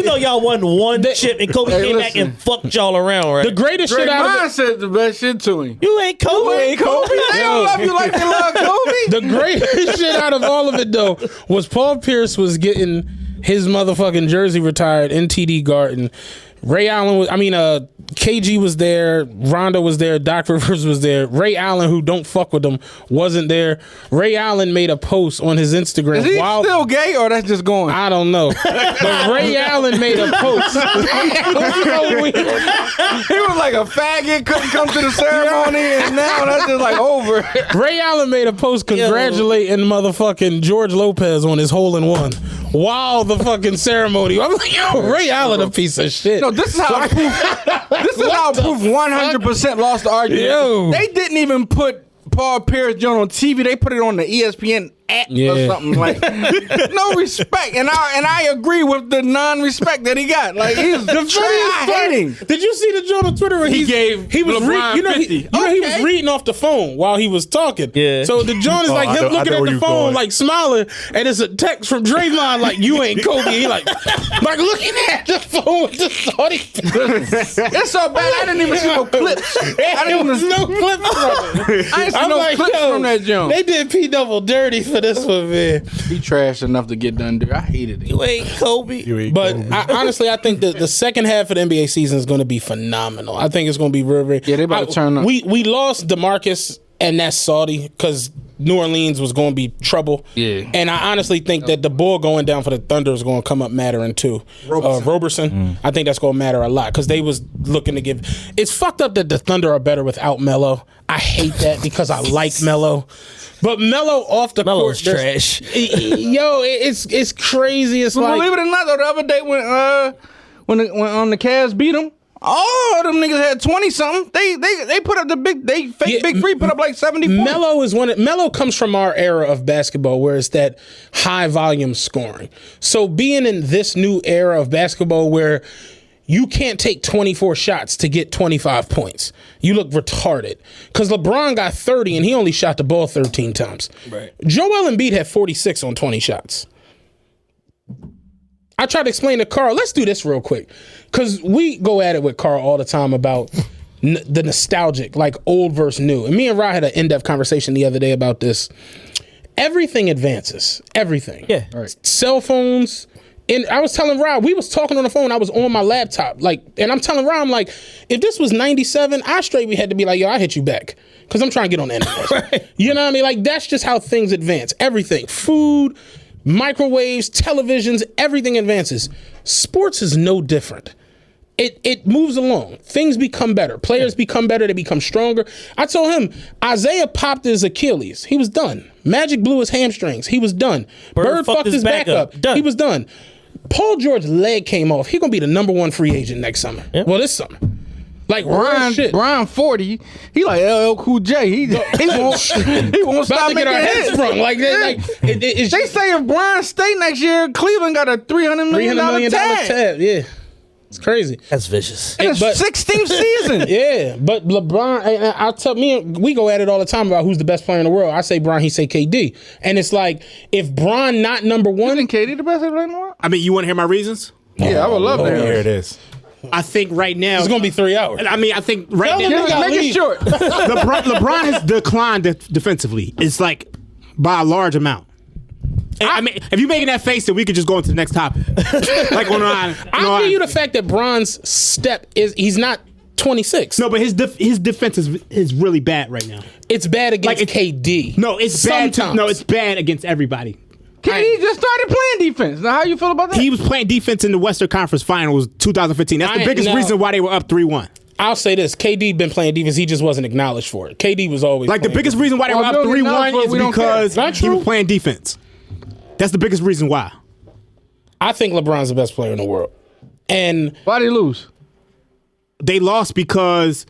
know y'all won one chip and Kobe came back and fucked y'all around, right? The greatest Drake shit out Mine of said the best shit to him. You ain't Kobe. They don't love you like they love Kobe. the greatest shit out of all of it though was Paul Pierce was getting his motherfucking jersey retired in TD Garden. Ray Allen was, KG was there, Rondo was there, Doc Rivers was there. Ray Allen, who don't fuck with them, wasn't there. Ray Allen made a post on his Instagram. Is he still gay or that's just going? I don't know. But Ray Allen made a post. It was so weird. He was like a faggot, couldn't come to the ceremony, and now that's just like over. Ray Allen made a post congratulating motherfucking George Lopez on his hole-in-one while the fucking ceremony. I'm like, yo, Ray Allen a piece of shit. No, this is how Proof 100% lost the argument. Yo. They didn't even put Paul Pierce Jones on TV. They put it on the ESPN app or something. Like, no respect. And I agree with the non-respect that he got. Like, he's I hate him. Did you see the joint on Twitter where He was gave LeBron 50. he was reading off the phone while he was talking. Yeah. So the joint is like him looking at the phone, like smiling, and it's a text from Draymond like, "You ain't Kobe." He like looking at the phone with the thought It's so bad. I didn't even see no clips. There was no clips from it. I ain't see no clips from that joint. They did P double dirty for this one, man. He trashed enough to get done there. I hated him. You ain't Kobe. But honestly, I think the second half of the NBA season is going to be phenomenal. I think it's going to be real. Yeah, they about to turn up. We lost DeMarcus, and that's Saudi because New Orleans was going to be trouble. Yeah. And I honestly think that the ball going down for the Thunder is going to come up mattering too. Roberson. I think that's going to matter a lot because they was looking to give. It's fucked up that the Thunder are better without Melo. I hate that because I like Melo. But Melo off the Melo's court, trash. Yo, it's crazy. It's like, believe it or not, though, the other day when the Cavs beat them, all them niggas had 20 something. They put up big three put up like 70 points. Melo comes from our era of basketball where it's that high volume scoring. So being in this new era of basketball where you can't take 24 shots to get 25 points. You look retarded. Because LeBron got 30 and he only shot the ball 13 times. Right. Joel Embiid had 46 on 20 shots. I tried to explain to Carl, let's do this real quick. Because we go at it with Carl all the time about the nostalgic, like old versus new. And me and Ra had an in-depth conversation the other day about this. Everything advances. Everything. Yeah. Right. Cell phones. And I was telling Rob, we was talking on the phone. I was on my laptop, and I'm telling Rob, I'm like, if this was '97, we had to be like, yo, I hit you back because I'm trying to get on the internet. Right. You know what I mean? Like that's just how things advance. Everything, food, microwaves, televisions, everything advances. Sports is no different. It moves along. Things become better. Players become better. They become stronger. I told him, Isaiah popped his Achilles. He was done. Magic blew his hamstrings. He was done. Bird fucked his back up. He was done. Paul George's leg came off. He's going to be the number one free agent next summer. Yeah. Well, this summer. Like Brian 40, he like LL Cool J. He won't stop making hits. They say if Brian stay next year, Cleveland got a $300 million tab. Yeah. It's crazy. That's vicious. In the 16th season. Yeah, but LeBron, I'll tell we go at it all the time about who's the best player in the world. I say Bron, he say KD. And it's like, if Bron not number one. Isn't KD the best player in the world? I mean, you want to hear my reasons? Yeah, I would love to hear. Here it is. I think right now it's going to be 3 hours. I mean, I think right now make it short. LeBron has declined defensively. It's like by a large amount. I mean, if you're making that face, then we could just go into the next topic. I'll give you the fact that Bron's step he's not 26. No, but his defense is really bad right now. It's bad against KD. No, it's bad. It's bad against everybody. KD just started playing defense. Now, how you feel about that? He was playing defense in the Western Conference Finals 2015. That's the biggest reason why they were up 3-1. I'll say this: KD been playing defense. He just wasn't acknowledged for it. KD was always the biggest reason why they were up 3-1 is because he was playing defense. That's the biggest reason why. I think LeBron's the best player in the world. And why did they lose? They lost because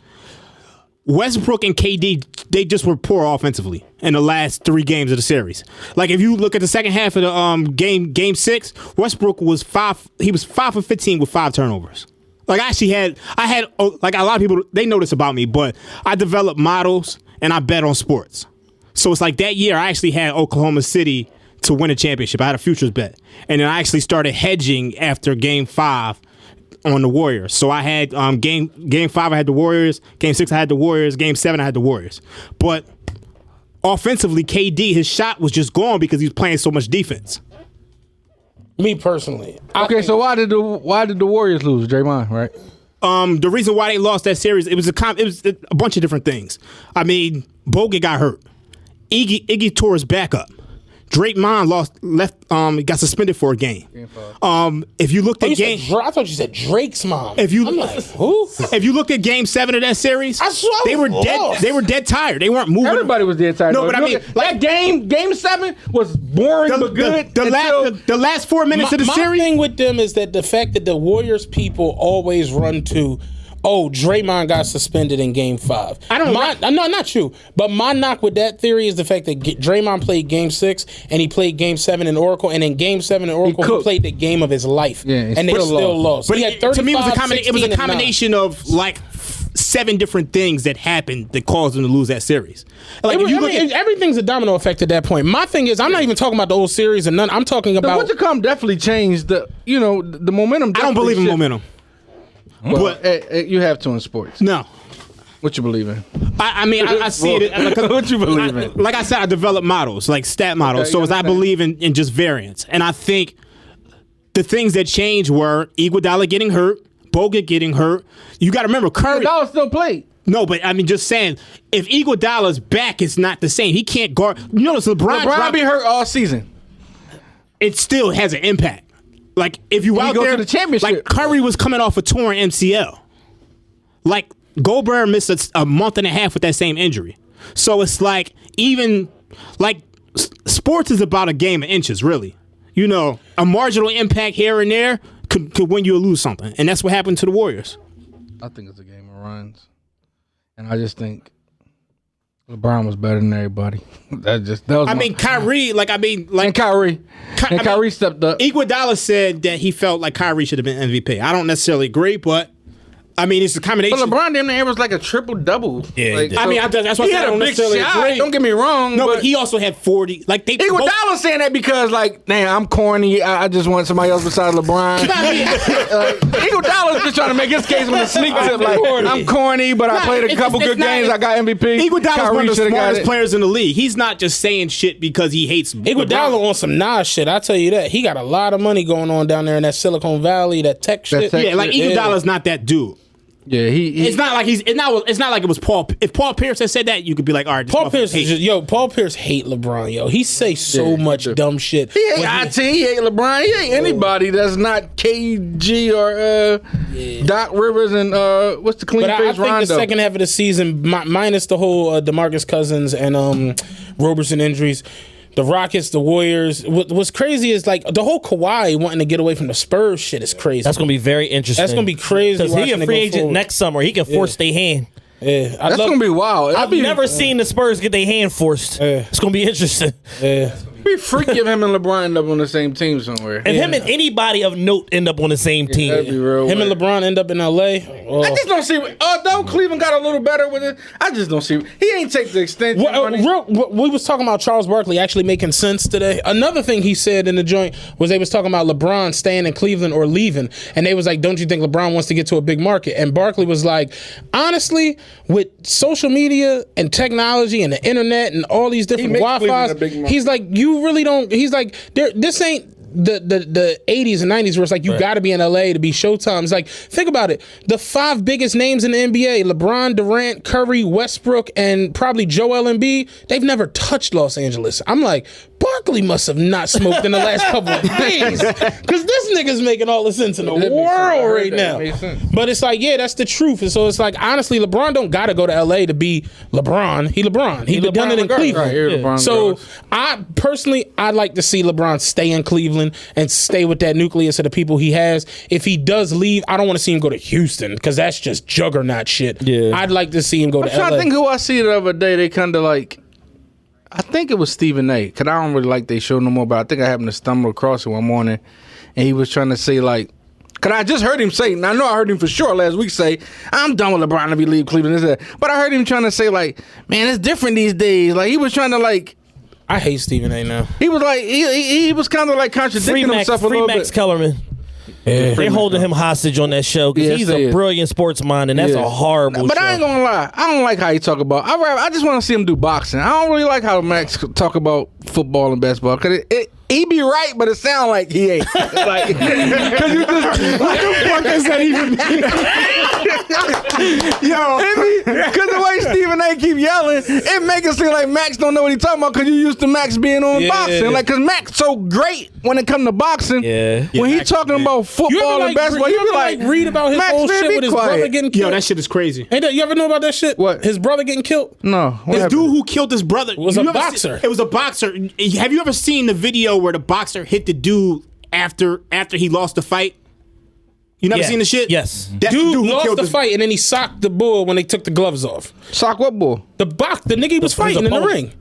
Westbrook and KD, they just were poor offensively in the last 3 games of the series. Like if you look at the second half of the game 6, Westbrook was 5 for 15 with 5 turnovers. Like I had like a lot of people, they know this about me, but I developed models and I bet on sports. So it's like that year I actually had Oklahoma City to win a championship. I had a futures bet. And then I actually started hedging after game 5 on the Warriors. So I had game 5 I had the Warriors, game 6 I had the Warriors, game 7 I had the Warriors. But offensively, KD, his shot was just gone because he was playing so much defense. Me personally. Okay, so why did the Warriors lose, Draymond, right? The reason why they lost that series, it was a bunch of different things. I mean, Bogut got hurt. Iggy tore his back up. Draymond got suspended for a game. If you looked at game, I thought you said Drake's mom. If you I'm like, who? If you looked at game 7 of that series, they were dead. They were dead tired. They weren't moving. Everybody was dead tired. No, but I mean, like game 7 was boring but good. The last 4 minutes of the series. My thing with them is that the fact that the Warriors people always run to, Draymond got suspended in game 5. Not you. But my knock with that theory is the fact that Draymond played game 6 and he played game 7 in Oracle, and in game 7 in Oracle he played the game of his life. Yeah, and they still lost. But to me, it was a combination of like 7 different things that happened that caused them to lose that series. Like everything's a domino effect at that point. My thing is, I'm not even talking about the whole series and none. I'm talking about what's to come. Definitely changed the momentum. I don't believe in momentum. Well, but you have to in sports. No. What you believe in? I mean, I see it. What you believe in? Like I said, I develop models, like stat models. So as I believe in just variance. And I think the things that changed were Iguodala getting hurt, Bogut getting hurt. You got to remember, Curry. Iguodala still played. No, but I mean, just saying, if Iguodala's back is not the same, he can't guard. You notice LeBron be hurt all season. It still has an impact. Like, if you out there, to the championship. like Curry was coming off a torn MCL. Like, Gobert missed a month and a half with that same injury. So it's like, sports is about a game of inches, really. You know, a marginal impact here and there could win you or lose something. And that's what happened to the Warriors. I think it's a game of runs. And I just think LeBron was better than everybody. Kyrie, and Kyrie stepped up. Iguodala said that he felt like Kyrie should have been MVP. I don't necessarily agree, but I mean, it's a combination. But LeBron damn near was like a triple-double. Yeah, that's why he had a big shot. Don't get me wrong. No, but he also had 40. Like Iguodala saying that because, I'm corny. I just want somebody else besides LeBron. Iguodala's just trying to make his case with a sneak tip. I'm corny, but I played a couple good games. I got MVP. Iguodala's one of the smartest players in the league. He's not just saying shit because he hates Iguodala on some Nas shit. I tell you that. He got a lot of money going on down there in that Silicon Valley, that tech shit. Iguodala's not that dude. Yeah, It's not like it's not like it was Paul. If Paul Pierce had said that, you could be like, all right. Paul Pierce Paul Pierce hate LeBron, yo. He say so much dumb shit. He hate IT, he hate LeBron, he hate anybody that's not KG or Doc Rivers and what's the clean But face I think Rondo. the second half of the season, minus the whole DeMarcus Cousins and Roberson injuries, the Rockets, the Warriors. What's crazy is like the whole Kawhi wanting to get away from the Spurs shit is crazy. That's gonna be very interesting. That's gonna be crazy. Because he a free agent next summer. He can force their hand. Yeah, That's gonna be wild. I've never seen the Spurs get their hand forced. It's gonna be interesting. Yeah. Be freaky if him and LeBron end up on the same team somewhere. If him and anybody of note end up on the same team. That'd be real Him weird. and LeBron end up in LA. I just don't see. Though Cleveland got a little better with it, I just don't see. He ain't take the extension money. We was talking about Charles Barkley actually making sense today. Another thing he said in the joint was they was talking about LeBron staying in Cleveland or leaving, and they was like, "Don't you think LeBron wants to get to a big market?" And Barkley was like, "Honestly, with social media and technology and the internet and all these different makes Cleveland a big Wi-Fi's, market. he's like, you really don't." He's like, this ain't the 80s and 90s where it's like you got to be in LA to be Showtime. It's like, think about it. The 5 biggest names in the NBA, LeBron, Durant, Curry, Westbrook, and probably Joel Embiid, they've never touched Los Angeles. I'm like, Barkley must have not smoked in the last couple of days because this nigga's making all the sense in the world right now. But it's like, yeah, that's the truth. And so it's like, honestly, LeBron don't got to go to LA to be LeBron. He LeBron. He done it in Cleveland. LeBron So goes. I'd like to see LeBron stay in Cleveland and stay with that nucleus of the people he has. If he does leave, I don't want to see him go to Houston because that's just juggernaut shit. Yeah. I'd like to see him go I'm to trying LA. to think who I see the other day. They kind of like, I think it was Stephen A. Because I don't really like they show no more. But I think I happened to stumble across it one morning, and he was trying to say like, because I just heard him say, and I know I heard him for sure last week say, I'm done with LeBron if he leave Cleveland. But I heard him trying to say like, man, it's different these days. Like he was trying to like. I hate Stephen A. now. He was like he was kind of like contradicting himself a little Max bit. Kellerman. Yeah. They're holding him hostage on that show because Yes, he's they a is. brilliant sports mind, and that's a horrible But show. I ain't gonna lie, I don't like how he talk about. I just want to see him do boxing. I don't really like how Max talk about football and basketball because he be right, but it sound like he ain't. Like, because you just what the fuck is that even? Because the way Stephen A. keep yelling, it make it seem like Max don't know what he talking about because you used to Max being on boxing. Like, because Max so great when it come to boxing. Yeah. When he talking about football and basketball, you be like, read about his Max, whole man, shit be with his quiet. brother getting killed. Yo, that shit is crazy. Hey, you ever know about that shit? What? His brother getting killed? No. What This happened? dude who killed his brother Was you a ever boxer. It was a boxer. Have you ever seen the video where the boxer hit the dude after he lost the fight? You never seen the shit? Yes. That's the Dude who lost killed the his- fight and then he socked the bull when they took the gloves off. Sock what bull? The nigga he was fighting in the ring.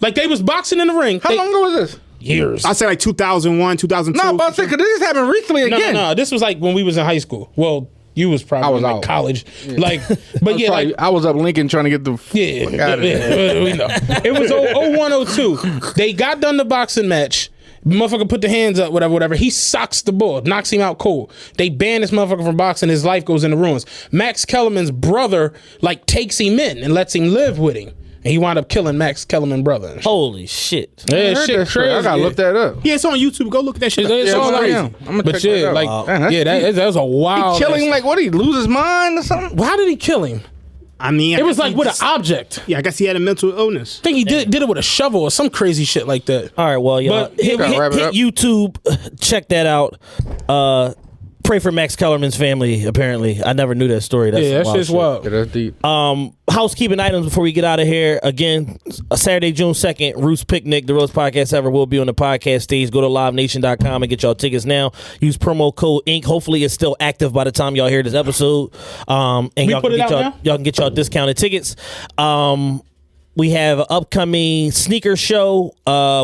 Like they was boxing in the ring. How long ago was this? Years. I say like 2001, 2002. No, but I said, because this happened recently No, again. no. This was like when we was in high school. Well, you was probably I was in like out. college. Like, but yeah, like I was up Lincoln trying to get the yeah, fuck out of there. we know. It was 0102. They got done the boxing match. Motherfucker put the hands up, whatever. He socks the bull, knocks him out cold. They ban this motherfucker from boxing. His life goes into ruins. Max Kellerman's brother like takes him in and lets him live with him. And he wound up killing Max Kellerman brother. Holy shit. Yeah, I heard shit that crazy. I gotta look that up. Yeah, it's on YouTube. Go look at that shit. It's Yeah, all I crazy. am. I'ma But check yeah, that out. like Wow. yeah, that was a wild. Killing him like what? He lose his mind or something? How did he kill him? I mean, It was like with an object. Yeah, I guess he had a mental illness. I think he did it with a shovel or some crazy shit like that. All right, well, y'all, But hit gotta wrap it up. YouTube, check that out. Pray for Max Kellerman's family, apparently. I never knew that story. That's Yeah, that wild shit's shit. wild. Yeah, that's deep. Housekeeping items before we get out of here. Again, Saturday, June 2nd, Roost Picnic, the Roast Podcast Ever will be on the podcast stage. Go to livenation.com and get y'all tickets now. Use promo code INC. Hopefully it's still active by the time y'all hear this episode. And y'all put can it get out now? y'all can get y'all discounted tickets. We have an upcoming sneaker show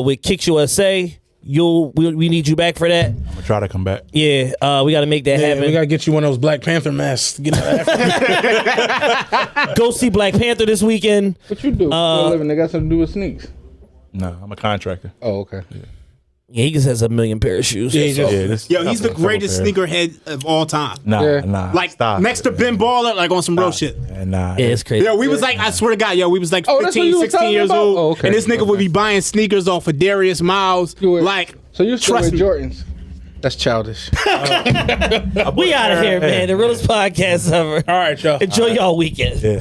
with Kicks USA. We need you back for that. I'm gonna try to come back. Yeah, we got to make that Yeah, happen. we gotta get you one of those Black Panther masks. Get that. Go see Black Panther this weekend. What you do for a living? They got something to do with sneaks. No, I'm a contractor. Oh, okay. Yeah, he just has a million pair of shoes. Yeah, he just- Yeah, this Yo, he's the couple greatest pairs. sneakerhead of all time. Nah, Yeah. nah. Like stop. next to Ben Baller, like on some real shit. Nah. Yeah, it's crazy. Yo, we was like, I swear to God, we was like Oh, that's what 15, you was 16 telling me years about? old. Oh, okay. And this nigga would be buying sneakers off of Darius Miles. You were- Like, So you still trust wear me. Jordans? That's childish. We out of here, man. The realest podcast ever. All right, y'all. Enjoy y'all weekend. Yeah.